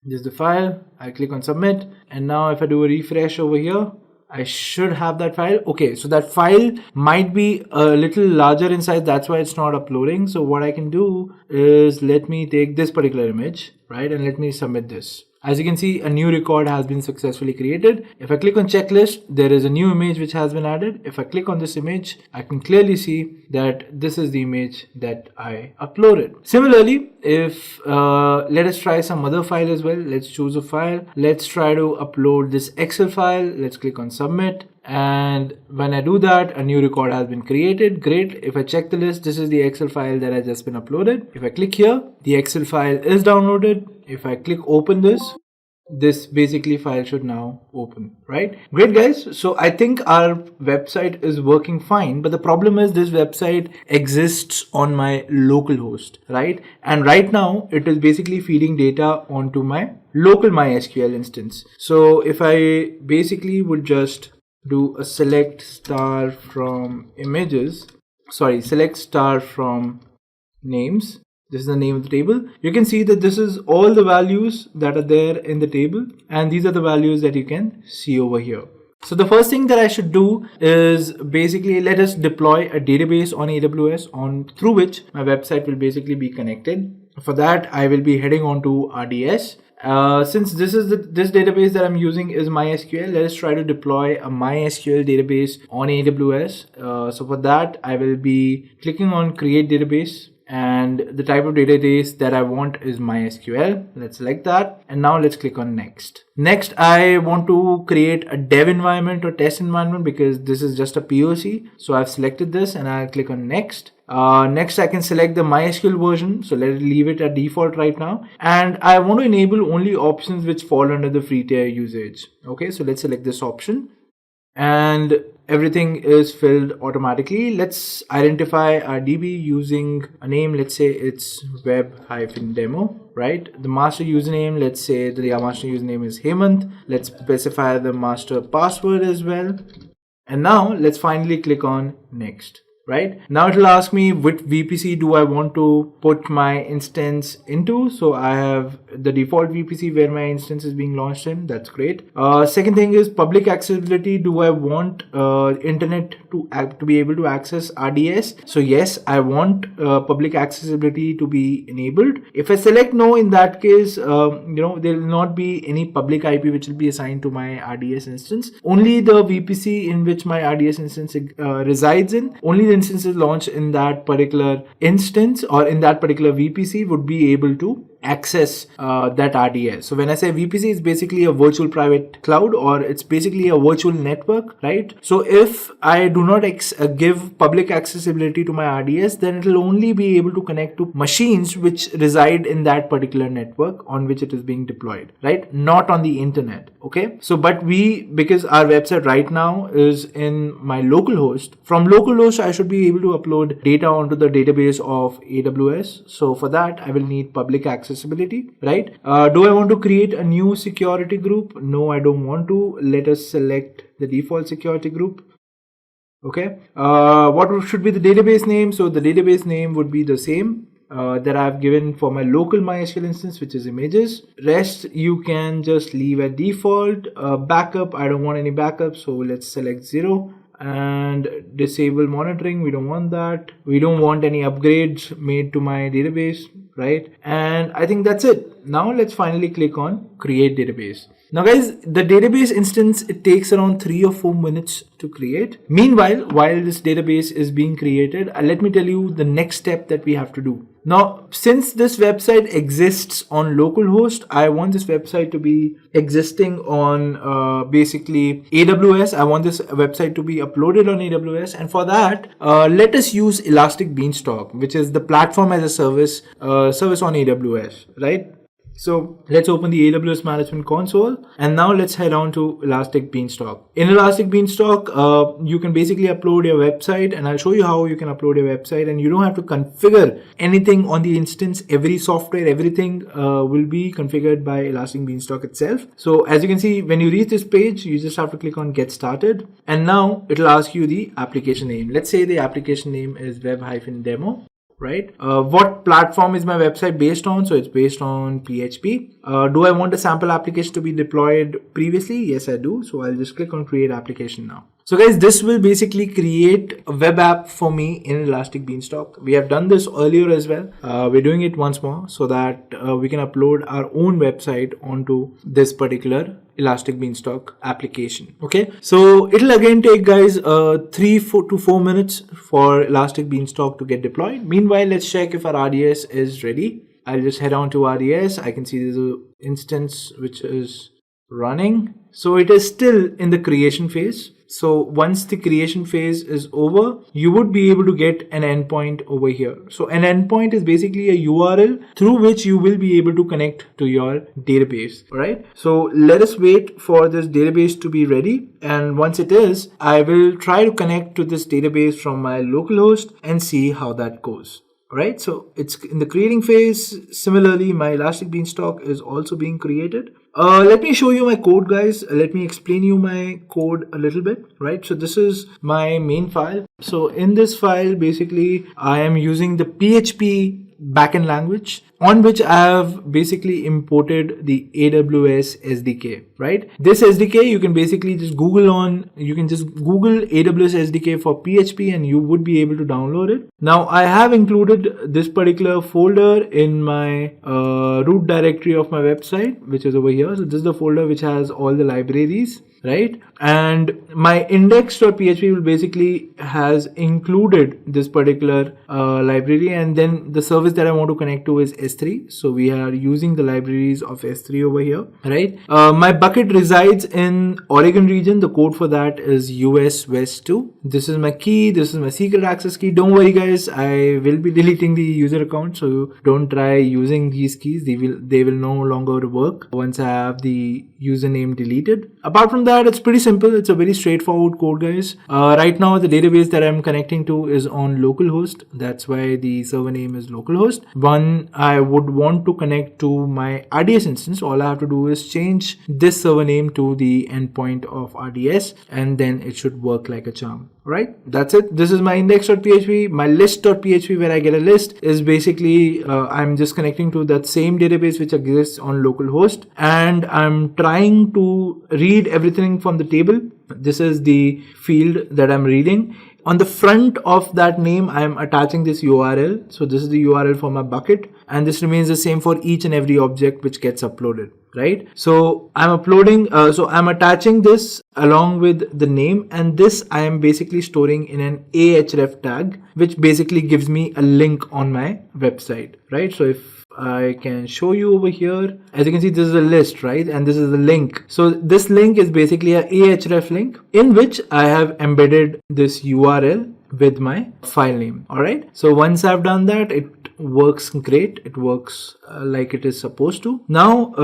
this is the file. I click on submit, and now if I do a refresh over here, I should have that file. Okay, so that file might be a little larger in size, that's why it's not uploading. So what I can do is let me take this particular image, right, and let me submit this. As you can see, a new record has been successfully created. If I click on checklist, there is a new image which has been added. If I click on this image, I can clearly see that this is the image that I uploaded. Similarly, if let us try some other file as well. Let's choose a file. Let's try to upload this Excel file. Let's click on submit. And when I do that, a new record has been created. Great. If I check the list, this is the Excel file that has just been uploaded. If I click here, the Excel file is downloaded. If I click open this basically file should now open, right? Great, guys. So I think our website is working fine, but the problem is this website exists on my local host, right? And right now it is basically feeding data onto my local MySQL instance. So if I basically would just do a select star from names. This is the name of the table. You can see that this is all the values that are there in the table, and these are the values that you can see over here. So the first thing that I should do is basically let us deploy a database on AWS through which my website will basically be connected. For that, I will be heading on to RDS. Since this database that I'm using is MySQL, let us try to deploy a MySQL database on AWS. So for that, I will be clicking on create database, and the type of database that I want is MySQL. Let's select that, and now let's click on next. Next, I want to create a dev environment or test environment because this is just a POC. So I've selected this and I'll click on next. Next, I can select the MySQL version. So let it leave it at default right now. And I want to enable only options which fall under the free tier usage. Okay, so let's select this option. And everything is filled automatically. Let's identify our DB using a name. Let's say it's web-demo, right? The master username, let's say the master username is Hemant. Let's specify the master password as well. And now let's finally click on next. Right now it will ask me which VPC do I want to put my instance into. So I have the default VPC where my instance is being launched in. That's great. Second thing is public accessibility. Do I want internet to be able to access RDS? So yes, I want public accessibility to be enabled. If I select no, in that case, there will not be any public IP which will be assigned to my RDS instance. Only the VPC in which my RDS instance resides in, only the instances launched in that particular instance or in that particular VPC would be able to access that RDS. So when I say VPC, it's basically a virtual private cloud, or it's basically a virtual network, right? So if I do not give public accessibility to my RDS, then it will only be able to connect to machines which reside in that particular network on which it is being deployed, right? Not on the internet. Okay. So, but because our website right now is in my local host, from local host, I should be able to upload data onto the database of AWS. So for that, I will need public accessibility, right? Do I want to create a new security group? No, I don't want to. Let us select the default security group. Okay. What should be the database name? So the database name would be the same that I've given for my local MySQL instance, which is images. Rest you can just leave at default. Backup, I don't want any backup, so let's select 0. And disable monitoring, we don't want that. We don't want any upgrades made to my database, right? And I think that's it. Now let's finally click on create database. Now guys, the database instance, it takes around 3 or 4 minutes to create. Meanwhile, while this database is being created, let me tell you the next step that we have to do. Now, since this website exists on localhost, I want this website to be existing on basically AWS. I want this website to be uploaded on AWS. And for that, let us use Elastic Beanstalk, which is the platform as a service on AWS, right? So let's open the AWS Management Console, and now let's head on to Elastic Beanstalk. In Elastic Beanstalk, you can basically upload your website, and I'll show you how you can upload your website, and you don't have to configure anything on the instance. Every software, everything will be configured by Elastic Beanstalk itself. So as you can see, when you reach this page, you just have to click on Get Started, and now it'll ask you the application name. Let's say the application name is web-demo. Right? What platform is my website based on? So it's based on PHP. Do I want a sample application to be deployed previously? Yes, I do. So I'll just click on create application now. So guys, this will basically create a web app for me in Elastic Beanstalk. We have done this earlier as well. We're doing it once more so that we can upload our own website onto this particular Elastic Beanstalk application. Okay, so it'll again take guys 3 to 4 minutes for Elastic Beanstalk to get deployed. Meanwhile, let's check if our RDS is ready. I'll just head on to RDS. I can see there's an instance which is running. So it is still in the creation phase. So once the creation phase is over, you would be able to get an endpoint over here. So an endpoint is basically a URL through which you will be able to connect to your database. All right. So let us wait for this database to be ready. And once it is, I will try to connect to this database from my localhost and see how that goes. Alright, so it's in the creating phase. Similarly, my Elastic Beanstalk is also being created. Let me show you my code, guys. Let me explain you my code a little bit, right? So this is my main file. So in this file, basically, I am using the PHP backend language on which I have basically imported the AWS SDK, right? This SDK, you can basically just Google AWS SDK for PHP and you would be able to download it. Now I have included this particular folder in my root directory of my website, which is over here. So this is the folder which has all the libraries, right? And my index.php will basically has included this particular library, and then the service that I want to connect to is S3. So we are using the libraries of S3 over here, right? My bucket resides in Oregon region. The code for that is US West 2. This is my key. This is my secret access key. Don't worry guys, I will be deleting the user account, so don't try using these keys. They will no longer work once I have the username deleted. Apart from that, it's pretty simple. It's a very straightforward code, guys. Right now the database that I'm connecting to is on localhost. That's why the server name is localhost. When I would want to connect to my RDS instance, all I have to do is change this server name to the endpoint of RDS, and then it should work like a charm. Right, that's it. This is my index.php. My list.php, where I get a list, is basically I'm just connecting to that same database which exists on localhost, and I'm trying to read everything from the table. This is the field that I'm reading. On the front of that name, I'm attaching this URL. So this is the URL for my bucket, and this remains the same for each and every object which gets uploaded, right? So I'm uploading, I'm attaching this along with the name, and this I am basically storing in an ahref tag, which basically gives me a link on my website, right? So if I can show you over here. As you can see, this is a list, right? And this is the link. So this link is basically a ahref link in which I have embedded this URL with my file name. All right. So once I've done that, it works great. It works like it is supposed to. Now,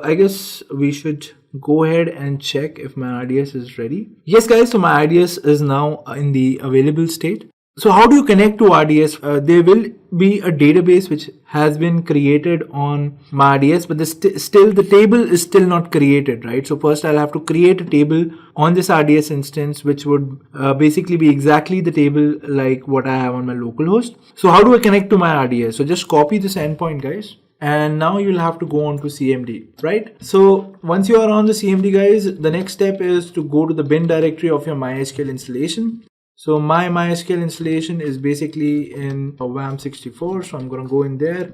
I guess we should go ahead and check if my RDS is ready. Yes, guys. So my RDS is now in the available state. So how do you connect to RDS? There will be a database which has been created on my RDS, but still the table is still not created, right? So first I'll have to create a table on this RDS instance, which would basically be exactly the table like what I have on my local host. So how do I connect to my RDS? So just copy this endpoint, guys. And now you'll have to go on to CMD, right? So once you are on the CMD, guys, the next step is to go to the bin directory of your MySQL installation. So my MySQL installation is basically in WAM64. So I'm going to go in there,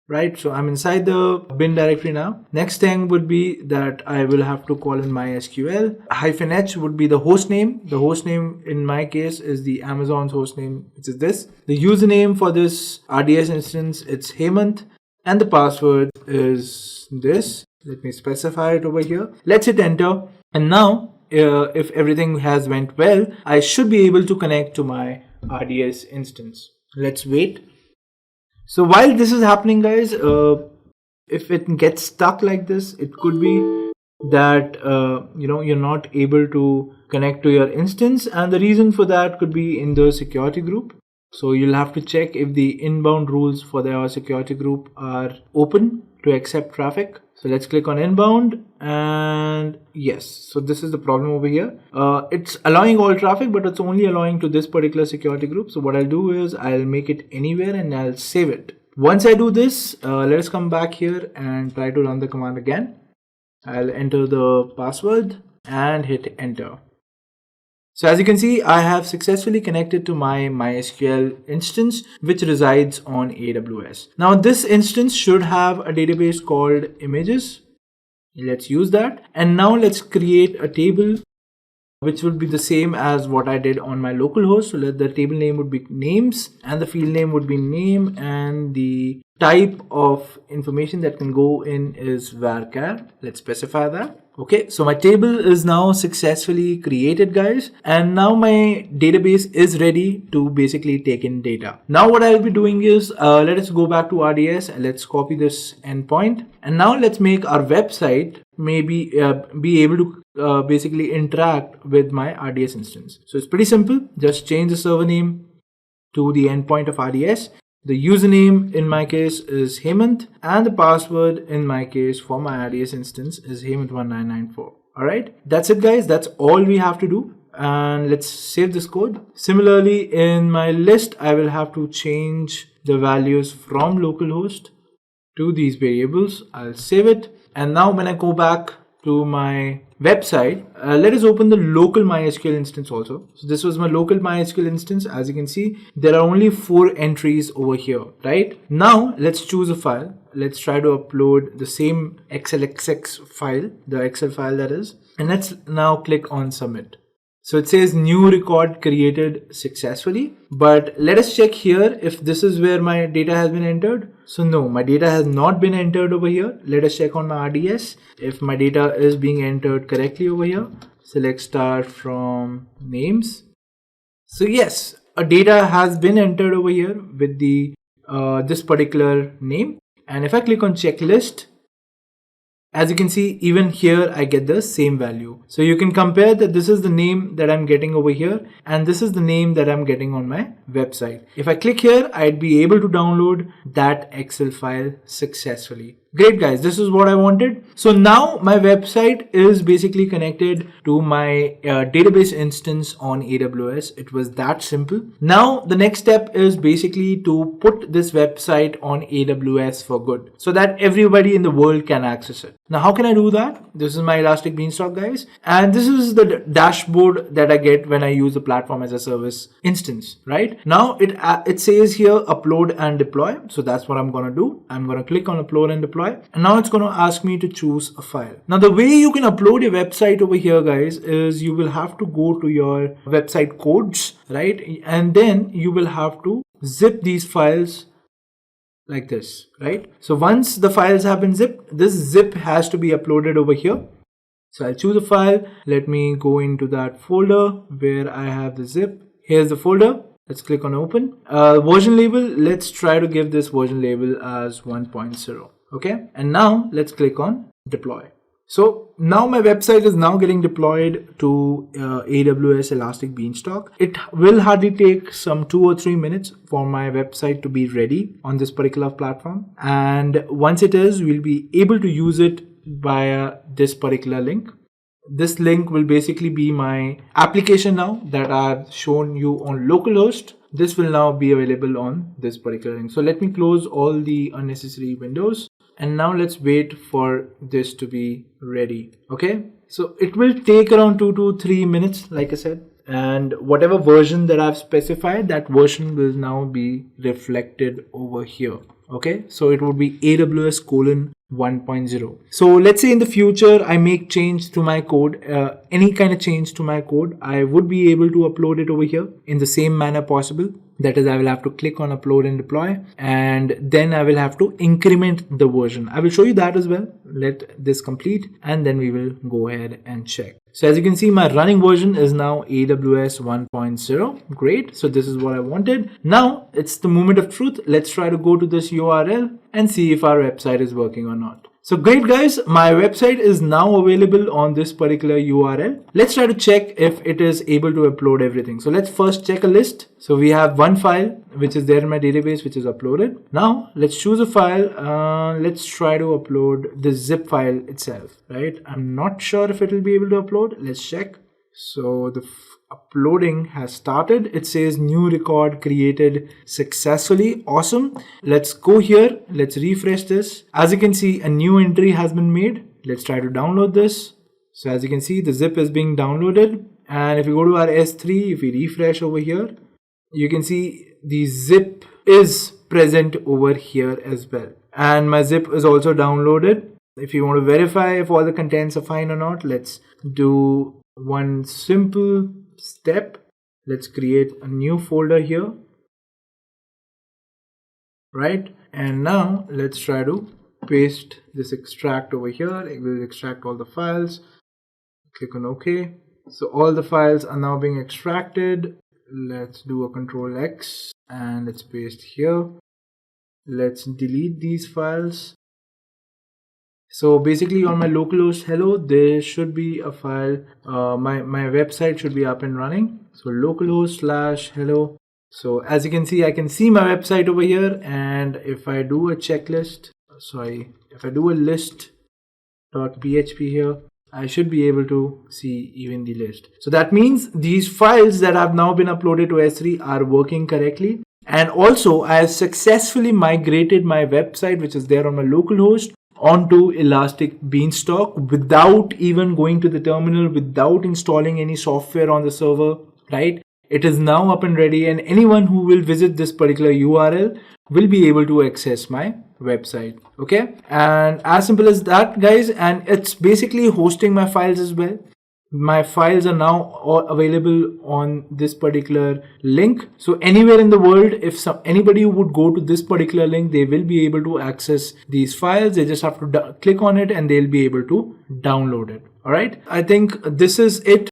right? So I'm inside the bin directory now. Next thing would be that I will have to call in MySQL. -h would be the host name. The host name in my case is the Amazon's host name, which is this. The username for this RDS instance, it's Hemant. And the password is this. Let me specify it over here. Let's hit enter. And now, if everything has went well, I should be able to connect to my RDS instance. Let's wait. So while this is happening, guys, if it gets stuck like this, it could be that you're not able to connect to your instance, and the reason for that could be in the security group. So you'll have to check if the inbound rules for the security group are open to accept traffic. So let's click on inbound, and yes, so this is the problem over here. It's allowing all traffic, but it's only allowing to this particular security group. So what I'll do is I'll make it anywhere and I'll save it. Once I do this, let us come back here and try to run the command again. I'll enter the password and hit enter. So as you can see, I have successfully connected to my MySQL instance, which resides on AWS. Now this instance should have a database called images. Let's use that. And now let's create a table which would be the same as what I did on my local host. So the table name would be names and the field name would be name, and the type of information that can go in is varchar. Let's specify that. Okay, so my table is now successfully created, guys, and now my database is ready to basically take in data. Now what I'll be doing is let us go back to RDS and let's copy this endpoint, and now let's make our website maybe be able to basically interact with my RDS instance. So it's pretty simple. Just change the server name to the endpoint of RDS. The username in my case is Hemant, and the password in my case for my RDS instance is Hemant1994. All right, that's it, guys. That's all we have to do. And let's save this code. Similarly, in my list, I will have to change the values from localhost to these variables. I'll save it. And now when I go back to my website, let us open the local MySQL instance also. So this was my local MySQL instance. As you can see, there are only 4 entries over here, right? Now let's choose a file. Let's try to upload the same XLXX file, the Excel file that is, and let's now click on submit. So it says new record created successfully, but let us check here if this is where my data has been entered. So no, my data has not been entered over here. Let us check on my RDS if my data is being entered correctly over here. Select star from names. So yes, a data has been entered over here with the this particular name. And if I click on checklist, as you can see, even here I get the same value. So you can compare that this is the name that I'm getting over here and this is the name that I'm getting on my website. If I click here, I'd be able to download that Excel file successfully. Great, guys, this is what I wanted. So now my website is basically connected to my database instance on AWS. It was that simple. Now the next step is basically to put this website on AWS for good so that everybody in the world can access it. Now how can I do that? This is my Elastic Beanstalk, guys, and this is the dashboard that I get when I use the platform as a service instance. Right now it says here upload and deploy. So that's what I'm going to do. I'm going to click on upload and deploy. And now it's going to ask me to choose a file. Now the way you can upload a website over here, guys, is you will have to go to your website codes, right? And then you will have to zip these files like this, right? So once the files have been zipped, this zip has to be uploaded over here. So I'll choose a file. Let me go into that folder where I have the zip. Here's the folder. Let's click on open. Version label, let's try to give this version label as 1.0. Okay. And now let's click on deploy. So now my website is now getting deployed to AWS Elastic Beanstalk. It will hardly take some 2 or 3 minutes for my website to be ready on this particular platform. And once it is, we'll be able to use it via this particular link. This link will basically be my application now that I've shown you on localhost. This will now be available on this particular link. So let me close all the unnecessary windows. And now let's wait for this to be ready. Okay, so it will take around 2 to 3 minutes, like I said, and whatever version that I've specified, that version will now be reflected over here. Okay, so it would be AWS 1.0. So let's say in the future I make change to my code, any kind of change to my code, I would be able to upload it over here in the same manner possible. That is, I will have to click on upload and deploy, and then I will have to increment the version. I will show you that as well. Let this complete, and then we will go ahead and check. So as you can see, my running version is now AWS 1.0. Great. So this is what I wanted. Now it's the moment of truth. Let's try to go to this URL and see if our website is working or not. So great guys, my website is now available on this particular URL. Let's try to check if it is able to upload everything. So let's first check a list. So we have one file which is there in my database, which is uploaded. Now let's choose a file. Let's try to upload the zip file itself, right? I'm not sure if it will be able to upload. Let's check. So the uploading has started. It says new record created successfully. Awesome. Let's go here. Let's refresh this. As you can see, a new entry has been made. Let's try to download this. So as you can see, the zip is being downloaded. And if we go to our S3, if we refresh over here, you can see the zip is present over here as well. And my zip is also downloaded. If you want to verify if all the contents are fine or not, let's do one simple step. Let's create a new folder here, right? And now let's try to paste this extract over here. It will extract all the files. Click on OK. So all the files are now being extracted. Let's do a Control X and let's paste here. Let's delete these files. So basically on my localhost hello, there should be a file. My website should be up and running. So localhost/hello. So as you can see, I can see my website over here. And if I do a checklist, if I do a list.php here, I should be able to see even the list. So that means these files that have now been uploaded to S3 are working correctly. And also I have successfully migrated my website, which is there on my localhost, onto Elastic Beanstalk without even going to the terminal, without installing any software on the server, right? It is now up and ready, and anyone who will visit this particular URL will be able to access my website. Okay, and as simple as that, guys. And it's basically hosting my files as well. My files are now all available on this particular link. So anywhere in the world, if anybody would go to this particular link, they will be able to access these files. They just have to click on it and they'll be able to download it. All right. I think this is it.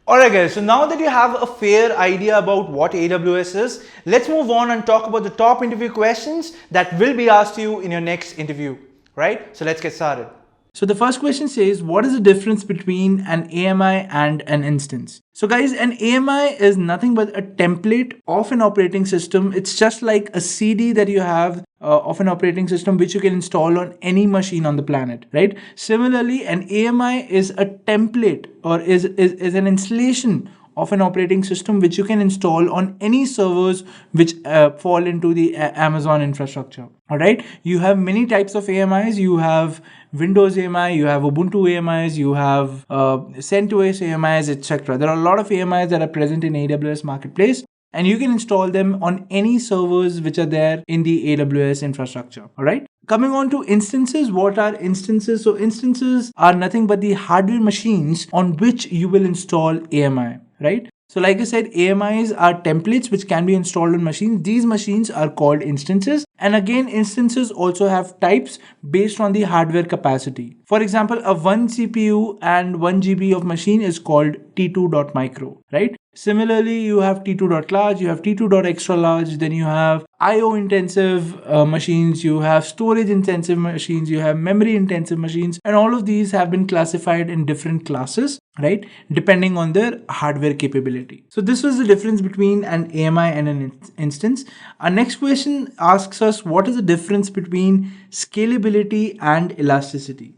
Alright guys, so now that you have a fair idea about what AWS is, let's move on and talk about the top interview questions that will be asked to you in your next interview. Right? So let's get started. So the first question says, what is the difference between an AMI and an instance? So guys, an AMI is nothing but a template of an operating system. It's just like a CD that you have of an operating system which you can install on any machine on the planet, right? Similarly, an AMI is a template or is an installation of an operating system which you can install on any servers which fall into the Amazon infrastructure. All right, you have many types of AMIs. You have Windows AMI, you have Ubuntu AMIs, you have CentOS AMIs, etc. There are a lot of AMIs that are present in AWS Marketplace, and you can install them on any servers which are there in the AWS infrastructure. All right. Coming on to instances, what are instances? So instances are nothing but the hardware machines on which you will install AMI, right? So like I said, AMIs are templates which can be installed on machines. These machines are called instances, And again, instances also have types based on the hardware capacity. For example, a 1 CPU and 1 GB of machine is called T2.micro, right? Similarly, you have T2.large, you have T2.extra large, then you have IO intensive machines, you have storage intensive machines, you have memory intensive machines, and all of these have been classified in different classes, right? Depending on their hardware capability. So this was the difference between an AMI and an instance. Our next question asks us, what is the difference between scalability and elasticity?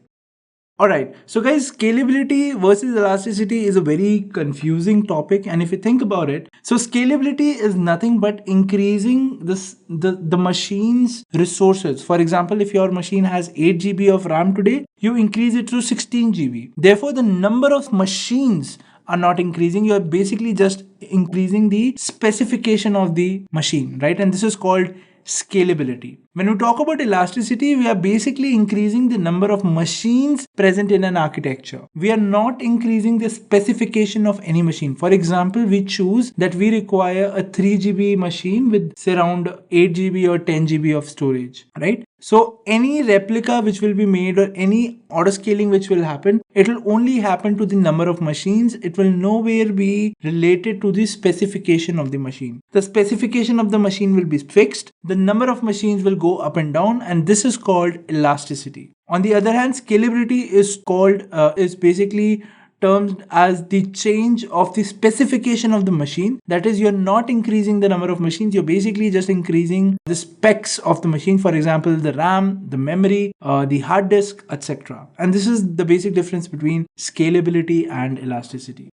Alright, so guys, scalability versus elasticity is a very confusing topic, and if you think about it, so scalability is nothing but increasing the machine's resources. For example, if your machine has 8 GB of RAM today, you increase it to 16 GB. Therefore, the number of machines are not increasing. You are basically just increasing the specification of the machine, right? And this is called scalability. When we talk about elasticity, we are basically increasing the number of machines present in an architecture. We are not increasing the specification of any machine. For example, we choose that we require a 3 GB machine with say around 8 GB or 10 GB of storage, right? So any replica which will be made or any auto scaling which will happen, it will only happen to the number of machines. It will nowhere be related to the specification of the machine. The specification of the machine will be fixed. The number of machines will go up and down, and this is called elasticity. On the other hand, scalability is basically termed as the change of the specification of the machine. That is, you're not increasing the number of machines, you're basically just increasing the specs of the machine. For example, the RAM, the memory, the hard disk, etc. And this is the basic difference between scalability and elasticity.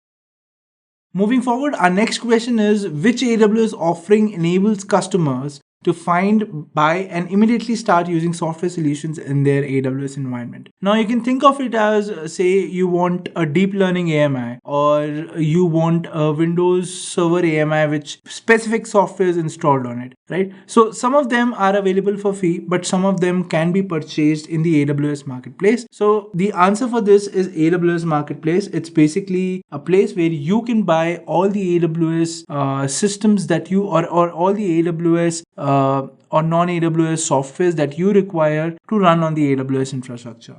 Moving forward, our next question is, which AWS offering enables customers to find, buy, and immediately start using software solutions in their AWS environment? Now, you can think of it as, say, you want a deep learning AMI, or you want a Windows Server AMI with specific software is installed on it, right? So some of them are available for free, but some of them can be purchased in the AWS Marketplace. So the answer for this is AWS Marketplace. It's basically a place where you can buy all the AWS systems that you, or all the AWS or non-AWS softwares that you require to run on the AWS infrastructure,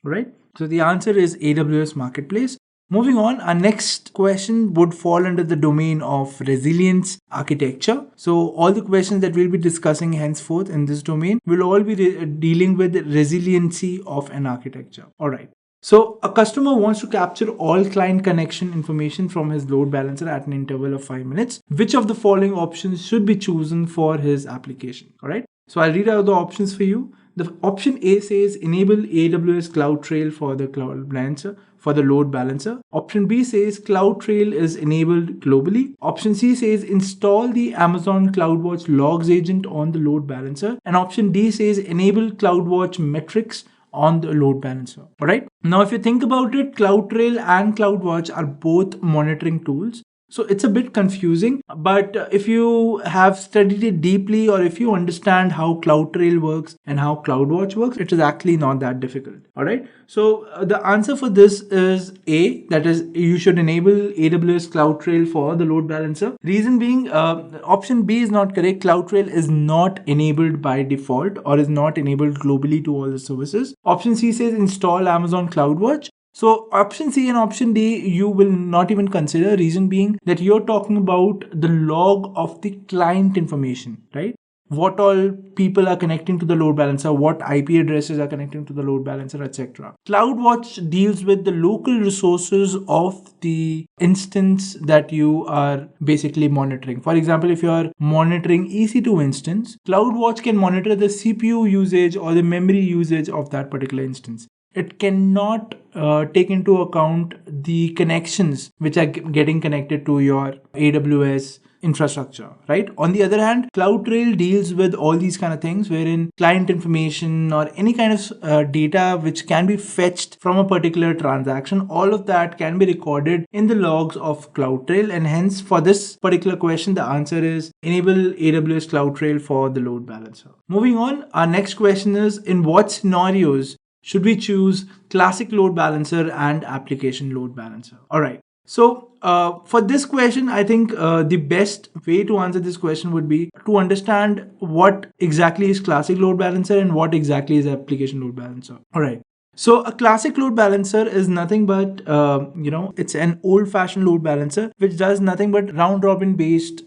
right? So the answer is AWS Marketplace. Moving on, our next question would fall under the domain of resilience architecture. So all the questions that we'll be discussing henceforth in this domain will all be dealing with the resiliency of an architecture. All right. So a customer wants to capture all client connection information from his load balancer at an interval of 5 minutes. Which of the following options should be chosen for his application? All right. So I'll read out the options for you. The option A says enable AWS CloudTrail for the cloud balancer, for the load balancer. Option B says CloudTrail is enabled globally. Option C says install the Amazon CloudWatch logs agent on the load balancer. And option D says enable CloudWatch metrics on the load balancer. All right. Now, if you think about it, CloudTrail and CloudWatch are both monitoring tools. So it's a bit confusing, but if you have studied it deeply, or if you understand how CloudTrail works and how CloudWatch works, it is actually not that difficult. All right. So the answer for this is A, that is, you should enable AWS CloudTrail for the load balancer. Reason being, option B is not correct. CloudTrail is not enabled by default or is not enabled globally to all the services. Option C says install Amazon CloudWatch. So option C and option D, you will not even consider. Reason being that you're talking about the log of the client information, right? What all people are connecting to the load balancer, what IP addresses are connecting to the load balancer, etc. CloudWatch deals with the local resources of the instance that you are basically monitoring. For example, if you are monitoring EC2 instance, CloudWatch can monitor the CPU usage or the memory usage of that particular instance. It cannot take into account the connections which are getting connected to your AWS infrastructure, right? On the other hand, CloudTrail deals with all these kind of things wherein client information or any kind of data which can be fetched from a particular transaction, all of that can be recorded in the logs of CloudTrail, and hence for this particular question, the answer is enable AWS CloudTrail for the load balancer. Moving on, our next question is, in what scenarios should we choose classic load balancer and application load balancer? All right. So for this question, I think the best way to answer this question would be to understand what exactly is classic load balancer and what exactly is application load balancer. All right. So a classic load balancer is nothing but, it's an old-fashioned load balancer which does nothing but round-robin based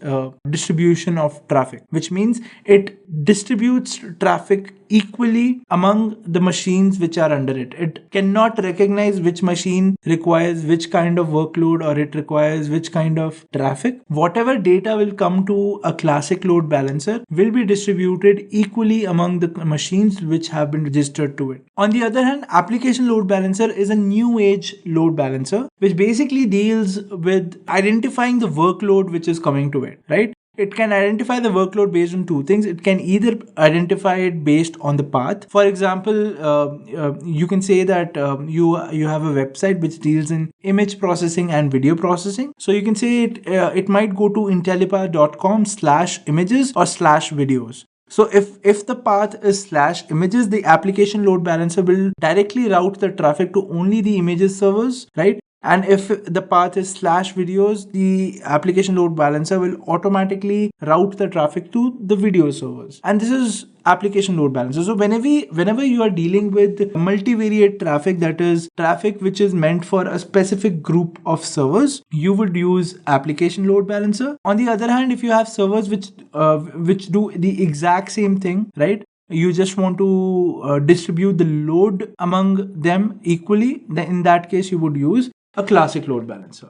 distribution of traffic, which means it distributes traffic equally among the machines which are under it. It cannot recognize which machine requires which kind of workload or it requires which kind of traffic. Whatever data will come to a classic load balancer will be distributed equally among the machines which have been registered to it. On the other hand, application load balancer is a new age load balancer which basically deals with identifying the workload which is coming to it, right? It can identify the workload based on two things. It can either identify it based on the path. For example, you can say that you have a website which deals in image processing and video processing. So you can say it might go to intellipaat.com/images or /videos. So if the path is /images, the application load balancer will directly route the traffic to only the images servers, right? And if the path is /videos, the application load balancer will automatically route the traffic to the video servers. And this is application load balancer. So whenever you are dealing with multivariate traffic, that is traffic which is meant for a specific group of servers, you would use application load balancer. On the other hand, if you have servers which do the exact same thing, right? You just want to distribute the load among them equally, then in that case you would use a classic load balancer.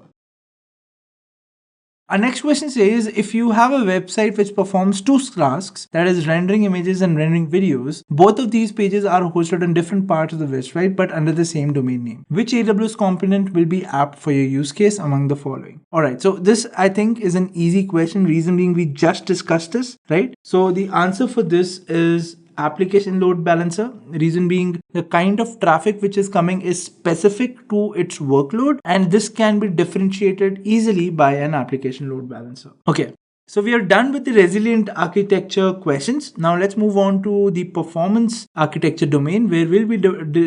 Our next question says, if you have a website which performs two tasks, that is rendering images and rendering videos, both of these pages are hosted on different parts of the website but under the same domain name. Which AWS component will be apt for your use case among the following? Alright, so this I think is an easy question, reason being we just discussed this, right? So the answer for this is application load balancer. Reason being, the kind of traffic which is coming is specific to its workload, and this can be differentiated easily by an application load balancer. Okay, so we are done with the resilient architecture questions. Now let's move on to the performance architecture domain, where we'll be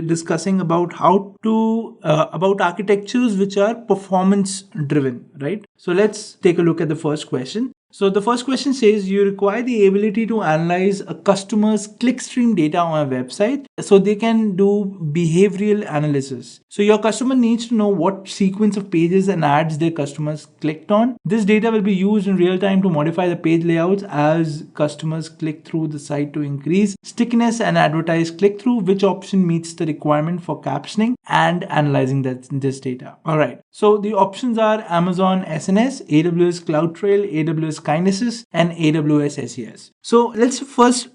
discussing about how to about architectures which are performance driven, right? So let's take a look at the first question. So the first question says, you require the ability to analyze a customer's clickstream data on a website so they can do behavioral analysis. So your customer needs to know what sequence of pages and ads their customers clicked on. This data will be used in real time to modify the page layouts as customers click through the site to increase stickiness and advertise click-through, which option meets the requirement for captioning and analyzing this data. All right. So the options are Amazon SNS, AWS CloudTrail, AWS Kinesis, and AWS SES. So let's first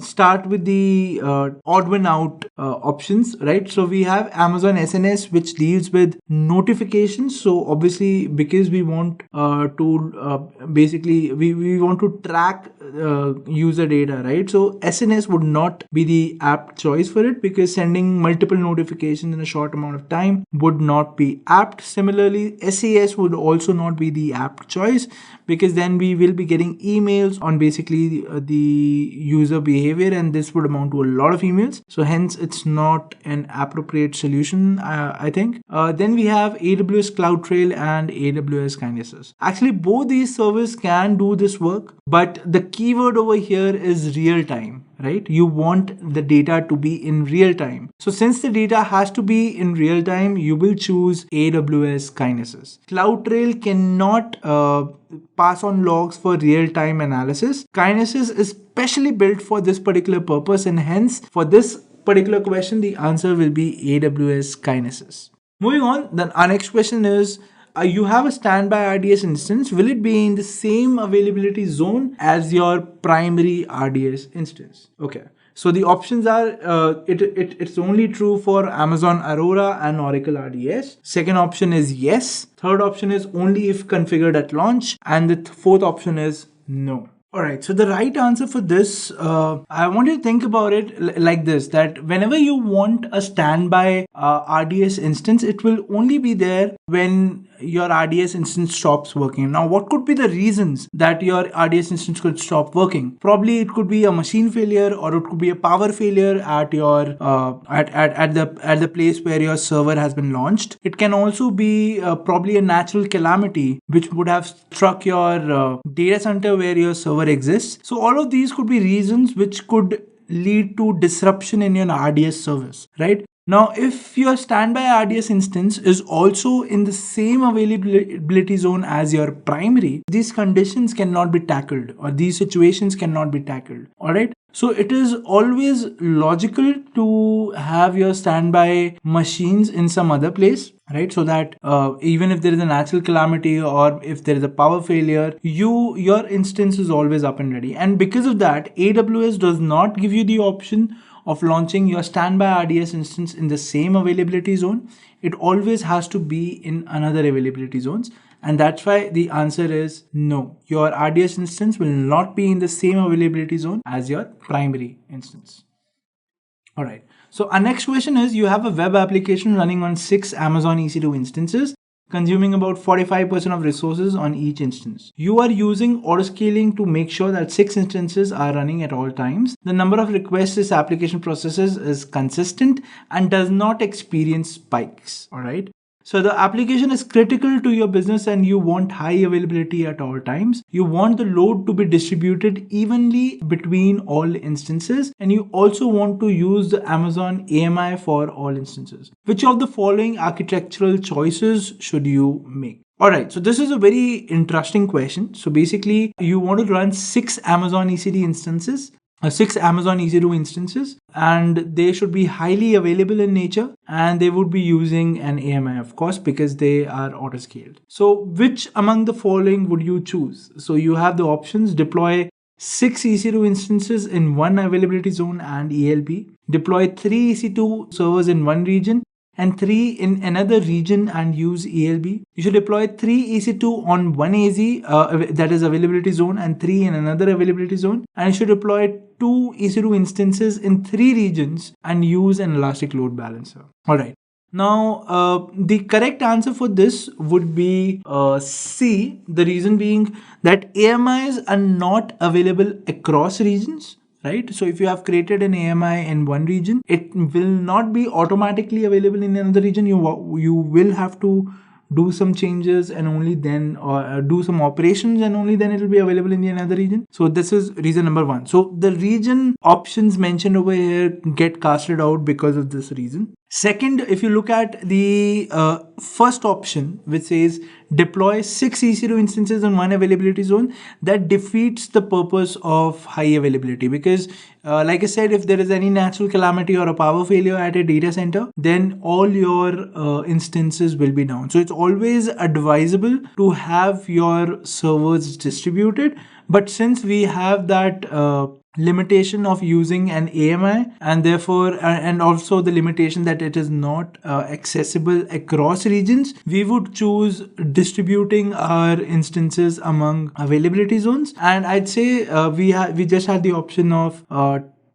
start with the odd one out options, right? So we have Amazon SNS, which deals with notifications. So obviously, because we want to basically we want to track user data, right? So SNS would not be the apt choice for it, because sending multiple notifications in a short amount of time would not be apt. Similarly, SES would also not be the apt choice, because then we will be getting emails on basically the user behavior, and this would amount to a lot of emails. So hence it's not an appropriate solution, I think. Then we have AWS CloudTrail and AWS Kinesis. Actually, both these servers can do this work, but the keyword over here is real time, right? You want the data to be in real time. So since the data has to be in real time, you will choose AWS Kinesis. CloudTrail cannot pass on logs for real-time analysis. Kinesis is specially built for this particular purpose, and hence for this particular question, the answer will be AWS Kinesis. Moving on, then our next question is, you have a standby RDS instance. Will it be in the same availability zone as your primary RDS instance? Okay. So the options are, it's only true for Amazon Aurora and Oracle RDS. Second option is yes. Third option is only if configured at launch. And the fourth option is no. All right. So the right answer for this, I want you to think about it like this: that whenever you want a standby RDS instance, it will only be there when your RDS instance stops working. Now, what could be the reasons that your RDS instance could stop working? Probably it could be a machine failure, or it could be a power failure at your at the place where your server has been launched. It can also be probably a natural calamity which would have struck your data center where your server exists. So all of these could be reasons which could lead to disruption in your RDS service, right? Now, if your standby RDS instance is also in the same availability zone as your primary, these conditions cannot be tackled, or these situations cannot be tackled. All right. So it is always logical to have your standby machines in some other place, right? So that even if there is a natural calamity or if there is a power failure, your instance is always up and ready. And because of that, AWS does not give you the option of launching your standby RDS instance in the same availability zone. It always has to be in another availability zones. And that's why the answer is no. Your RDS instance will not be in the same availability zone as your primary instance. All right. So our next question is, you have a web application running on 6 Amazon EC2 instances, consuming about 45% of resources on each instance. You are using autoscaling to make sure that 6 instances are running at all times. The number of requests this application processes is consistent and does not experience spikes. All right. So the application is critical to your business and you want high availability at all times. You want the load to be distributed evenly between all instances, and you also want to use the Amazon AMI for all instances. Which of the following architectural choices should you make? Alright, so this is a very interesting question. So basically, you want to run 6 Amazon EC2 instances, and they should be highly available in nature, and they would be using an AMI, of course, because they are auto-scaled. So which among the following would you choose? So you have the options: deploy 6 EC2 instances in one availability zone and ELB, deploy 3 EC2 servers in one region and 3 in another region and use ELB. You should deploy 3 EC2 on one AZ, that is availability zone, and 3 in another availability zone. And you should deploy 2 EC2 instances in 3 regions and use an elastic load balancer. All right. Now, the correct answer for this would be C. The reason being that AMIs are not available across regions. Right? So if you have created an AMI in one region, it will not be automatically available in another region. You will have to do some changes and only then, or do some operations and only then it will be available in the another region. So this is reason number 1. So the region options mentioned over here get casted out because of this reason. Second, if you look at the first option, which says deploy 6 EC2 instances in one availability zone, that defeats the purpose of high availability, because like I said, if there is any natural calamity or a power failure at a data center, then all your instances will be down. So it's always advisable to have your servers distributed. But since we have that limitation of using an AMI, and therefore and also the limitation that it is not accessible across regions, we would choose distributing our instances among availability zones. And I'd say we just had the option of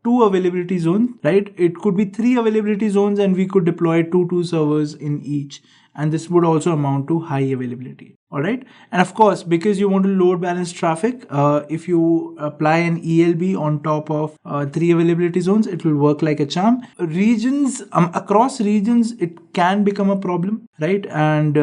2 availability zones, right? It could be 3 availability zones and we could deploy 2 servers in each, and this would also amount to high availability. All right. And of course, because you want to load balance traffic, if you apply an ELB on top of 3 availability zones, it will work like a charm. Regions, across regions, it can become a problem, right? And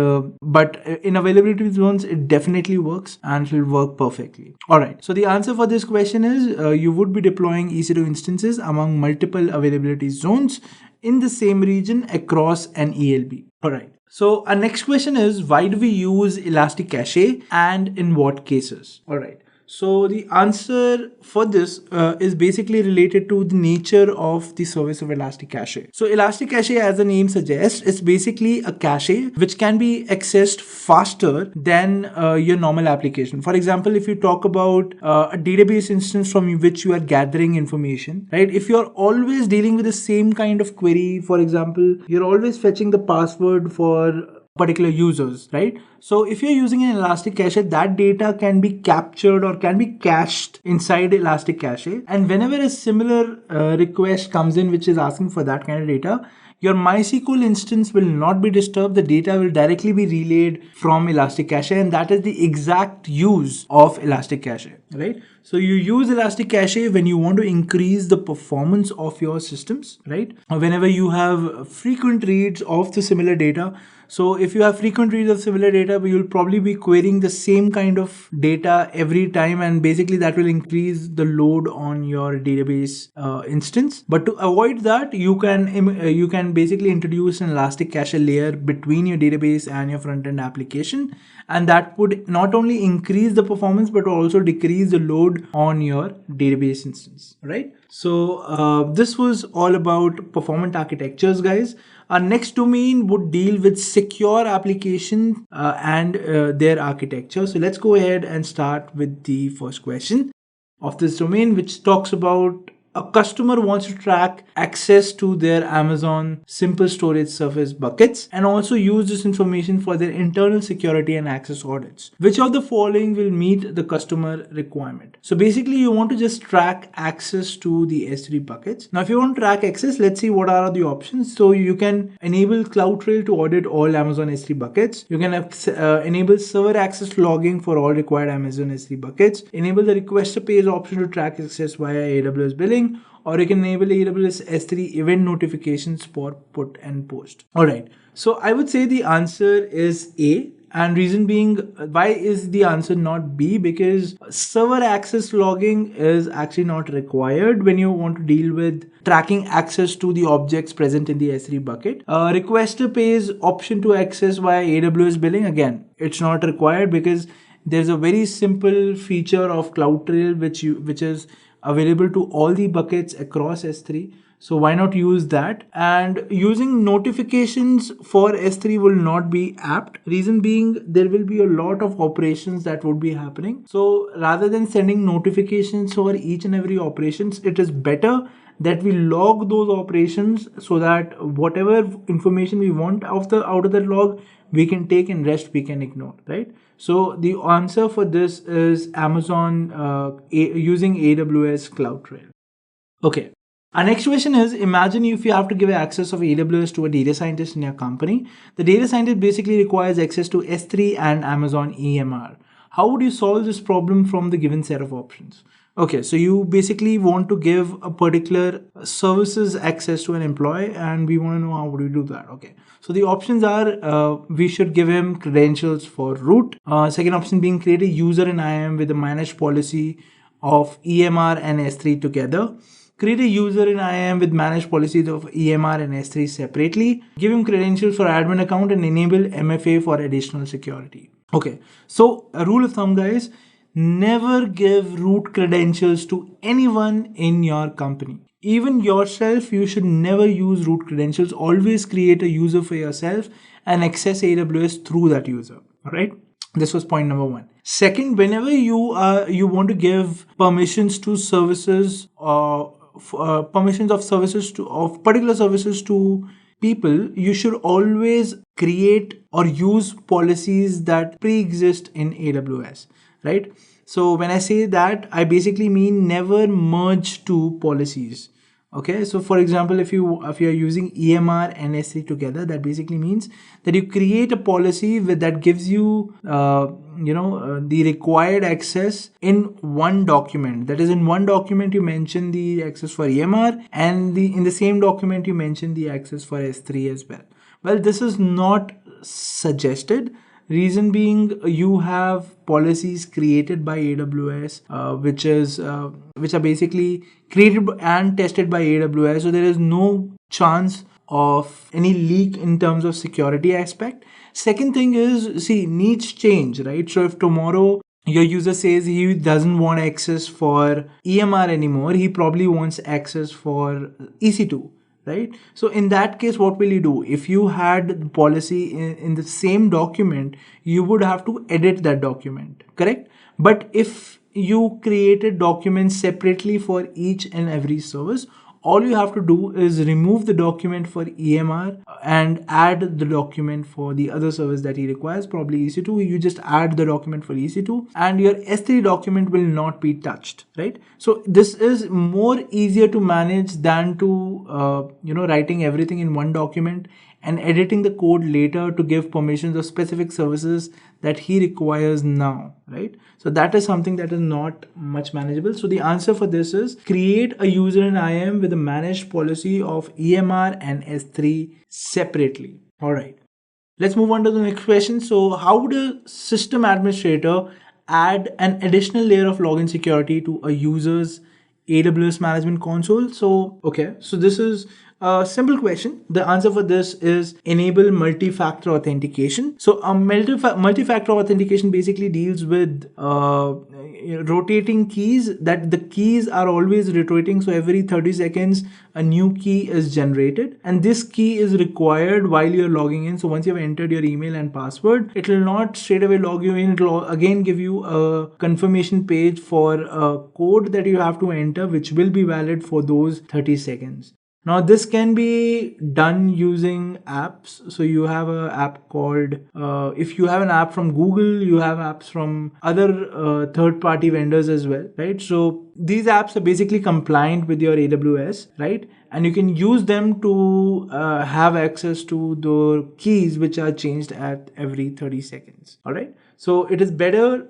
but in availability zones, it definitely works and it will work perfectly. All right. So the answer for this question is you would be deploying EC2 instances among multiple availability zones in the same region across an ELB. All right. So our next question is, why do we use Elastic Cache and in what cases? All right. So the answer for this is basically related to the nature of the service of Elastic Cache. So Elastic Cache, as the name suggests, is basically a cache which can be accessed faster than your normal application. For example, if you talk about a database instance from which you are gathering information, right? If you're always dealing with the same kind of query, for example, you're always fetching the password for particular users, right? So if you're using an Elastic Cache, that data can be captured or can be cached inside Elastic Cache. And whenever a similar request comes in which is asking for that kind of data, your MySQL instance will not be disturbed. The data will directly be relayed from Elastic Cache, and that is the exact use of Elastic Cache, right? So you use Elastic Cache when you want to increase the performance of your systems, right? Or whenever you have frequent reads of the similar data. So if you have frequent reads of similar data, you'll probably be querying the same kind of data every time, and basically that will increase the load on your database instance. But to avoid that, you can basically introduce an Elastic Cache layer between your database and your front-end application, and that would not only increase the performance but also decrease the load on your database instance, right? So this was all about performant architectures, guys. Our next domain would deal with secure application and their architecture. So let's go ahead and start with the first question of this domain, which talks about a customer wants to track access to their Amazon simple storage service buckets and also use this information for their internal security and access audits. Which of the following will meet the customer requirement? So basically you want to just track access to the S3 buckets. Now if you want to track access, let's see what are the options. So you can enable CloudTrail to audit all Amazon S3 buckets. You can enable server access logging for all required Amazon S3 buckets. Enable the requester page option to track access via AWS billing, or you can enable AWS S3 event notifications for put and post. All right. So I would say the answer is A. And reason being, why is the answer not B? Because server access logging is actually not required when you want to deal with tracking access to the objects present in the S3 bucket. Requester pays option to access via AWS billing. Again, it's not required because there's a very simple feature of CloudTrail which is available to all the buckets across S3. So why not use that? And using notifications for S3 will not be apt. Reason being, there will be a lot of operations that would be happening. So rather than sending notifications for each and every operations, it is better that we log those operations so that whatever information we want out of that log, we can take, and rest we can ignore, right? So the answer for this is Amazon using AWS CloudTrail. Okay. Our next question is, imagine if you have to give access of AWS to a data scientist in your company. The data scientist basically requires access to S3 and Amazon EMR. How would you solve this problem from the given set of options? Okay, so you basically want to give a particular services access to an employee, and we want to know how would we do that. Okay, so the options are we should give him credentials for root. Second option being create a user in IAM with a managed policy of EMR and S3 together. Create a user in IAM with managed policies of EMR and S3 separately. Give him credentials for admin account and enable MFA for additional security. Okay, so a rule of thumb, guys, never give root credentials to anyone in your company. Even yourself, you should never use root credentials. Always create a user for yourself and access AWS through that user. All right. This was point number one. Second, whenever you want to give permissions to services or permissions of particular services to people, you should always create or use policies that pre-exist in AWS, right? So when I say that, I basically mean never merge two policies. Okay, so for example, if you are using EMR and S3 together, that basically means that you create a policy that gives you the required access in one document. That is, in one document you mention the access for EMR, and in the same document you mention the access for S3 as well. Well, this is not suggested. Reason being, you have policies created by AWS, which are basically created and tested by AWS. So there is no chance of any leak in terms of security aspect. Second thing is, needs change, right? So if tomorrow your user says he doesn't want access for EMR anymore, he probably wants access for EC2. Right? So in that case, what will you do? If you had the policy in the same document, you would have to edit that document, correct? But if you created documents separately for each and every service, All you have to do is remove the document for EMR and add the document for the other service that he requires, probably EC2. You just add the document for EC2 and your S3 document will not be touched, right? So this is more easier to manage than to, writing everything in one document and editing the code later to give permissions of specific services that he requires now, right? So that is something that is not much manageable. So the answer for this is create a user in IAM with a managed policy of EMR and S3 separately. All right. Let's move on to the next question. So how would a system administrator add an additional layer of login security to a user's AWS management console? So this is a simple question. The answer for this is enable multi-factor authentication. So multi-factor authentication basically deals with rotating keys, that the keys are always rotating. So every 30 seconds, a new key is generated, and this key is required while you're logging in. So once you've entered your email and password, it will not straight away log you in. It will again give you a confirmation page for a code that you have to enter, which will be valid for those 30 seconds. Now this can be done using apps. So you have an app called, if you have an app from Google, you have apps from other third-party vendors as well, right? So these apps are basically compliant with your AWS, right? And you can use them to have access to the keys which are changed at every 30 seconds, all right? So it is better.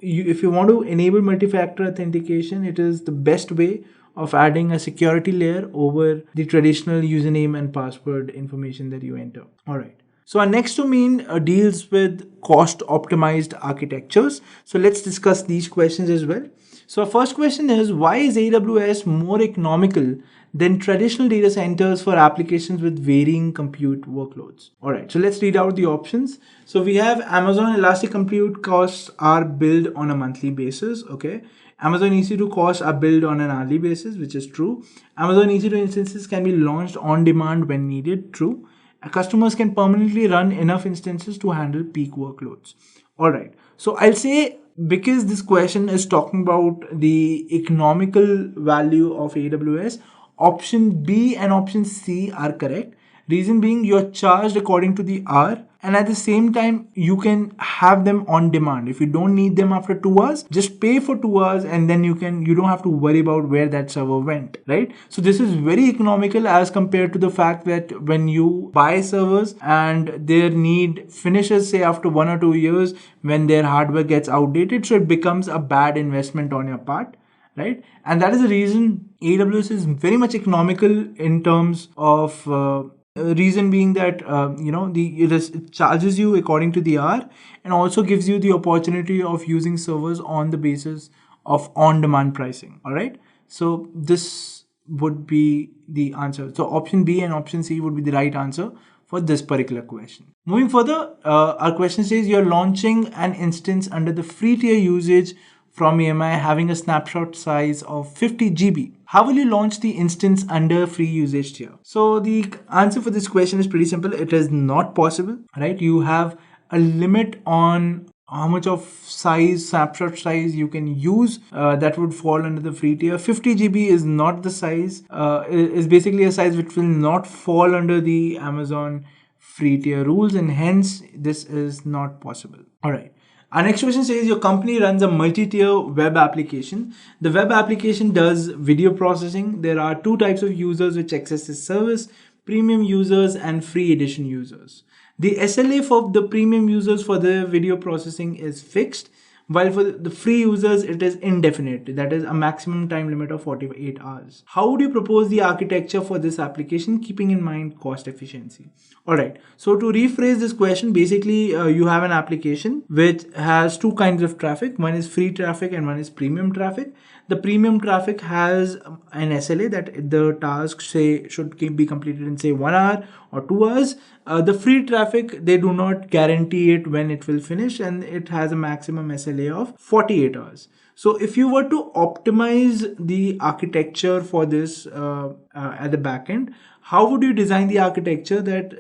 If you want to enable multi-factor authentication, it is the best way of adding a security layer over the traditional username and password information that you enter. All right. So our next domain deals with cost optimized architectures. So let's discuss these questions as well. So our first question is, why is AWS more economical than traditional data centers for applications with varying compute workloads? All right, so let's read out the options. So we have Amazon Elastic Compute costs are billed on a monthly basis. Okay. Amazon EC2 costs are billed on an hourly basis, which is true. Amazon EC2 instances can be launched on demand when needed, true. Customers can permanently run enough instances to handle peak workloads. All right. So I'll say, because this question is talking about the economical value of AWS, option B and option C are correct. Reason being, you're charged according to the hour, and at the same time, you can have them on demand. If you don't need them after 2 hours, just pay for 2 hours, and then you don't have to worry about where that server went, right? So this is very economical as compared to the fact that when you buy servers and their need finishes, say after 1 or 2 years, when their hardware gets outdated, so it becomes a bad investment on your part, right? And that is the reason AWS is very much economical in terms of reason being that it charges you according to the hour and also gives you the opportunity of using servers on the basis of on-demand pricing. All right, so this would be the answer. So option B and option C would be the right answer for this particular question. Moving further, our question says you're launching an instance under the free tier usage from EMI having a snapshot size of 50 GB. How will you launch the instance under free usage tier? So the answer for this question is pretty simple. It is not possible, right? You have a limit on how much of snapshot size you can use that would fall under the free tier. 50 GB is not the size, is basically a size which will not fall under the Amazon free tier rules, and hence this is not possible. All right. Our next question says your company runs a multi-tier web application. The web application does video processing. There are 2 types of users which access this service: premium users and free edition users. The SLA for the premium users for the video processing is fixed, while for the free users it is indefinite. That is a maximum time limit of 48 hours. How would you propose the architecture for this application, keeping in mind cost efficiency? All right, so to rephrase this question, basically you have an application which has 2 kinds of traffic. One is free traffic and one is premium traffic. The premium traffic has an SLA that the task should be completed in 1 hour or 2 hours. The free traffic, they do not guarantee it when it will finish, and it has a maximum SLA of 48 hours. So if you were to optimize the architecture for this at the backend, how would you design the architecture that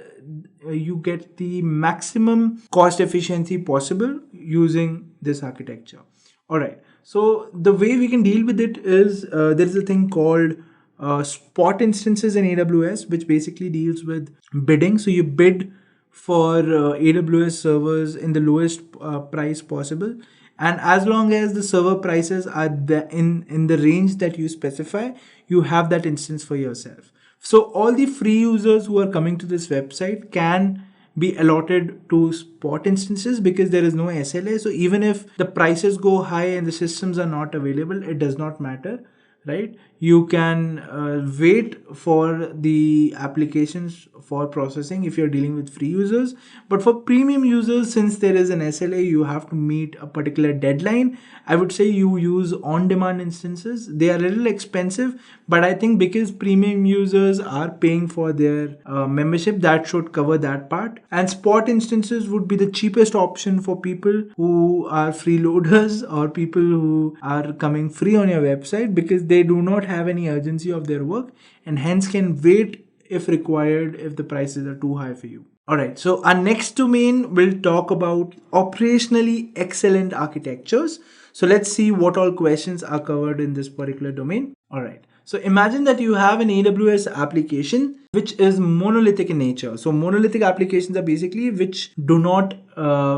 you get the maximum cost efficiency possible using this architecture? All right. So the way we can deal with it is there is a thing called spot instances in AWS, which basically deals with bidding. So you bid for AWS servers in the lowest price possible, and as long as the server prices are in the range that you specify, you have that instance for yourself. So all the free users who are coming to this website can be allotted to spot instances because there is no SLA. So even if the prices go high and the systems are not available, it does not matter, right? You can wait for the applications for processing if you're dealing with free users. But for premium users, since there is an SLA, you have to meet a particular deadline. I would say you use on-demand instances. They are a little expensive, but I think because premium users are paying for their membership, that should cover that part. And spot instances would be the cheapest option for people who are freeloaders or people who are coming free on your website, because they do not have any urgency of their work and hence can wait if required if the prices are too high for you. Alright, so our next domain will talk about operationally excellent architectures. So let's see what all questions are covered in this particular domain. Alright, so imagine that you have an AWS application which is monolithic in nature. So monolithic applications are basically which do not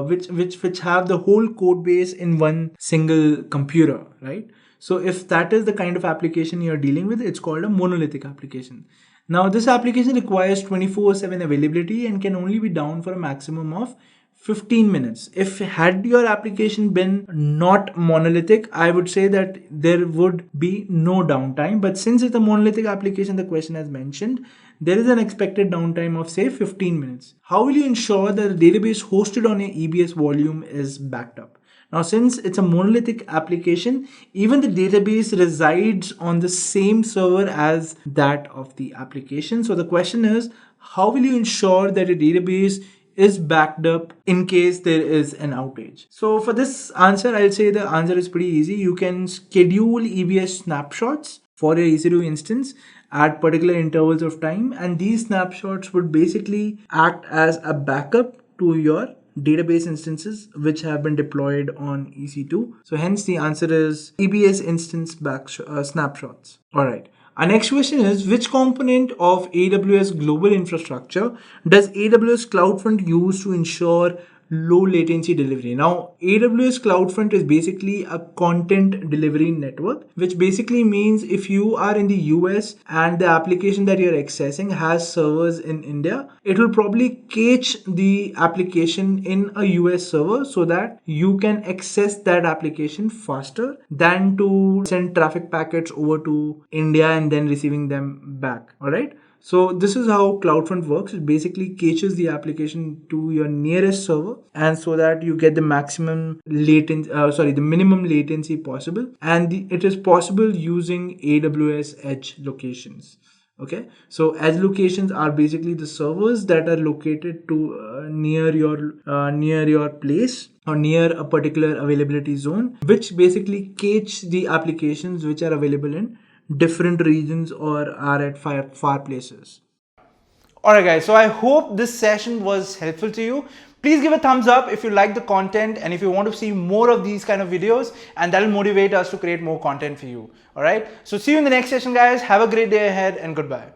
which have the whole code base in one single computer, right? So if that is the kind of application you're dealing with, it's called a monolithic application. Now this application requires 24/7 availability and can only be down for a maximum of 15 minutes. If had your application been not monolithic, I would say that there would be no downtime. But since it's a monolithic application, the question has mentioned, there is an expected downtime of say 15 minutes. How will you ensure that the database hosted on your EBS volume is backed up? Now, since it's a monolithic application, even the database resides on the same server as that of the application. So the question is, how will you ensure that a database is backed up in case there is an outage? So for this answer, I'll say the answer is pretty easy. You can schedule EBS snapshots for your EC2 instance at particular intervals of time, and these snapshots would basically act as a backup to your database instances which have been deployed on EC2. So hence the answer is EBS instance snapshots. Alright. Our next question is, which component of AWS global infrastructure does AWS CloudFront use to ensure low latency delivery? Now, AWS CloudFront is basically a content delivery network, which basically means if you are in the US and the application that you're accessing has servers in India, it will probably cache the application in a US server so that you can access that application faster than to send traffic packets over to India and then receiving them back. All right. So this is how CloudFront works. It basically caches the application to your nearest server, and so that you get the the minimum latency possible. And it is possible using AWS Edge locations. Okay, so edge locations are basically the servers that are located to near your place or near a particular availability zone, which basically cache the applications which are available in different regions or are at far places. Alright guys, so I hope this session was helpful to you. Please give a thumbs up if you like the content and if you want to see more of these kind of videos, and that will motivate us to create more content for you. Alright, so see you in the next session guys. Have a great day ahead and goodbye.